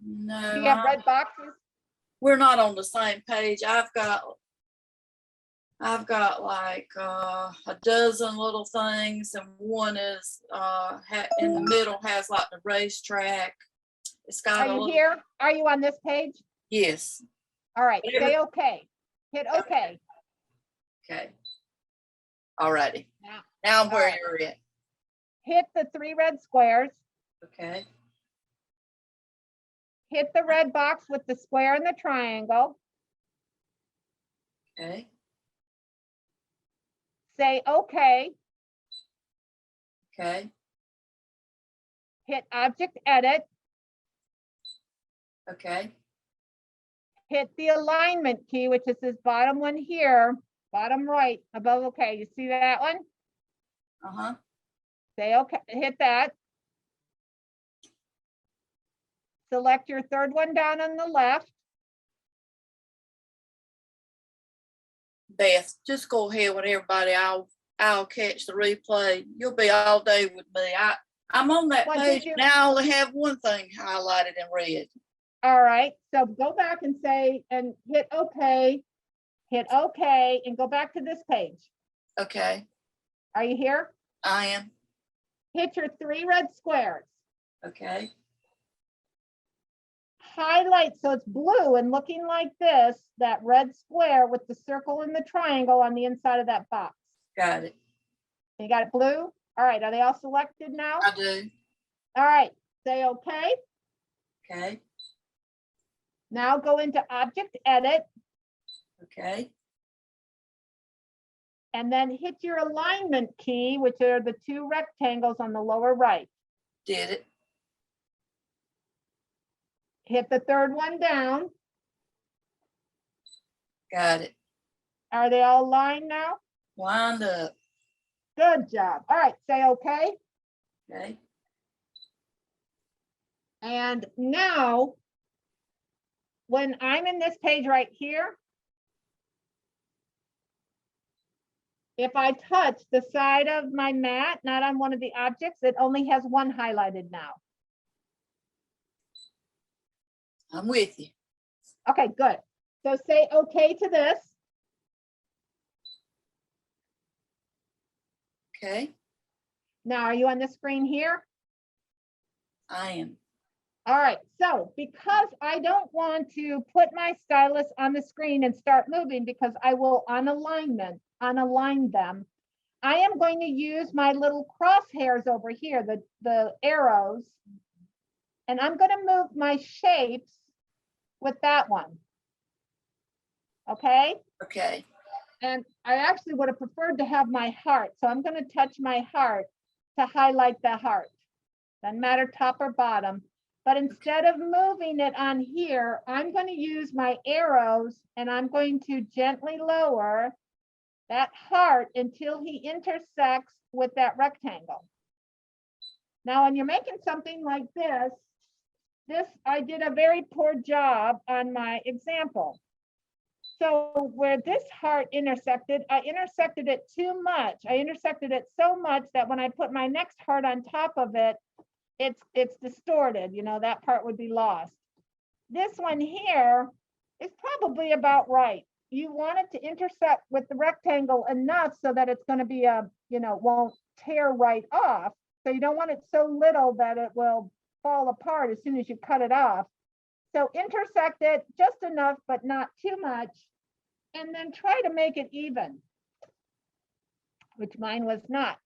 [SPEAKER 2] No,
[SPEAKER 3] Do you have red boxes?
[SPEAKER 2] we're not on the same page. I've got like a dozen little things, and one is in the middle has like the racetrack. It's got
[SPEAKER 3] Are
[SPEAKER 2] a
[SPEAKER 3] you
[SPEAKER 2] little,
[SPEAKER 3] here? Are you on this page?
[SPEAKER 2] yes.
[SPEAKER 3] All right,
[SPEAKER 2] Whatever.
[SPEAKER 3] say okay. Hit okay.
[SPEAKER 2] Okay. Alrighty.
[SPEAKER 3] Now,
[SPEAKER 2] Now I'm where
[SPEAKER 3] Alright.
[SPEAKER 2] you're at.
[SPEAKER 3] hit the 3 red squares.
[SPEAKER 2] Okay.
[SPEAKER 3] Hit the red box with the square and the triangle.
[SPEAKER 2] Okay.
[SPEAKER 3] Say okay.
[SPEAKER 2] Okay.
[SPEAKER 3] Hit object edit.
[SPEAKER 2] Okay.
[SPEAKER 3] Hit the alignment key, which is this bottom one here, bottom right above okay. You see that one?
[SPEAKER 2] Uh-huh.
[SPEAKER 3] Say okay, hit that. Select your 3rd one down on the left.
[SPEAKER 2] Beth, just go ahead with everybody. I'll catch the replay. You'll be all day with me. I'm on that
[SPEAKER 3] What did
[SPEAKER 2] page
[SPEAKER 3] you-
[SPEAKER 2] now. I only have one thing highlighted in red.
[SPEAKER 3] All right, so go back and say, and hit okay, and go back to this page.
[SPEAKER 2] Okay,
[SPEAKER 3] Are you here?
[SPEAKER 2] I am.
[SPEAKER 3] Hit your 3 red squares.
[SPEAKER 2] Okay.
[SPEAKER 3] Highlight so it's blue and looking like this, that red square with the circle and the triangle on the inside of that box.
[SPEAKER 2] Got it.
[SPEAKER 3] You got it blue? All right, are they all selected now?
[SPEAKER 2] I do.
[SPEAKER 3] All right, say okay.
[SPEAKER 2] Okay.
[SPEAKER 3] Now go into object edit
[SPEAKER 2] Okay.
[SPEAKER 3] and then hit your alignment key, which are the 2 rectangles on the lower right.
[SPEAKER 2] Did it.
[SPEAKER 3] Hit the 3rd one down.
[SPEAKER 2] Got it.
[SPEAKER 3] Are they all aligned now?
[SPEAKER 2] Wind up.
[SPEAKER 3] Good job. All right, say okay.
[SPEAKER 2] Okay.
[SPEAKER 3] And now, when I'm in this page right here, if I touch the side of my mat, not on one of the objects, it only has 1 highlighted now.
[SPEAKER 2] I'm with you.
[SPEAKER 3] Okay, good. So say okay to this.
[SPEAKER 2] Okay.
[SPEAKER 3] Now, are you on the screen here?
[SPEAKER 2] I am.
[SPEAKER 3] All right, so because I don't want to put my stylus on the screen and start moving because I will unalign them, I am going to use my little crosshairs over here, the arrows, and I'm going to move my shapes with that one. Okay?
[SPEAKER 2] Okay.
[SPEAKER 3] And I actually would have preferred to have my heart, so I'm going to touch my heart to highlight the heart. Doesn't matter top or bottom. But instead of moving it on here, I'm going to use my arrows and I'm going to gently lower that heart until he intersects with that rectangle. Now, when you're making something like this, I did a very poor job on my example. So where this heart intersected, I intersected it too much. I intersected it so much that when I put my next heart on top of it, it's distorted, you know, that part would be lost. This one here is probably about right. You want it to intersect with the rectangle enough so that it's going to be won't tear right off. So you don't want it so little that it will fall apart as soon as you cut it off. So intersect it just enough, but not too much. And then try to make it even, which mine was not.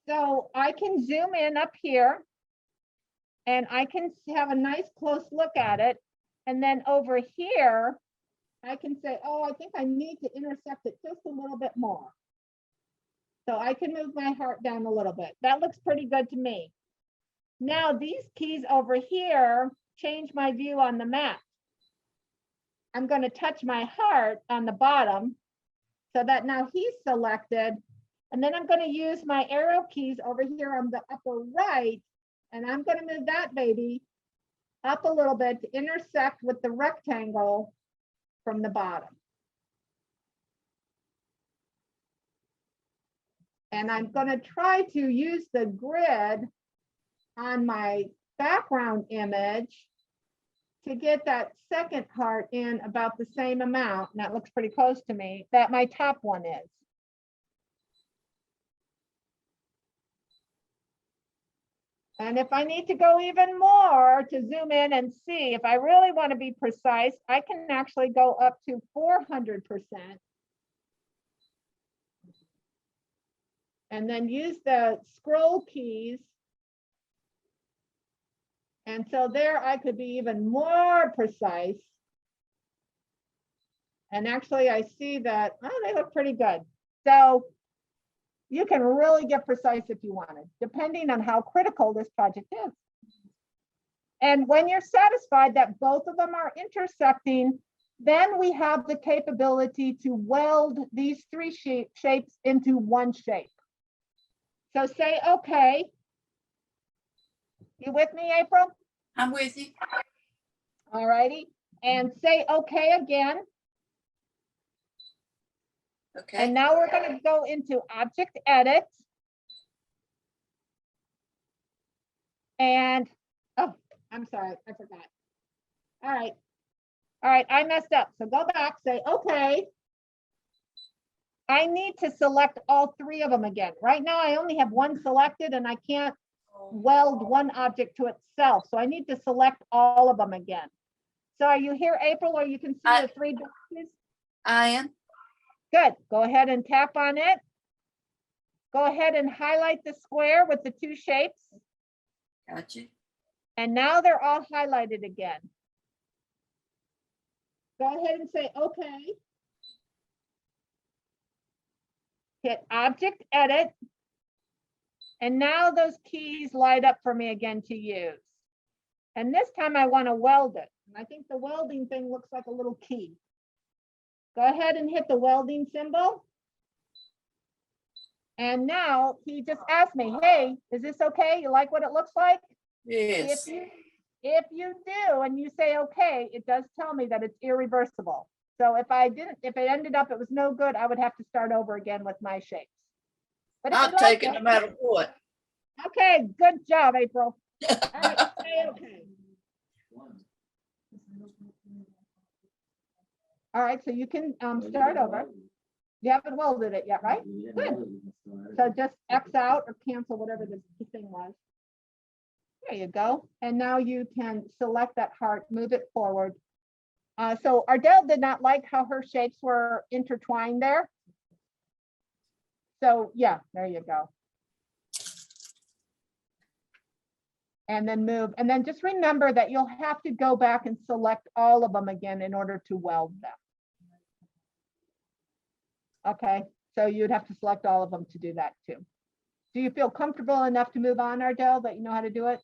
[SPEAKER 3] So I can zoom in up here. And I can have a nice close look at it. And then over here, I can say, oh, I think I need to intersect it just a little bit more. So I can move my heart down a little bit. That looks pretty good to me. Now these keys over here change my view on the map. I'm going to touch my heart on the bottom so that now he's selected. And then I'm going to use my arrow keys over here on the upper right. And I'm going to move that baby up a little bit to intersect with the rectangle from the bottom. And I'm going to try to use the grid on my background image to get that second heart in about the same amount, and that looks pretty close to me, that my top one is. And if I need to go even more to zoom in and see, if I really want to be precise, I can actually go up to 400%. And then use the scroll keys. And so there I could be even more precise. And actually I see that, oh, they look pretty good. So you can really get precise if you wanted, depending on how critical this project is. And when you're satisfied that both of them are intersecting, then we have the capability to weld these three shapes into one shape. So say, okay. You with me, April?
[SPEAKER 2] I'm with you.
[SPEAKER 3] All righty. And say, okay again.
[SPEAKER 2] Okay.
[SPEAKER 3] And now we're going to go into Object Edit. And, oh, I'm sorry, I forgot. All right. All right, I messed up. So go back, say, okay. I need to select all three of them again. Right now, I only have one selected and I can't weld one object to itself. So I need to select all of them again. So are you here, April, or you can see the three boxes?
[SPEAKER 2] I am.
[SPEAKER 3] Good. Go ahead and tap on it. Go ahead and highlight the square with the two shapes.
[SPEAKER 2] Gotcha.
[SPEAKER 3] And now they're all highlighted again. Go ahead and say, okay. Hit Object Edit. And now those keys light up for me again to use. And this time I want to weld it. And I think the welding thing looks like a little key. Go ahead and hit the welding symbol. And now he just asked me, hey, is this okay? You like what it looks like?
[SPEAKER 2] Yes.
[SPEAKER 3] If you do, and you say, okay, it does tell me that it's irreversible. So if it ended up, it was no good, I would have to start over again with my shapes. But
[SPEAKER 2] I'll take it no matter what.
[SPEAKER 3] Okay, good job, April. All right, say okay. All right, so you can start over. You haven't welded it yet, right? Good. So just X out or cancel whatever the thing was. There you go. And now you can select that heart, move it forward. So Ardell did not like how her shapes were intertwined there. So yeah, there you go. And then move, and then just remember that you'll have to go back and select all of them again in order to weld them. Okay, so you'd have to select all of them to do that too. Do you feel comfortable enough to move on, Ardell, that you know how to do it?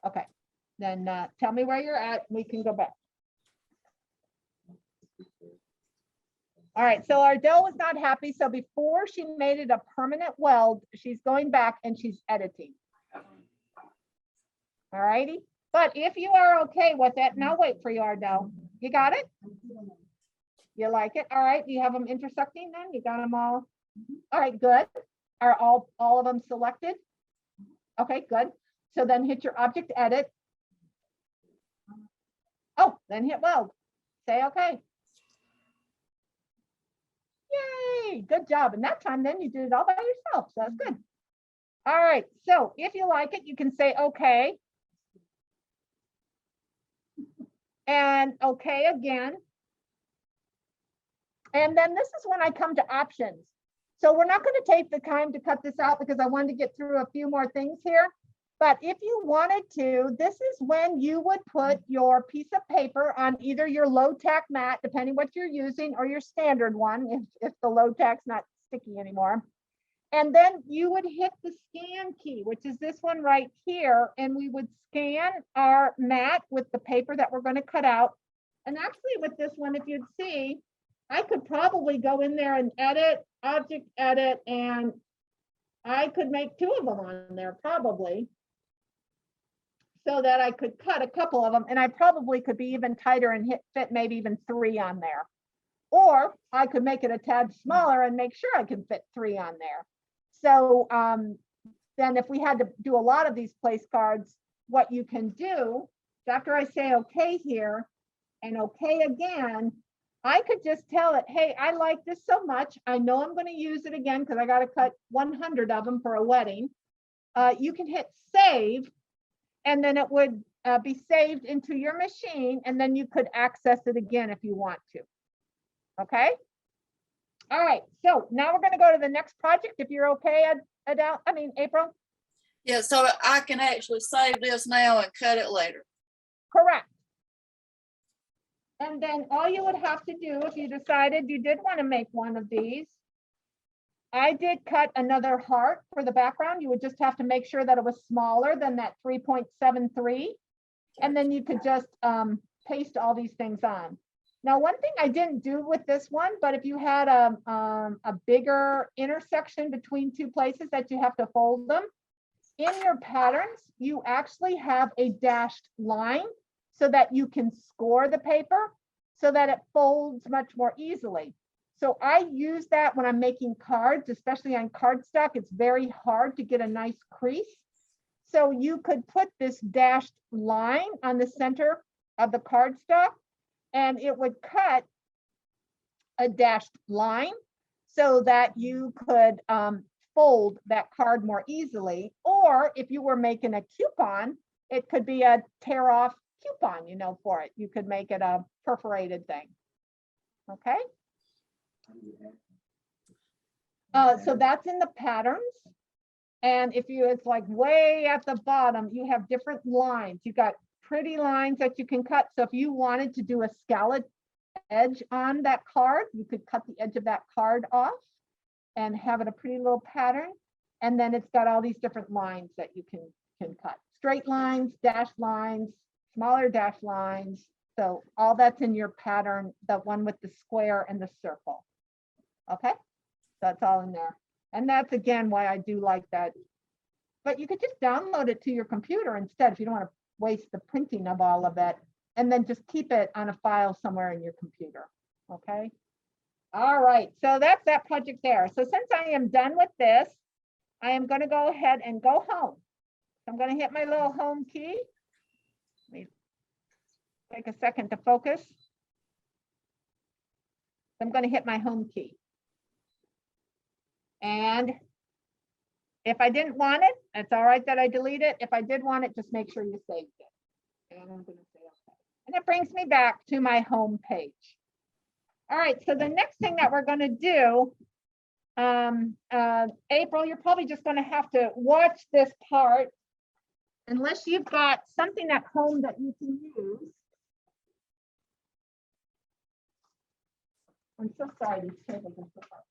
[SPEAKER 3] Okay, then tell me where you're at, we can go back. All right, so Ardell was not happy, so before she made it a permanent weld, she's going back and she's editing. All righty, but if you are okay with it, now wait for you, Ardell. You got it? You like it? All right, you have them intersecting then? You got them all? All right, good. Are all of them selected? Okay, good. So then hit your Object Edit. Oh, then hit Weld. Say okay. Yay, good job. And that time then you did it all by yourself, so that's good. All right, so if you like it, you can say okay. And okay again. And then this is when I come to options. So we're not going to take the time to cut this out because I wanted to get through a few more things here. But if you wanted to, this is when you would put your piece of paper on either your low tack mat, depending what you're using, or your standard one, if the low tack's not sticky anymore. And then you would hit the scan key, which is this one right here. And we would scan our mat with the paper that we're going to cut out. And actually with this one, if you'd see, I could probably go in there and edit, Object Edit, and I could make two of them on there probably. so that I could cut a couple of them, and I probably could be even tighter and fit maybe even 3 on there. Or I could make it a tad smaller and make sure I can fit 3 on there. So then if we had to do a lot of these place cards, what you can do, after I say okay here and okay again, I could just tell it, hey, I like this so much. I know I'm going to use it again because I got to cut 100 of them for a wedding. You can hit save, and then it would be saved into your machine, and then you could access it again if you want to. Okay. All right. So now we're going to go to the next project. If you're okay, April.
[SPEAKER 2] Yeah, so I can actually save this now and cut it later.
[SPEAKER 3] Correct. And then all you would have to do if you decided you did want to make one of these, I did cut another heart for the background. You would just have to make sure that it was smaller than that 3.73. And then you could just paste all these things on. Now, one thing I didn't do with this one, but if you had a bigger intersection between 2 places that you have to fold them, in your patterns, you actually have a dashed line so that you can score the paper so that it folds much more easily. So I use that when I'm making cards, especially on cardstock. It's very hard to get a nice crease. So you could put this dashed line on the center of the cardstock, and it would cut a dashed line so that you could fold that card more easily. Or if you were making a coupon, it could be a tear off coupon, for it. You could make it a perforated thing. Okay. So that's in the patterns. And if it's like way at the bottom, you have different lines. You got pretty lines that you can cut. So if you wanted to do a scalloped edge on that card, you could cut the edge of that card off and have it a pretty little pattern. And then it's got all these different lines that you can cut. Straight lines, dashed lines, smaller dashed lines. So all that's in your pattern, the one with the square and the circle. Okay, that's all in there. And that's again why I do like that. But you could just download it to your computer instead if you don't want to waste the printing of all of it, and then just keep it on a file somewhere in your computer. Okay. All right, so that's that project there. So since I am done with this, I am going to go ahead and go home. So I'm going to hit my little home key. Let me take a second to focus. I'm going to hit my home key. And if I didn't want it, it's all right that I delete it. If I did want it, just make sure you saved it. And I'm going to say okay. And it brings me back to my home page. All right, so the next thing that we're going to do, April, you're probably just going to have to watch this part unless you've got something at home that you can use. I'm so sorry, these tables are so hard.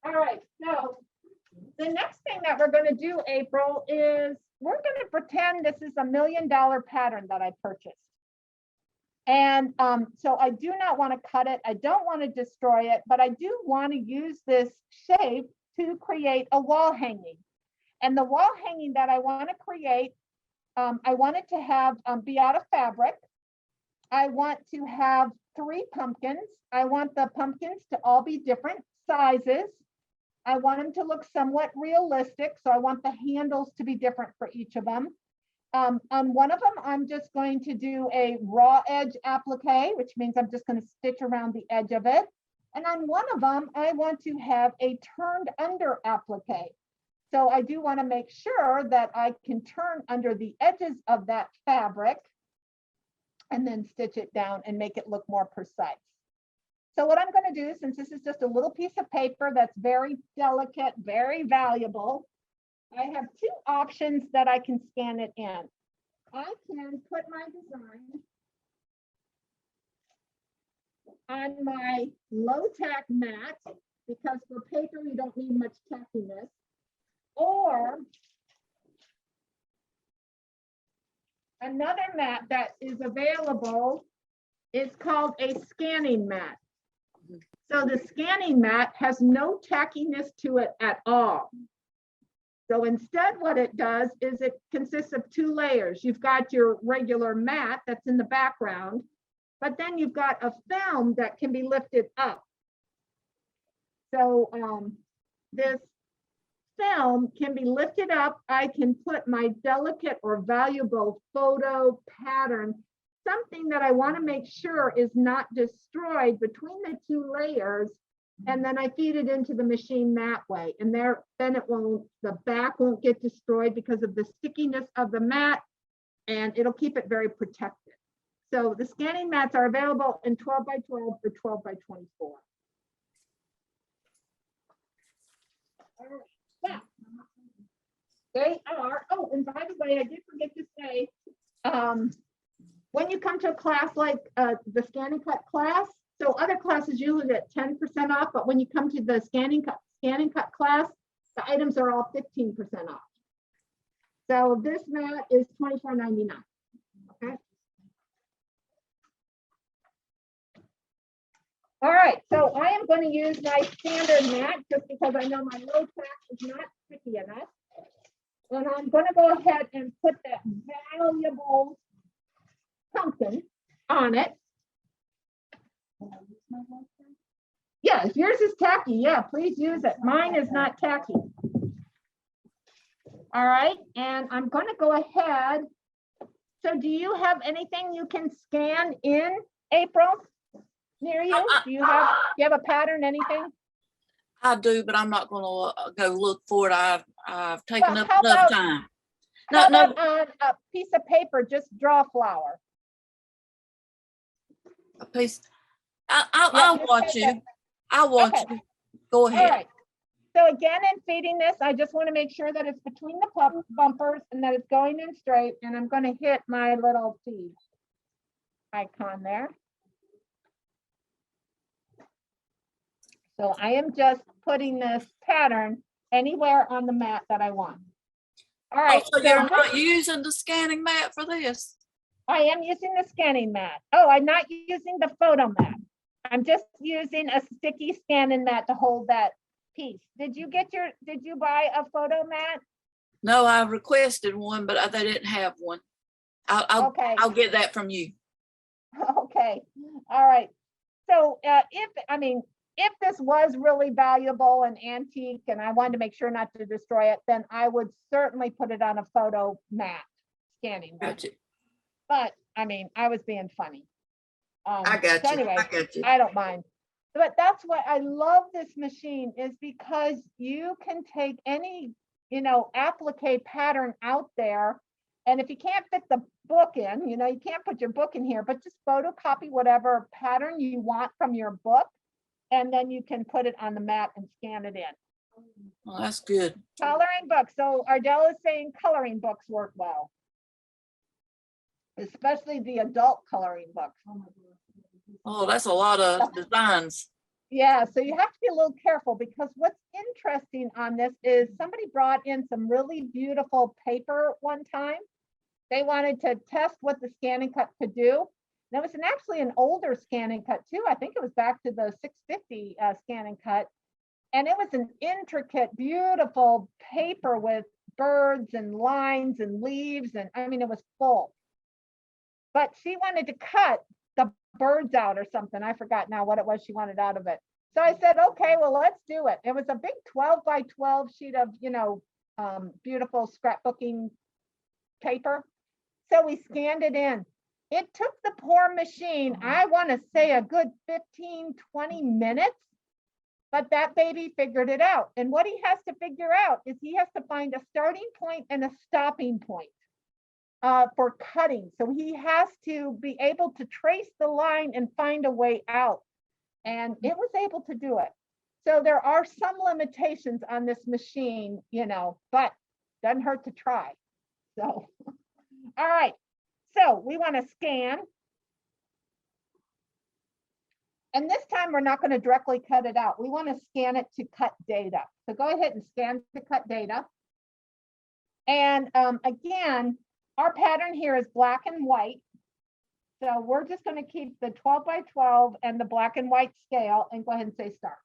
[SPEAKER 3] All right, so the next thing that we're going to do, April, is we're going to pretend this is $1 million pattern that I purchased. And so I do not want to cut it. I don't want to destroy it, but I do want to use this shape to create a wall hanging. And the wall hanging that I want to create, I want it to have be out of fabric. I want to have 3 pumpkins. I want the pumpkins to all be different sizes. I want them to look somewhat realistic. So I want the handles to be different for each of them. On one of them, I'm just going to do a raw edge applique, which means I'm just going to stitch around the edge of it. And on one of them, I want to have a turned under applique. So I do want to make sure that I can turn under the edges of that fabric and then stitch it down and make it look more precise. So what I'm going to do, since this is just a little piece of paper that's very delicate, very valuable, I have 2 options that I can scan it in. I can put my design on my low tack mat, because for paper you don't need much tackiness, or another mat that is available is called a scanning mat. So the scanning mat has no tackiness to it at all. So instead, what it does is it consists of 2 layers. You've got your regular mat that's in the background, but then you've got a film that can be lifted up. So this film can be lifted up. I can put my delicate or valuable photo pattern, something that I want to make sure is not destroyed between the 2 layers. And then I feed it into the machine that way. And there, then it won't, the back won't get destroyed because of the stickiness of the mat, and it'll keep it very protected. So the scanning mats are available in 12 by 12 or 12 by 24. Yeah. They are, oh, and by the way, I did forget to say, when you come to a class like the Scan and Cut class, so other classes usually get 10% off, but when you come to the Scan and Cut class, the items are all 15% off. So this mat is $24.99. Okay. All right, so I am going to use my standard mat just because I know my low tack is not sticky enough. And I'm going to go ahead and put that valuable pumpkin on it. Yeah, if yours is tacky, yeah, please use it. Mine is not tacky. All right, and I'm going to go ahead. So do you have anything you can scan in, April, near you? Do you have a pattern, anything?
[SPEAKER 2] I do, but I'm not gonna go look for it. I've taken
[SPEAKER 3] Well,
[SPEAKER 2] up
[SPEAKER 3] how
[SPEAKER 2] enough
[SPEAKER 3] about-
[SPEAKER 2] time.
[SPEAKER 3] How
[SPEAKER 2] No,
[SPEAKER 3] about on a piece of paper, just draw flower?
[SPEAKER 2] a piece.
[SPEAKER 3] Yeah,
[SPEAKER 2] I'll
[SPEAKER 3] just
[SPEAKER 2] watch
[SPEAKER 3] take
[SPEAKER 2] you. I'll watch
[SPEAKER 3] Okay.
[SPEAKER 2] you. Go
[SPEAKER 3] All
[SPEAKER 2] ahead.
[SPEAKER 3] right. So again, in feeding this, I just want to make sure that it's between the bumpers and that it's going in straight, and I'm going to hit my little feed icon there. So I am just putting this pattern anywhere on the mat that I want. All right,
[SPEAKER 2] Oh, so you're
[SPEAKER 3] so
[SPEAKER 2] not using the scanning mat for this?
[SPEAKER 3] I am using the scanning mat. Oh, I'm not using the photo mat. I'm just using a sticky scanning mat to hold that piece. Did you buy a photo mat?
[SPEAKER 2] No, I requested one, but they didn't have one. I'll
[SPEAKER 3] Okay.
[SPEAKER 2] get that from you.
[SPEAKER 3] Okay, all right. So if this was really valuable and antique and I wanted to make sure not to destroy it, then I would certainly put it on a photo mat, scanning mat.
[SPEAKER 2] Gotcha.
[SPEAKER 3] But I mean, I was being funny.
[SPEAKER 2] I got
[SPEAKER 3] so
[SPEAKER 2] you.
[SPEAKER 3] Anyway,
[SPEAKER 2] I got you.
[SPEAKER 3] I don't mind. But that's why I love this machine, is because you can take any, applique pattern out there. And if you can't fit the book in, you can't put your book in here, but just photocopy whatever pattern you want from your book. And then you can put it on the mat and scan it in.
[SPEAKER 2] Well, that's good.
[SPEAKER 3] Coloring books. So Ardell is saying coloring books work well, especially the adult coloring books.
[SPEAKER 2] Oh, that's a lot of designs.
[SPEAKER 3] Yeah, so you have to be a little careful, because what's interesting on this is somebody brought in some really beautiful paper one time. They wanted to test what the Scan and Cut could do. And it was actually an older Scan and Cut too. I think it was back to the 650 Scan and Cut. And it was an intricate, beautiful paper with birds and lines and leaves. And I mean, it was full. But she wanted to cut the birds out or something. I forgot now what it was she wanted out of it. So I said, okay, well, let's do it. It was a big 12 by 12 sheet of, beautiful scrapbooking paper. So we scanned it in. It took the poor machine, I want to say, a good 15, 20 minutes, but that baby figured it out. And what he has to figure out is he has to find a starting point and a stopping point for cutting. So he has to be able to trace the line and find a way out. And it was able to do it. So there are some limitations on this machine, but doesn't hurt to try. So, all right. So we want to scan. And this time we're not going to directly cut it out. We want to scan it to cut data. So go ahead and scan to cut data. And again, our pattern here is black and white. So we're just going to keep the 12 by 12 and the black and white scale and go ahead and say start.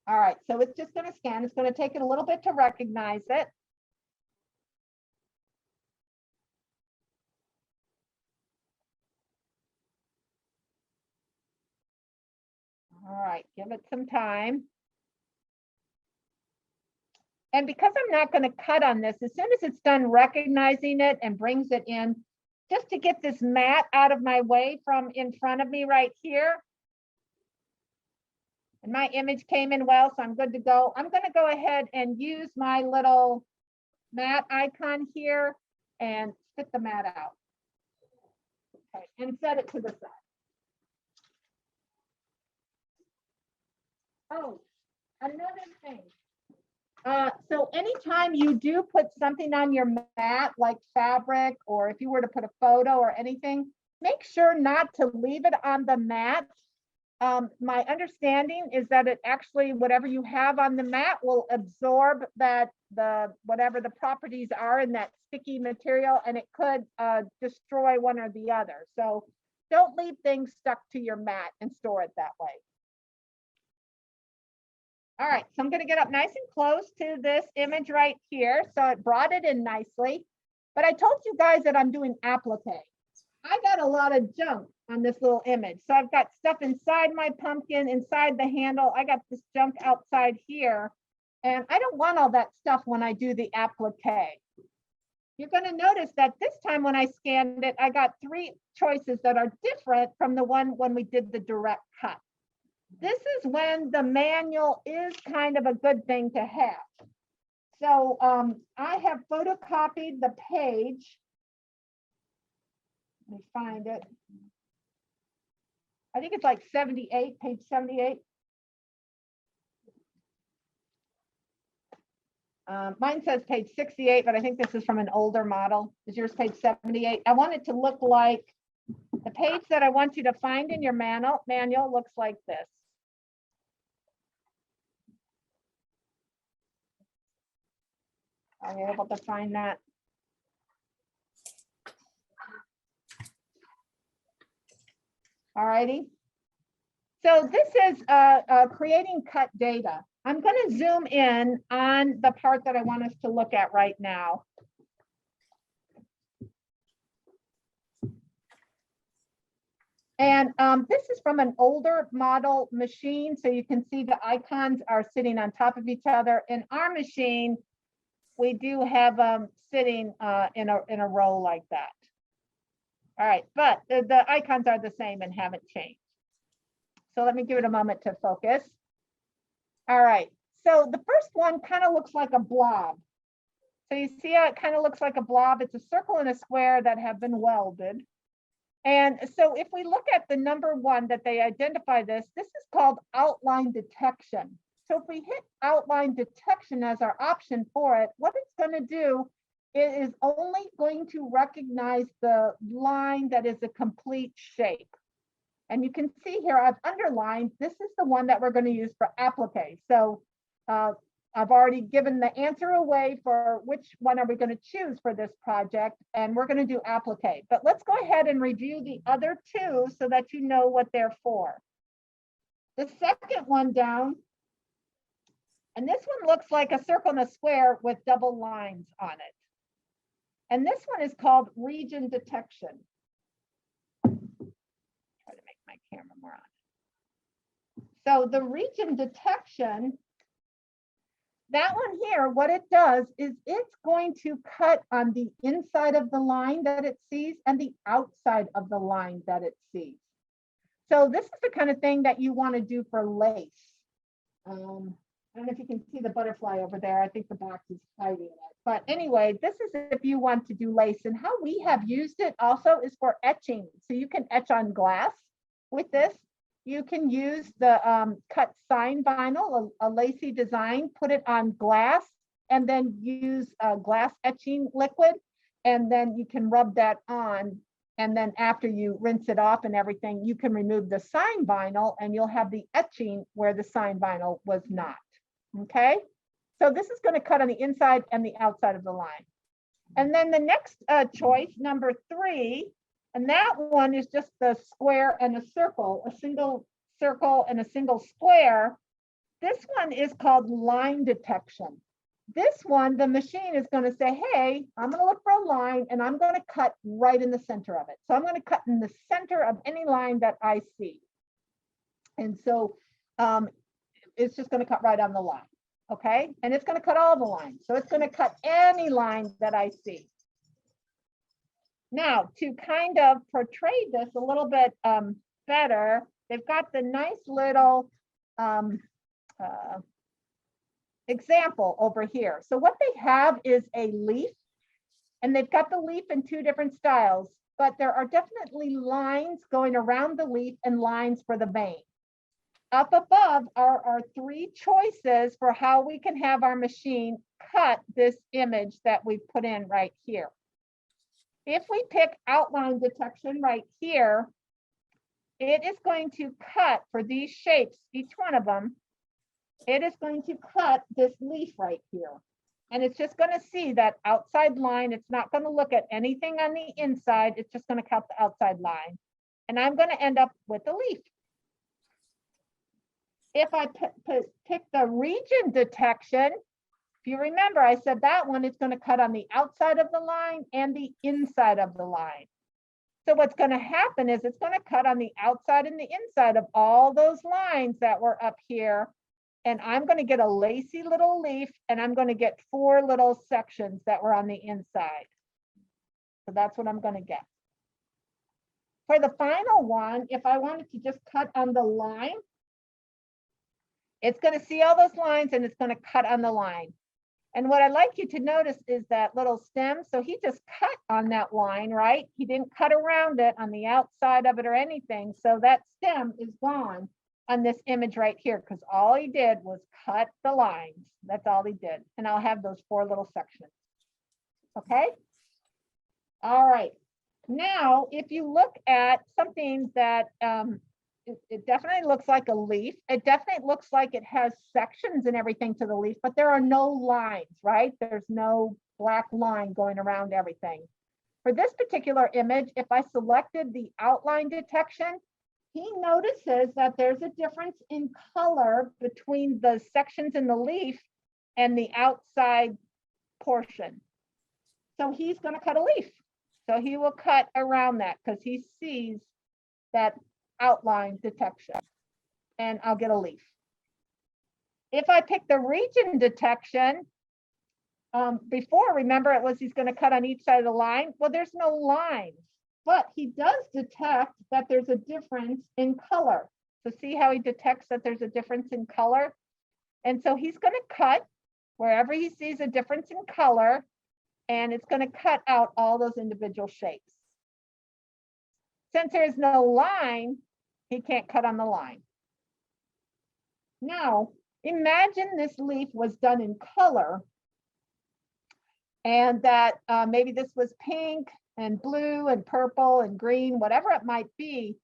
[SPEAKER 3] All right, so it's just going to scan. It's going to take it a little bit to recognize it. All right, give it some time. And because I'm not going to cut on this, as soon as it's done recognizing it and brings it in, just to get this mat out of my way from in front of me right here. And my image came in well, so I'm good to go. I'm going to go ahead and use my little mat icon here and spit the mat out. Okay, and set it to the side. Oh, another thing. So anytime you do put something on your mat, like fabric, or if you were to put a photo or anything, make sure not to leave it on the mat. My understanding is that it actually, whatever you have on the mat will absorb that, whatever the properties are in that sticky material, and it could destroy one or the other. So don't leave things stuck to your mat and store it that way. All right, so I'm going to get up nice and close to this image right here. So it brought it in nicely, but I told you guys that I'm doing applique. I got a lot of junk on this little image. So I've got stuff inside my pumpkin, inside the handle. I got this junk outside here, and I don't want all that stuff when I do the applique. You're going to notice that this time when I scanned it, I got 3 choices that are different from the one when we did the direct cut. This is when the manual is kind of a good thing to have. So I have photocopied the page. Let me find it. I think it's like 78, page 78. Mine says page 68, but I think this is from an older model. Is yours page 78? I want it to look like the page that I want you to find in your manual looks like this. Are you able to find that? All righty. So this is creating cut data. I'm going to zoom in on the part that I want us to look at right now. And this is from an older model machine. So you can see the icons are sitting on top of each other. In our machine, we do have them sitting in a row like that. All right, but the icons are the same and haven't changed. So let me give it a moment to focus. All right, so the first one kind of looks like a blob. So you see how it kind of looks like a blob? It's a circle and a square that have been welded. And so if we look at the number 1 that they identify this is called outline detection. So if we hit outline detection as our option for it, what it's going to do, it is only going to recognize the line that is a complete shape. And you can see here, I've underlined, this is the one that we're going to use for applique. So I've already given the answer away for which one are we going to choose for this project, and we're going to do applique. But let's go ahead and review the other 2 so that you know what they're for. The second one down, and this one looks like a circle and a square with double lines on it. And this one is called region detection. Try to make my camera more on. So the region detection, that one here, what it does is it's going to cut on the inside of the line that it sees and the outside of the line that it sees. So this is the kind of thing that you want to do for lace. I don't know if you can see the butterfly over there. I think the box is hiding it. But anyway, this is if you want to do lace. And how we have used it also is for etching. So you can etch on glass with this. You can use the cut sign vinyl, a lacy design, put it on glass, and then use glass etching liquid. And then you can rub that on. And then after you rinse it off and everything, you can remove the sign vinyl and you'll have the etching where the sign vinyl was not. Okay, so this is going to cut on the inside and the outside of the line. And then the next choice, number 3, and that one is just the square and a circle, a single circle and a single square. This one is called line detection. This one, the machine is going to say, hey, I'm going to look for a line and I'm going to cut right in the center of it. So I'm going to cut in the center of any line that I see. And so it's just going to cut right on the line. Okay, and it's going to cut all the lines. So it's going to cut any line that I see. Now, to kind of portray this a little bit better, they've got the nice little example over here. So what they have is a leaf, and they've got the leaf in 2 different styles, but there are definitely lines going around the leaf and lines for the vein. Up above are our 3 choices for how we can have our machine cut this image that we put in right here. If we pick outline detection right here, it is going to cut for these shapes, each one of them, it is going to cut this leaf right here. And it's just going to see that outside line. It's not going to look at anything on the inside. It's just going to cut the outside line. And I'm going to end up with a leaf. If I pick the region detection, if you remember, I said that one is going to cut on the outside of the line and the inside of the line. So what's going to happen is it's going to cut on the outside and the inside of all those lines that were up here. And I'm going to get a lacy little leaf, and I'm going to get 4 little sections that were on the inside. So that's what I'm going to get. For the final one, if I wanted to just cut on the line, it's going to see all those lines and it's going to cut on the line. And what I'd like you to notice is that little stem. So he just cut on that line, right? He didn't cut around it on the outside of it or anything. So that stem is gone on this image right here, because all he did was cut the lines. That's all he did. And I'll have those 4 little sections. Okay. All right. Now, if you look at something that it definitely looks like a leaf. It definitely looks like it has sections and everything to the leaf, but there are no lines, right? There's no black line going around everything. For this particular image, if I selected the outline detection, he notices that there's a difference in color between the sections in the leaf and the outside portion. So he's going to cut a leaf. So he will cut around that because he sees that outline detection, and I'll get a leaf. If I pick the region detection, before, remember it was he's going to cut on each side of the line. Well, there's no lines, but he does detect that there's a difference in color. So see how he detects that there's a difference in color? And so he's going to cut wherever he sees a difference in color, and it's going to cut out all those individual shapes. Since there's no line, he can't cut on the line. Now, imagine this leaf was done in color, and that maybe this was pink and blue and purple and green, whatever it might be.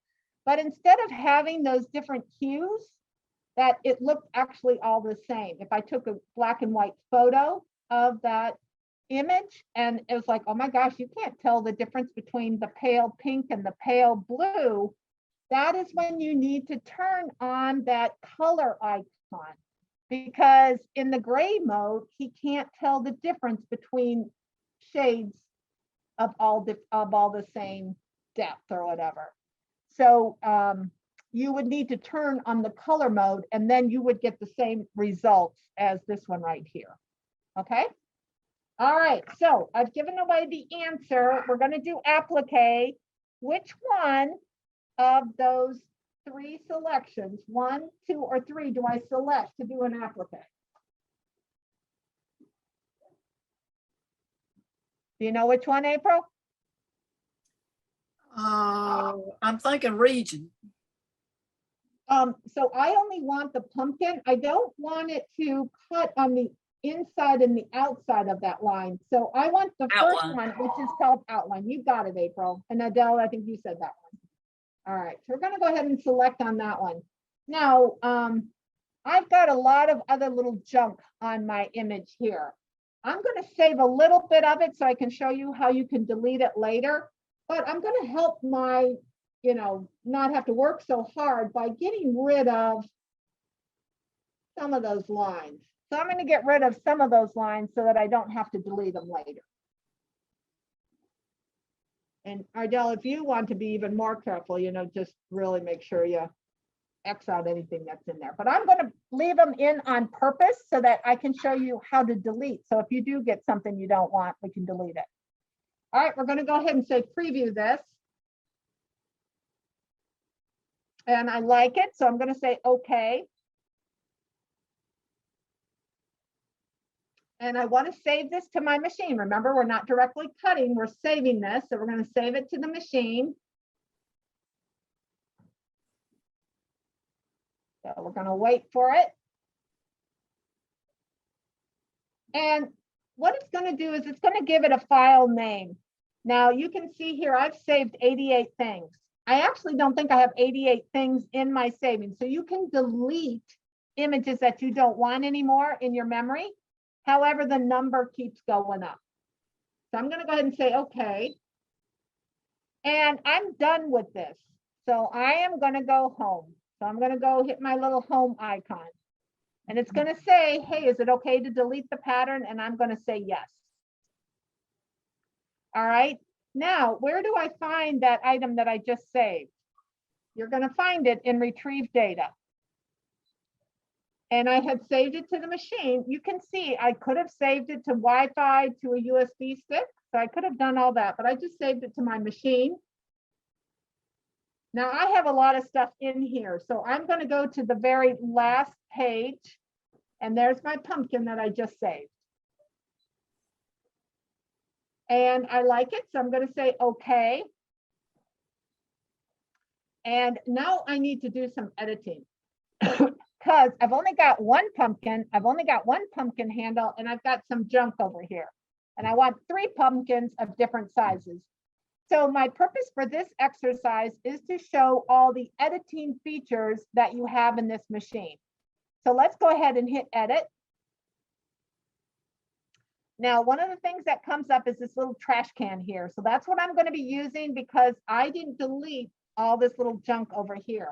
[SPEAKER 3] But instead of having those different hues, that it looked actually all the same. If I took a black and white photo of that image, and it was like, oh my gosh, you can't tell the difference between the pale pink and the pale blue. That is when you need to turn on that color icon, because in the gray mode, he can't tell the difference between shades of all the same depth or whatever. So you would need to turn on the color mode, and then you would get the same results as this one right here. Okay. All right, so I've given away the answer. We're going to do applique. Which one of those 3 selections, 1, 2, or 3, do I select to do an applique? Do you know which one, April?
[SPEAKER 2] I'm thinking region.
[SPEAKER 3] So I only want the pumpkin. I don't want it to cut on the inside and the outside of that line. So I want the first one, which is called outline. You got it, April. And Adele, I think you said that one. All right, so we're going to go ahead and select on that one. Now, I've got a lot of other little junk on my image here. I'm going to save a little bit of it so I can show you how you can delete it later. But I'm going to help my, not have to work so hard by getting rid of some of those lines. So I'm going to get rid of some of those lines so that I don't have to delete them later. And Ardell, if you want to be even more careful, just really make sure you X out anything that's in there. But I'm going to leave them in on purpose so that I can show you how to delete. So if you do get something you don't want, we can delete it. All right, we're going to go ahead and say preview this. And I like it, so I'm going to say okay. And I want to save this to my machine. Remember, we're not directly cutting, we're saving this. So we're going to save it to the machine. So we're going to wait for it. And what it's going to do is it's going to give it a file name. Now you can see here, I've saved 88 things. I actually don't think I have 88 things in my savings. So you can delete images that you don't want anymore in your memory. However, the number keeps going up. So I'm going to go ahead and say, okay. And I'm done with this. So I am going to go home. So I'm going to go hit my little home icon. And it's going to say, hey, is it okay to delete the pattern? And I'm going to say yes. All right. Now, where do I find that item that I just saved? You're going to find it in retrieve data. And I had saved it to the machine. You can see I could have saved it to Wi-Fi, to a USB stick. So I could have done all that, but I just saved it to my machine. Now I have a lot of stuff in here. So I'm going to go to the very last page. And there's my pumpkin that I just saved. And I like it, so I'm going to say okay. And now I need to do some editing. Because I've only got one pumpkin, I've only got one pumpkin handle, and I've got some junk over here. And I want 3 pumpkins of different sizes. So my purpose for this exercise is to show all the editing features that you have in this machine. So let's go ahead and hit edit. Now, one of the things that comes up is this little trash can here. So that's what I'm going to be using because I didn't delete all this little junk over here.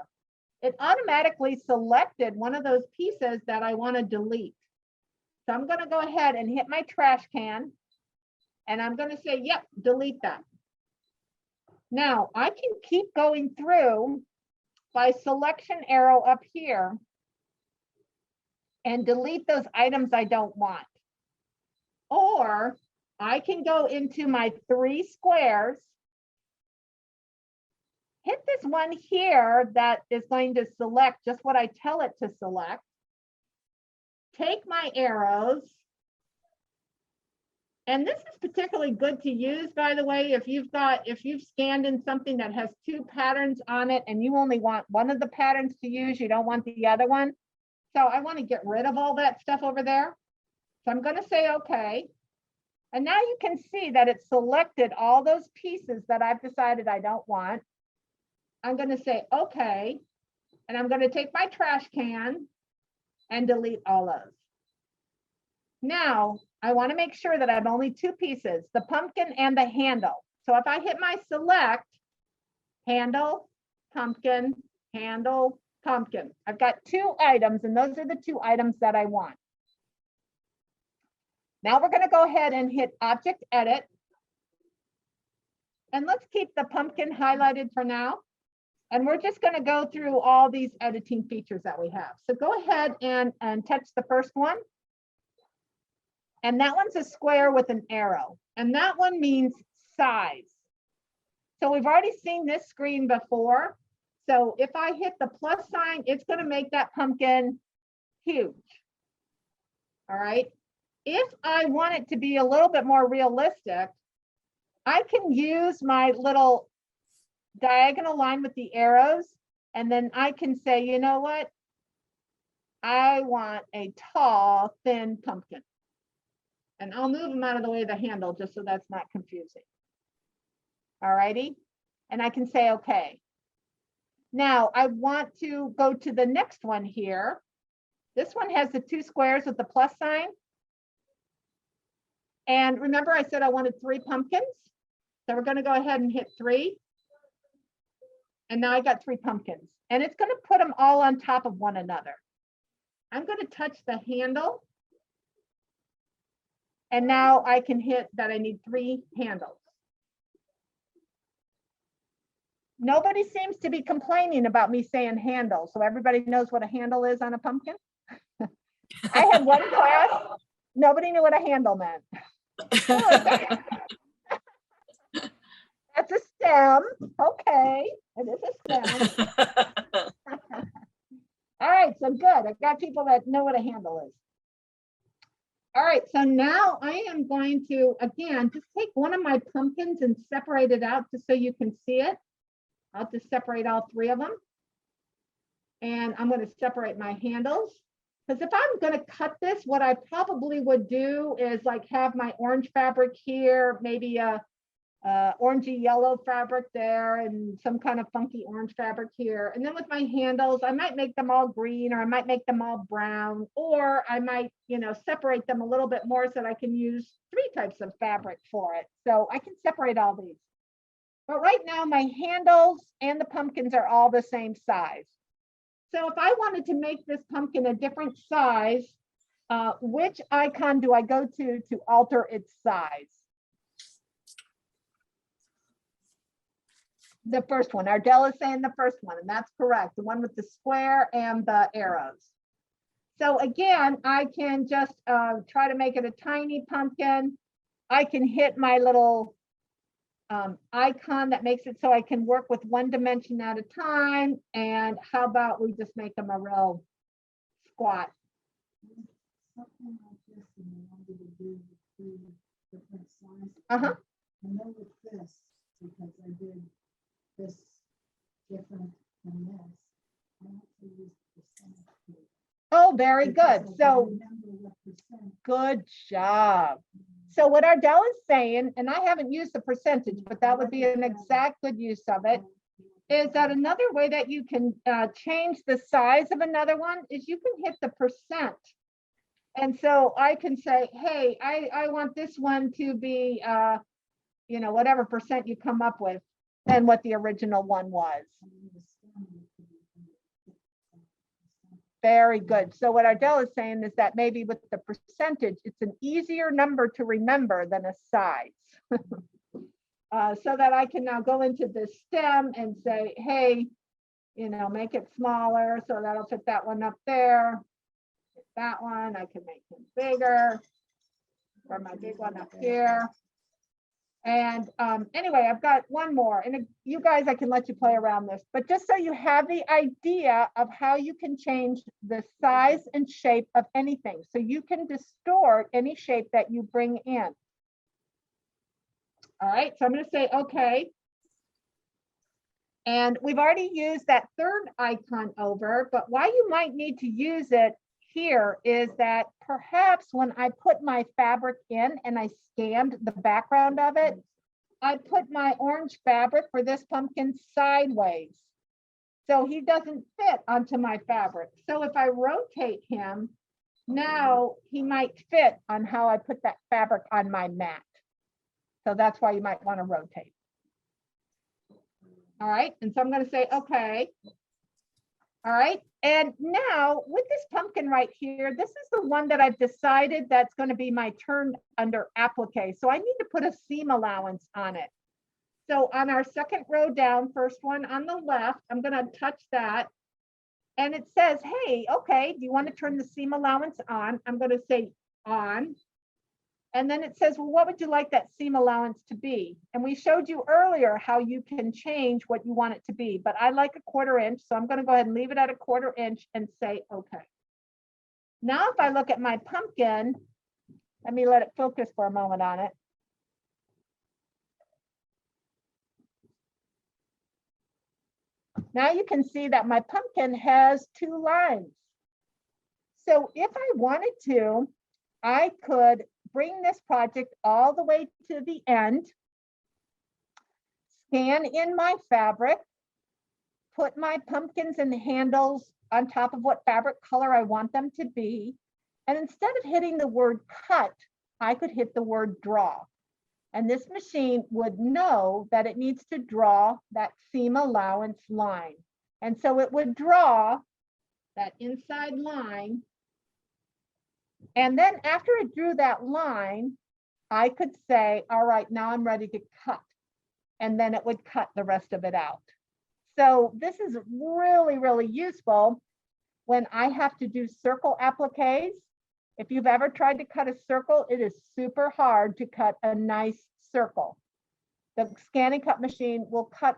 [SPEAKER 3] It automatically selected one of those pieces that I want to delete. So I'm going to go ahead and hit my trash can. And I'm going to say, yep, delete that. Now, I can keep going through by selection arrow up here and delete those items I don't want. Or I can go into my 3 squares, hit this one here that is going to select just what I tell it to select, take my arrows, and this is particularly good to use, by the way, if you've scanned in something that has 2 patterns on it and you only want one of the patterns to use, you don't want the other one. So I want to get rid of all that stuff over there. So I'm going to say okay. And now you can see that it selected all those pieces that I've decided I don't want. I'm going to say okay. And I'm going to take my trash can and delete all those. Now, I want to make sure that I have only 2 pieces, the pumpkin and the handle. So if I hit my select, handle, pumpkin, handle, pumpkin. I've got 2 items, and those are the 2 items that I want. Now we're going to go ahead and hit Object Edit. And let's keep the pumpkin highlighted for now. And we're just going to go through all these editing features that we have. So go ahead and touch the first one. And that one's a square with an arrow. And that one means size. So we've already seen this screen before. So if I hit the plus sign, it's going to make that pumpkin huge. All right. If I want it to be a little bit more realistic, I can use my little diagonal line with the arrows, and then I can say, you know what? I want a tall, thin pumpkin. And I'll move them out of the way of the handle just so that's not confusing. All righty. And I can say, okay. Now I want to go to the next one here. This one has the 2 squares with the plus sign. And remember I said I wanted 3 pumpkins? So we're going to go ahead and hit 3. And now I got 3 pumpkins. And it's going to put them all on top of one another. I'm going to touch the handle. And now I can hit that I need 3 handles. Nobody seems to be complaining about me saying handle. So everybody knows what a handle is on a pumpkin. I had one class, nobody knew what a handle meant. That's a stem. Okay, it is a stem. All right, so good. I've got people that know what a handle is. All right, so now I am going to, again, just take one of my pumpkins and separate it out just so you can see it. I'll just separate all 3 of them. And I'm going to separate my handles. Because if I'm going to cut this, what I probably would do is like have my orange fabric here, maybe a orangey yellow fabric there, and some kind of funky orange fabric here. And then with my handles, I might make them all green, or I might make them all brown, or I might, you know, separate them a little bit more so that I can use 3 types of fabric for it. So I can separate all these. But right now my handles and the pumpkins are all the same size. So if I wanted to make this pumpkin a different size, which icon do I go to alter its size? The first one. Ardell is saying the first one, and that's correct. The one with the square and the arrows. So again, I can just try to make it a tiny pumpkin. I can hit my little icon that makes it so I can work with 1 dimension at a time. And how about we just make them a real squat?
[SPEAKER 1] Something like this, and I wanted to do 3 different sizes.
[SPEAKER 3] Uh-huh.
[SPEAKER 1] I know with this, because I did this different than this, I have to use percentage here.
[SPEAKER 3] Oh, very
[SPEAKER 1] Because I
[SPEAKER 3] good.
[SPEAKER 1] can
[SPEAKER 3] So
[SPEAKER 1] remember what percent.
[SPEAKER 3] good job. So what Ardell is saying, and I haven't used the percentage, but that would be an exact good use of it, is that another way that you can change the size of another one is you can hit the percent. And so I can say, hey, I want this one to be, you know, whatever percent you come up with than what the original one was. Very good. So what Ardell is saying is that maybe with the percentage, it's an easier number to remember than a size. So that I can now go into the stem and say, hey, you know, make it smaller. So that'll fit that one up there. That one, I can make him bigger. Or my big one up here. And anyway, I've got one more, and you guys, I can let you play around this, but just so you have the idea of how you can change the size and shape of anything. So you can distort any shape that you bring in. All right, so I'm going to say, okay. And we've already used that 3rd icon over, but why you might need to use it here is that perhaps when I put my fabric in and I scanned the background of it, I put my orange fabric for this pumpkin sideways. So he doesn't fit onto my fabric. So if I rotate him, now he might fit on how I put that fabric on my mat. So that's why you might want to rotate. All right, and so I'm going to say, okay. All right, and now with this pumpkin right here, this is the one that I've decided that's going to be my turn under applique. So I need to put a seam allowance on it. So on our 2nd row down, first one on the left, I'm going to touch that. And it says, hey, okay, do you want to turn the seam allowance on? I'm going to say on. And then it says, well, what would you like that seam allowance to be? And we showed you earlier how you can change what you want it to be, but I like a 1/4 inch. So I'm going to go ahead and leave it at a 1/4 inch and say, okay. Now, if I look at my pumpkin, let me let it focus for a moment on it. Now you can see that my pumpkin has 2 lines. So if I wanted to, I could bring this project all the way to the end, scan in my fabric, put my pumpkins and handles on top of what fabric color I want them to be. And instead of hitting the word cut, I could hit the word draw. And this machine would know that it needs to draw that seam allowance line. And so it would draw that inside line. And then after it drew that line, I could say, all right, now I'm ready to cut. And then it would cut the rest of it out. So this is really, really useful when I have to do circle appliques. If you've ever tried to cut a circle, it is super hard to cut a nice circle. The scan and cut machine will cut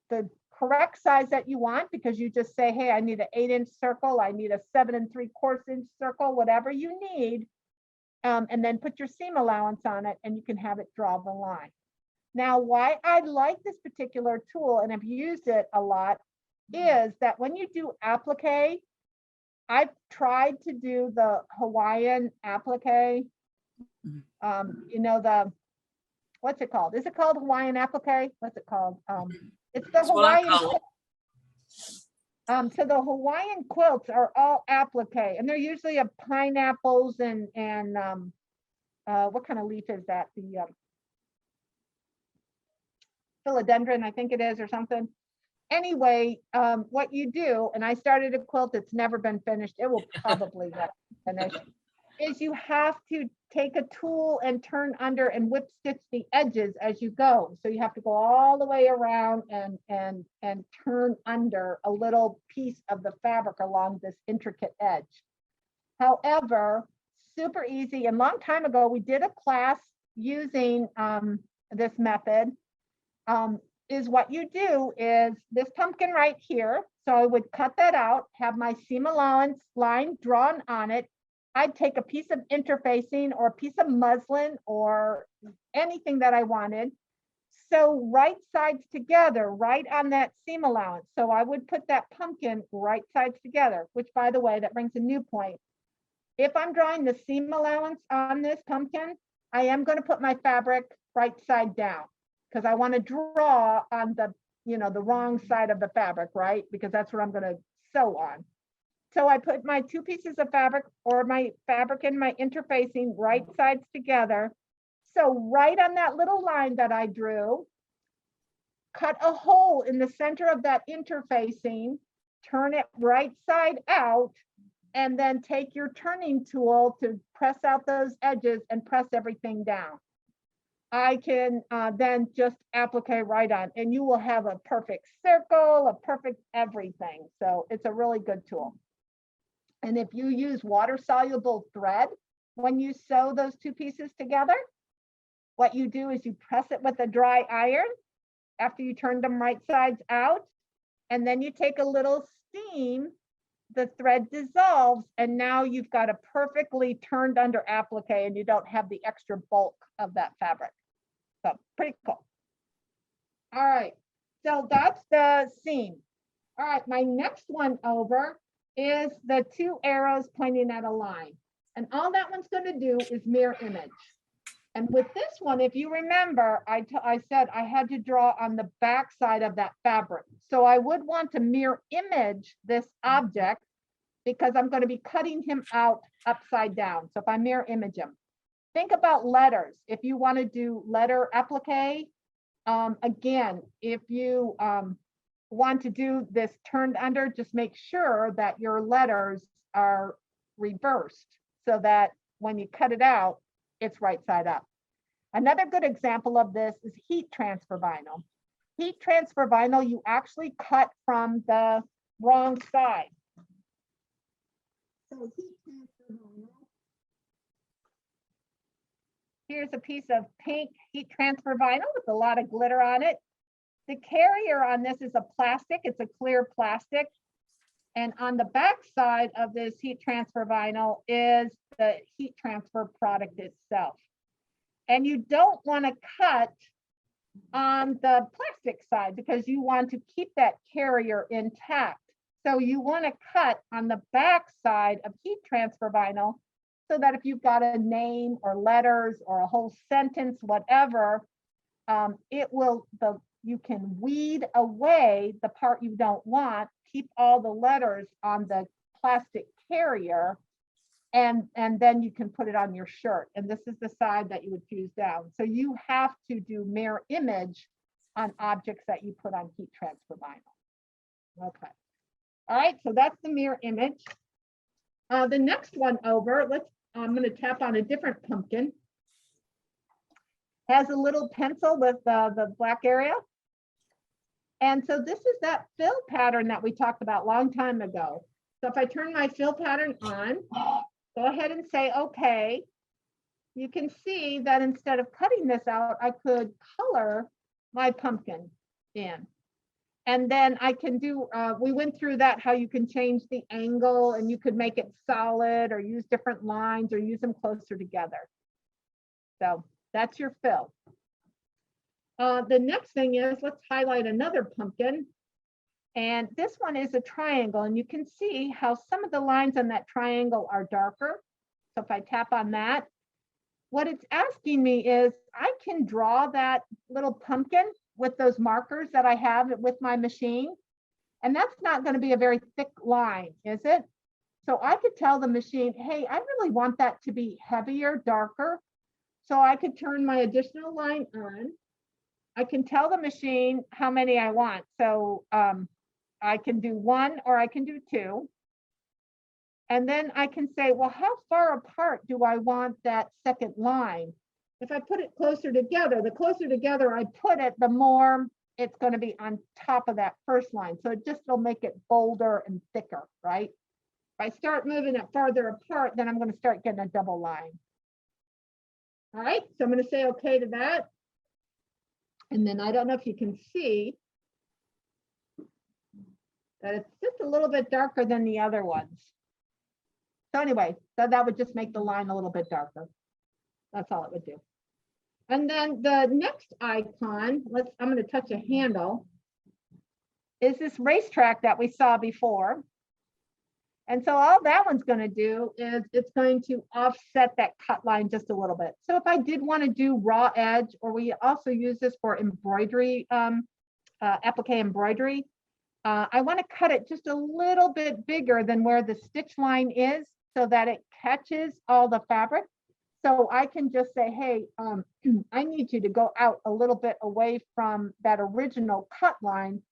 [SPEAKER 3] the correct size that you want, because you just say, hey, I need an 8-inch circle, I need a 7 3/4-inch circle, whatever you need, and then put your seam allowance on it, and you can have it draw the line. Now, why I like this particular tool and have used it a lot is that when you do applique, I've tried to do the Hawaiian applique. You know, what's it called? Is it called Hawaiian applique? What's it called? It's the Hawaiian. So the Hawaiian quilts are all applique, and they're usually of pineapples and what kind of leaf is that? The philodendron, I think it is, or something. Anyway, what you do, and I started a quilt that's never been finished, it will probably not finish, is you have to take a tool and turn under and whip stitch the edges as you go. So you have to go all the way around and turn under a little piece of the fabric along this intricate edge. However, super easy. And long time ago, we did a class using this method. Is what you do is this pumpkin right here. So I would cut that out, have my seam allowance line drawn on it. I'd take a piece of interfacing or a piece of muslin or anything that I wanted. So right sides together, right on that seam allowance. So I would put that pumpkin right sides together, which, by the way, that brings a new point. If I'm drawing the seam allowance on this pumpkin, I am going to put my fabric right side down, because I want to draw on the, the wrong side of the fabric, right? Because that's what I'm going to sew on. So I put my 2 pieces of fabric, or my fabric and my interfacing, right sides together. So right on that little line that I drew, cut a hole in the center of that interfacing, turn it right side out, and then take your turning tool to press out those edges and press everything down. I can then just applique right on, and you will have a perfect circle, a perfect everything. So it's a really good tool. And if you use water-soluble thread, when you sew those 2 pieces together, what you do is you press it with a dry iron after you turn them right sides out, and then you take a little steam, the thread dissolves, and now you've got a perfectly turned under applique, and you don't have the extra bulk of that fabric. So pretty cool. All right, so that's the seam. All right, my next one over is the 2 arrows pointing at a line. And all that one's going to do is mirror image. And with this one, if you remember, I said I had to draw on the back side of that fabric. So I would want to mirror image this object, because I'm going to be cutting him out upside down. So if I mirror image him, think about letters. If you want to do letter applique, again, if you want to do this turned under, just make sure that your letters are reversed so that when you cut it out, it's right side up. Another good example of this is heat transfer vinyl. Heat transfer vinyl, you actually cut from the wrong side. So heat transfer vinyl. Here's a piece of pink heat transfer vinyl with a lot of glitter on it. The carrier on this is a plastic, it's a clear plastic. And on the back side of this heat transfer vinyl is the heat transfer product itself. And you don't want to cut on the plastic side because you want to keep that carrier intact. So you want to cut on the back side of heat transfer vinyl so that if you've got a name or letters or a whole sentence, whatever, you can weed away the part you don't want, keep all the letters on the plastic carrier, and then you can put it on your shirt. And this is the side that you would fuse down. So you have to do mirror image on objects that you put on heat transfer vinyl. Okay. All right, so that's the mirror image. The next one over, I'm going to tap on a different pumpkin. Has a little pencil with the black area. And so this is that fill pattern that we talked about a long time ago. So if I turn my fill pattern on, go ahead and say, okay, you can see that instead of cutting this out, I could color my pumpkin in. And then I can do, we went through that, how you can change the angle and you could make it solid or use different lines or use them closer together. So that's your fill. The next thing is, let's highlight another pumpkin. And this one is a triangle, and you can see how some of the lines on that triangle are darker. So if I tap on that, what it's asking me is I can draw that little pumpkin with those markers that I have with my machine. And that's not going to be a very thick line, is it? So I could tell the machine, hey, I really want that to be heavier, darker. So I could turn my additional line on. I can tell the machine how many I want. So I can do 1 or I can do 2. And then I can say, well, how far apart do I want that second line? If I put it closer together, the closer together I put it, the more it's going to be on top of that first line. So it just will make it bolder and thicker, right? If I start moving it farther apart, then I'm going to start getting a double line. All right, so I'm going to say okay to that. And then I don't know if you can see that it's just a little bit darker than the other ones. So anyway, so that would just make the line a little bit darker. That's all it would do. And then the next icon, I'm going to touch a handle, is this racetrack that we saw before. And so all that one's going to do is it's going to offset that cut line just a little bit. So if I did want to do raw edge, or we also use this for embroidery, applique embroidery, I want to cut it just a little bit bigger than where the stitch line is so that it catches all the fabric. So I can just say, hey, I need you to go out a little bit away from that original cut line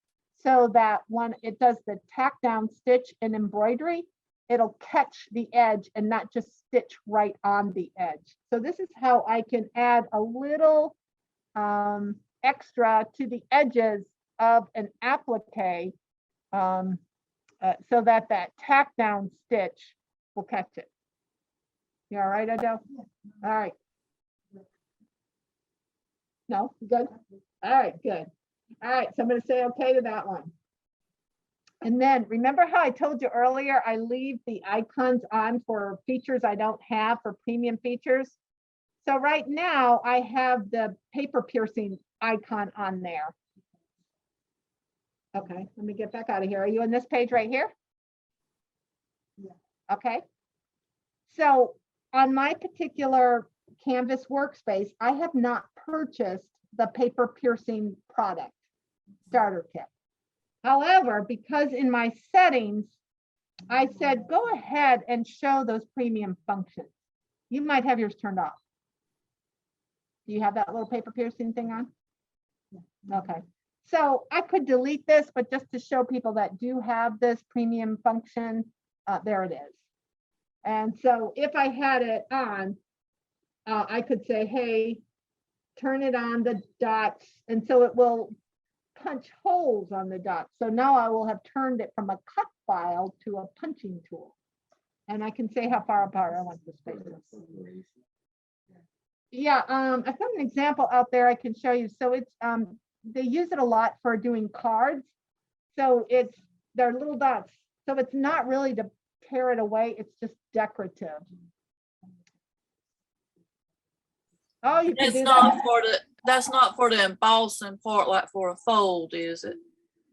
[SPEAKER 3] so that when it does the tack down stitch in embroidery, it'll catch the edge and not just stitch right on the edge. So this is how I can add a little extra to the edges of an applique so that that tack down stitch will catch it. You all right, Adele? All right. No, good. All right, good. All right, so I'm going to say okay to that one. And then remember how I told you earlier, I leave the icons on for features I don't have, for premium features. So right now I have the paper piercing icon on there. Okay, let me get back out of here. Are you on this page right here? Yeah. Okay. So on my particular Canvas workspace, I have not purchased the paper piercing product starter kit. However, because in my settings, I said, go ahead and show those premium functions. You might have yours turned off. Do you have that little paper piercing thing on? Okay. So I could delete this, but just to show people that do have this premium function, there it is. And so if I had it on, I could say, hey, turn it on the dots. And so it will punch holes on the dots. So now I will have turned it from a cut file to a punching tool. And I can say how far apart I want the spaces. Yeah, I've got an example out there I can show you. So it's, they use it a lot for doing cards. So they're little dots. So it's not really to tear it away. It's just decorative. Oh, you can do that.
[SPEAKER 2] That's not for the embossing part, like for a fold, is it?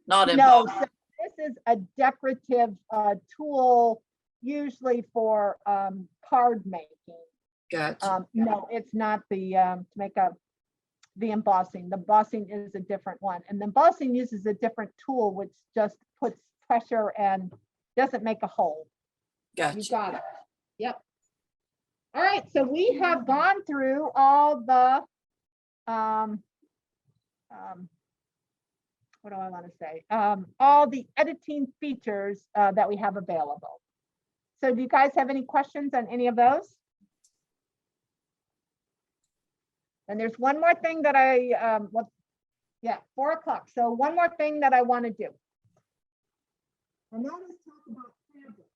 [SPEAKER 2] Not
[SPEAKER 3] No,
[SPEAKER 2] embossing.
[SPEAKER 3] so this is a decorative tool, usually for card making.
[SPEAKER 2] Gotcha.
[SPEAKER 3] No, it's not the to make up the embossing. The embossing is a different one, and the embossing uses a different tool, which just puts pressure and doesn't make a hole. You
[SPEAKER 2] Gotcha.
[SPEAKER 3] got it. Yep. All right, so we have gone through all the, what do I want to say? All the editing features that we have available. So do you guys have any questions on any of those? And there's one more thing that yeah, 4 o'clock. So one more thing that I want to do. And that is talk about fabric.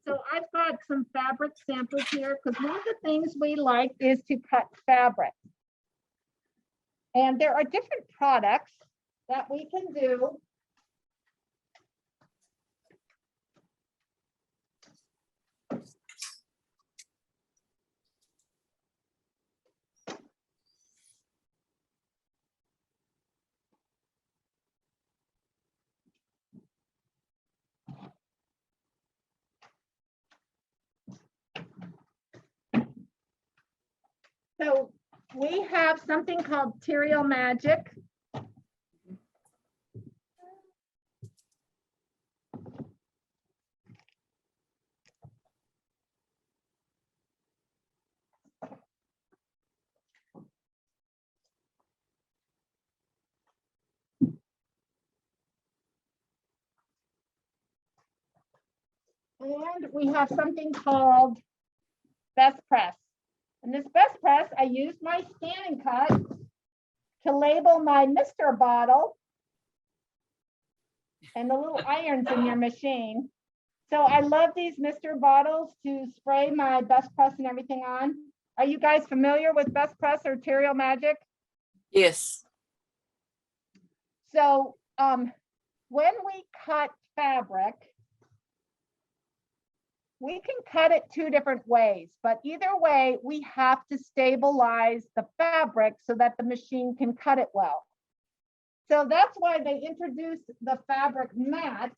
[SPEAKER 3] So I've got some fabric samples here because one of the things we like is to cut fabric. And there are different products that we can do. So we have something called Material Magic. And we have something called Best Press. And this Best Press, I use my scan and cut to label my Mr. bottle and the little irons in your machine. So I love these Mr. bottles to spray my Best Press and everything on. Are you guys familiar with Best Press or Material Magic?
[SPEAKER 2] Yes.
[SPEAKER 3] So when we cut fabric, we can cut it 2 different ways, but either way, we have to stabilize the fabric so that the machine can cut it well. So that's why they introduced the fabric mat.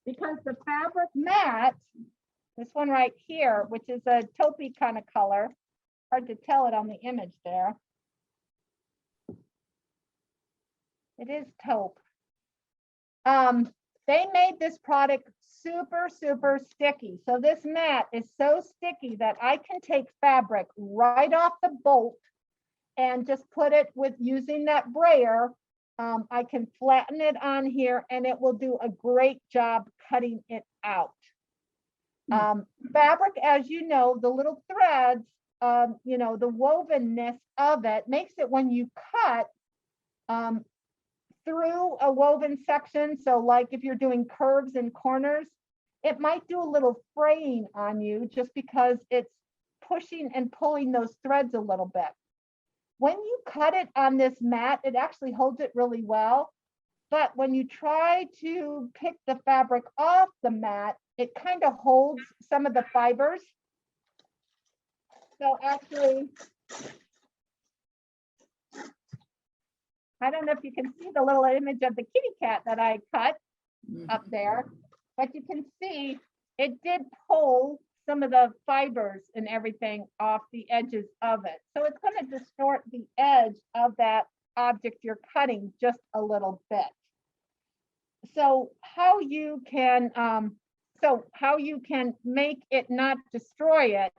[SPEAKER 3] Because the fabric mat, this one right here, which is a taupey kind of color, hard to tell it on the image there. It is taupe. They made this product super, super sticky. So this mat is so sticky that I can take fabric right off the bolt and just put it with using that brayer. I can flatten it on here and it will do a great job cutting it out. Fabric, as you know, the little threads, you know, the wovenness of it makes it when you cut, through a woven section. So like if you're doing curves and corners, it might do a little fraying on you just because it's pushing and pulling those threads a little bit. When you cut it on this mat, it actually holds it really well. But when you try to pick the fabric off the mat, it kind of holds some of the fibers. So actually, I don't know if you can see the little image of the kitty cat that I cut up there, but you can see it did pull some of the fibers and everything off the edges of it. So it's going to distort the edge of that object you're cutting just a little bit. So how you can make it not destroy it,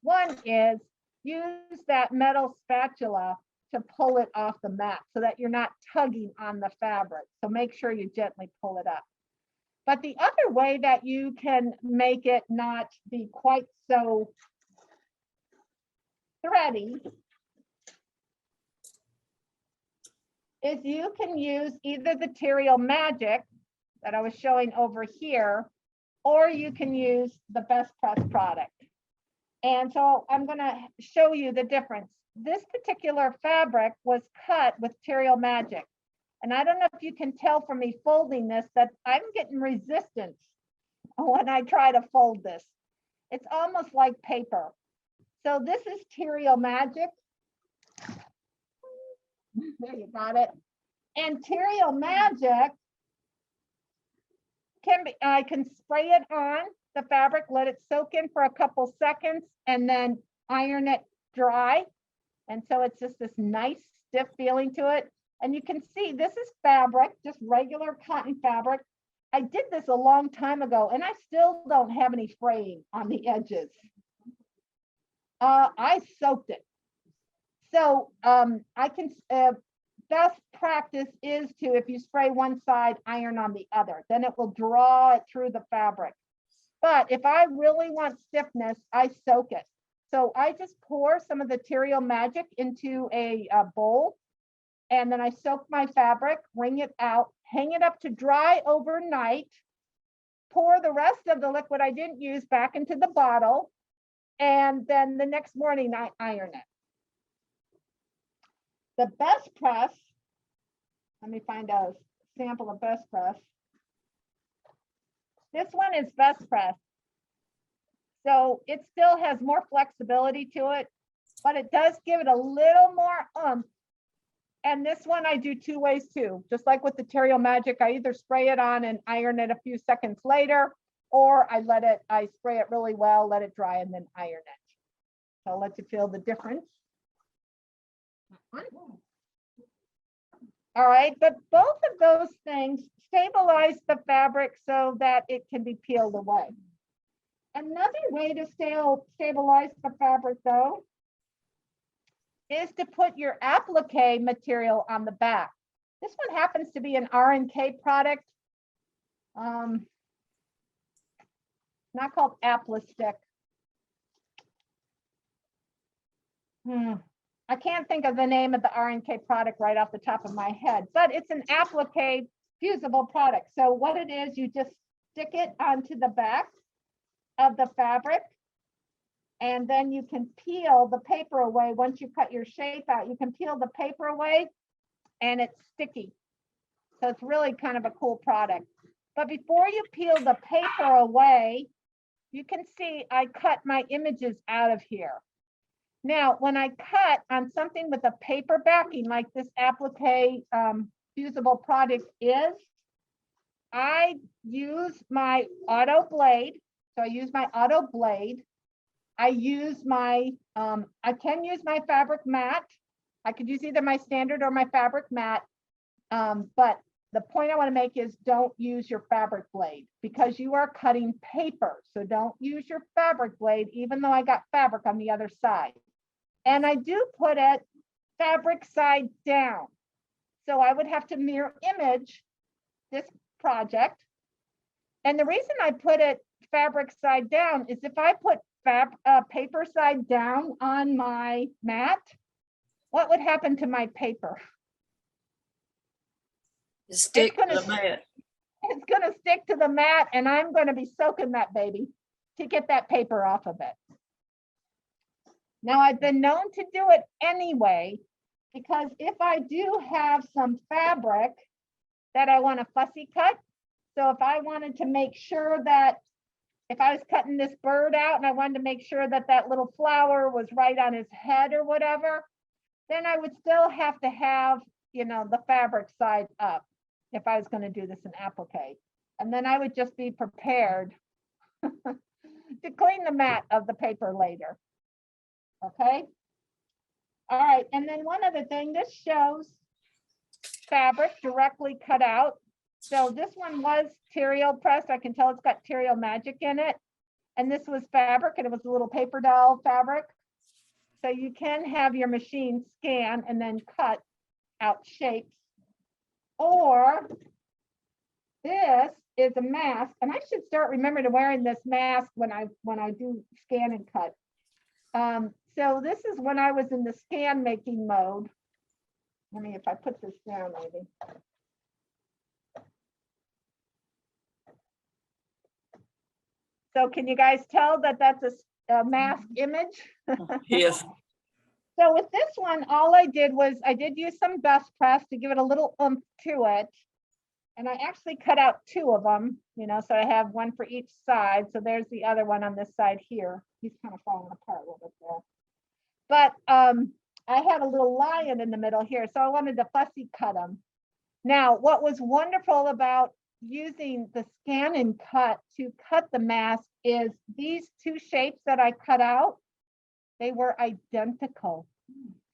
[SPEAKER 3] one is use that metal spatula to pull it off the mat so that you're not tugging on the fabric. So make sure you gently pull it up. But the other way that you can make it not be quite so thready is you can use either the Material Magic that I was showing over here, or you can use the Best Press product. And so I'm going to show you the difference. This particular fabric was cut with Material Magic. And I don't know if you can tell from me folding this that I'm getting resistance when I try to fold this. It's almost like paper. So this is Material Magic. There you got it. And Material Magic I can spray it on the fabric, let it soak in for a couple seconds, and then iron it dry. And so it's just this nice stiff feeling to it. And you can see this is fabric, just regular cotton fabric. I did this a long time ago and I still don't have any fraying on the edges. I soaked it. So I can, best practice is to, if you spray one side, iron on the other, then it will draw it through the fabric. But if I really want stiffness, I soak it. So I just pour some of the Terrio Magic into a bowl, and then I soak my fabric, wring it out, hang it up to dry overnight, pour the rest of the liquid I didn't use back into the bottle, and then the next morning I iron it. The best press, let me find a sample of best press. This one is best press. So it still has more flexibility to it, but it does give it a little more oomph. And this one I do two ways too. Just like with the Terrio Magic, I either spray it on and iron it a few seconds later, or I spray it really well, let it dry, and then iron it. So I'll let you feel the difference. All right, but both of those things stabilize the fabric so that it can be peeled away. Another way to stabilize the fabric, though, is to put your applique material on the back. This one happens to be an R&K product, not called Applique. I can't think of the name of the R&K product right off the top of my head, but it's an applique fusible product. So what it is, you just stick it onto the back of the fabric, and then you can peel the paper away. Once you cut your shape out, you can peel the paper away and it's sticky. So it's really kind of a cool product. But before you peel the paper away, you can see I cut my images out of here. Now, when I cut on something with a paper backing like this applique fusible product is, I use my auto blade. So I use my auto blade. I use my, I can use my fabric mat. I could use either my standard or my fabric mat. But the point I want to make is don't use your fabric blade because you are cutting paper. So don't use your fabric blade, even though I got fabric on the other side. And I do put it fabric side down. So I would have to mirror image this project. And the reason I put it fabric side down is if I put paper side down on my mat, what would happen to my paper?
[SPEAKER 2] Stick to the mat.
[SPEAKER 3] It's going to stick to the mat, and I'm going to be soaking that baby to get that paper off of it. Now, I've been known to do it anyway, because if I do have some fabric that I want to fussy cut, so if I wanted to make sure that if I was cutting this bird out and I wanted to make sure that that little flower was right on his head or whatever, then I would still have to have, you know, the fabric side up if I was going to do this in applique. And then I would just be prepared to clean the mat of the paper later. Okay. All right. And then one other thing, this shows fabric directly cut out. So this one was Terrio pressed. I can tell it's got Terrio Magic in it. And this was fabric, and it was a little paper doll fabric. So you can have your machine scan and then cut out shapes. Or this is a mask, and I should start remembering to wearing this mask when I do scan and cut. So this is when I was in the scan making mode. Let me, if I put this down, maybe. So can you guys tell that that's a mask image?
[SPEAKER 2] Yes.
[SPEAKER 3] So with this one, all I did was I did use some best press to give it a little oomph to it. And I actually cut out two of them, you know, so I have one for each side. So there's the other one on this side here. He's kind of falling apart a little bit there. But I had a little lion in the middle here, so I wanted to fussy cut him. Now, what was wonderful about using the scan and cut to cut the mask is these two shapes that I cut out, they were identical.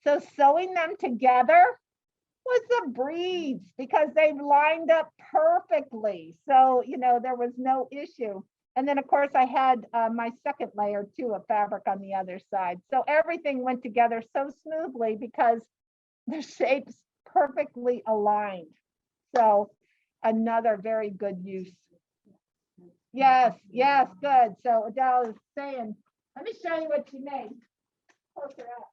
[SPEAKER 3] So sewing them together was a breeze because they lined up perfectly. So, you know, there was no issue. And then of course I had my second layer too of fabric on the other side. So everything went together so smoothly because the shapes perfectly aligned. So another very good use. Yes, yes, good. So Adele is saying, let me show you what she made. Closer up.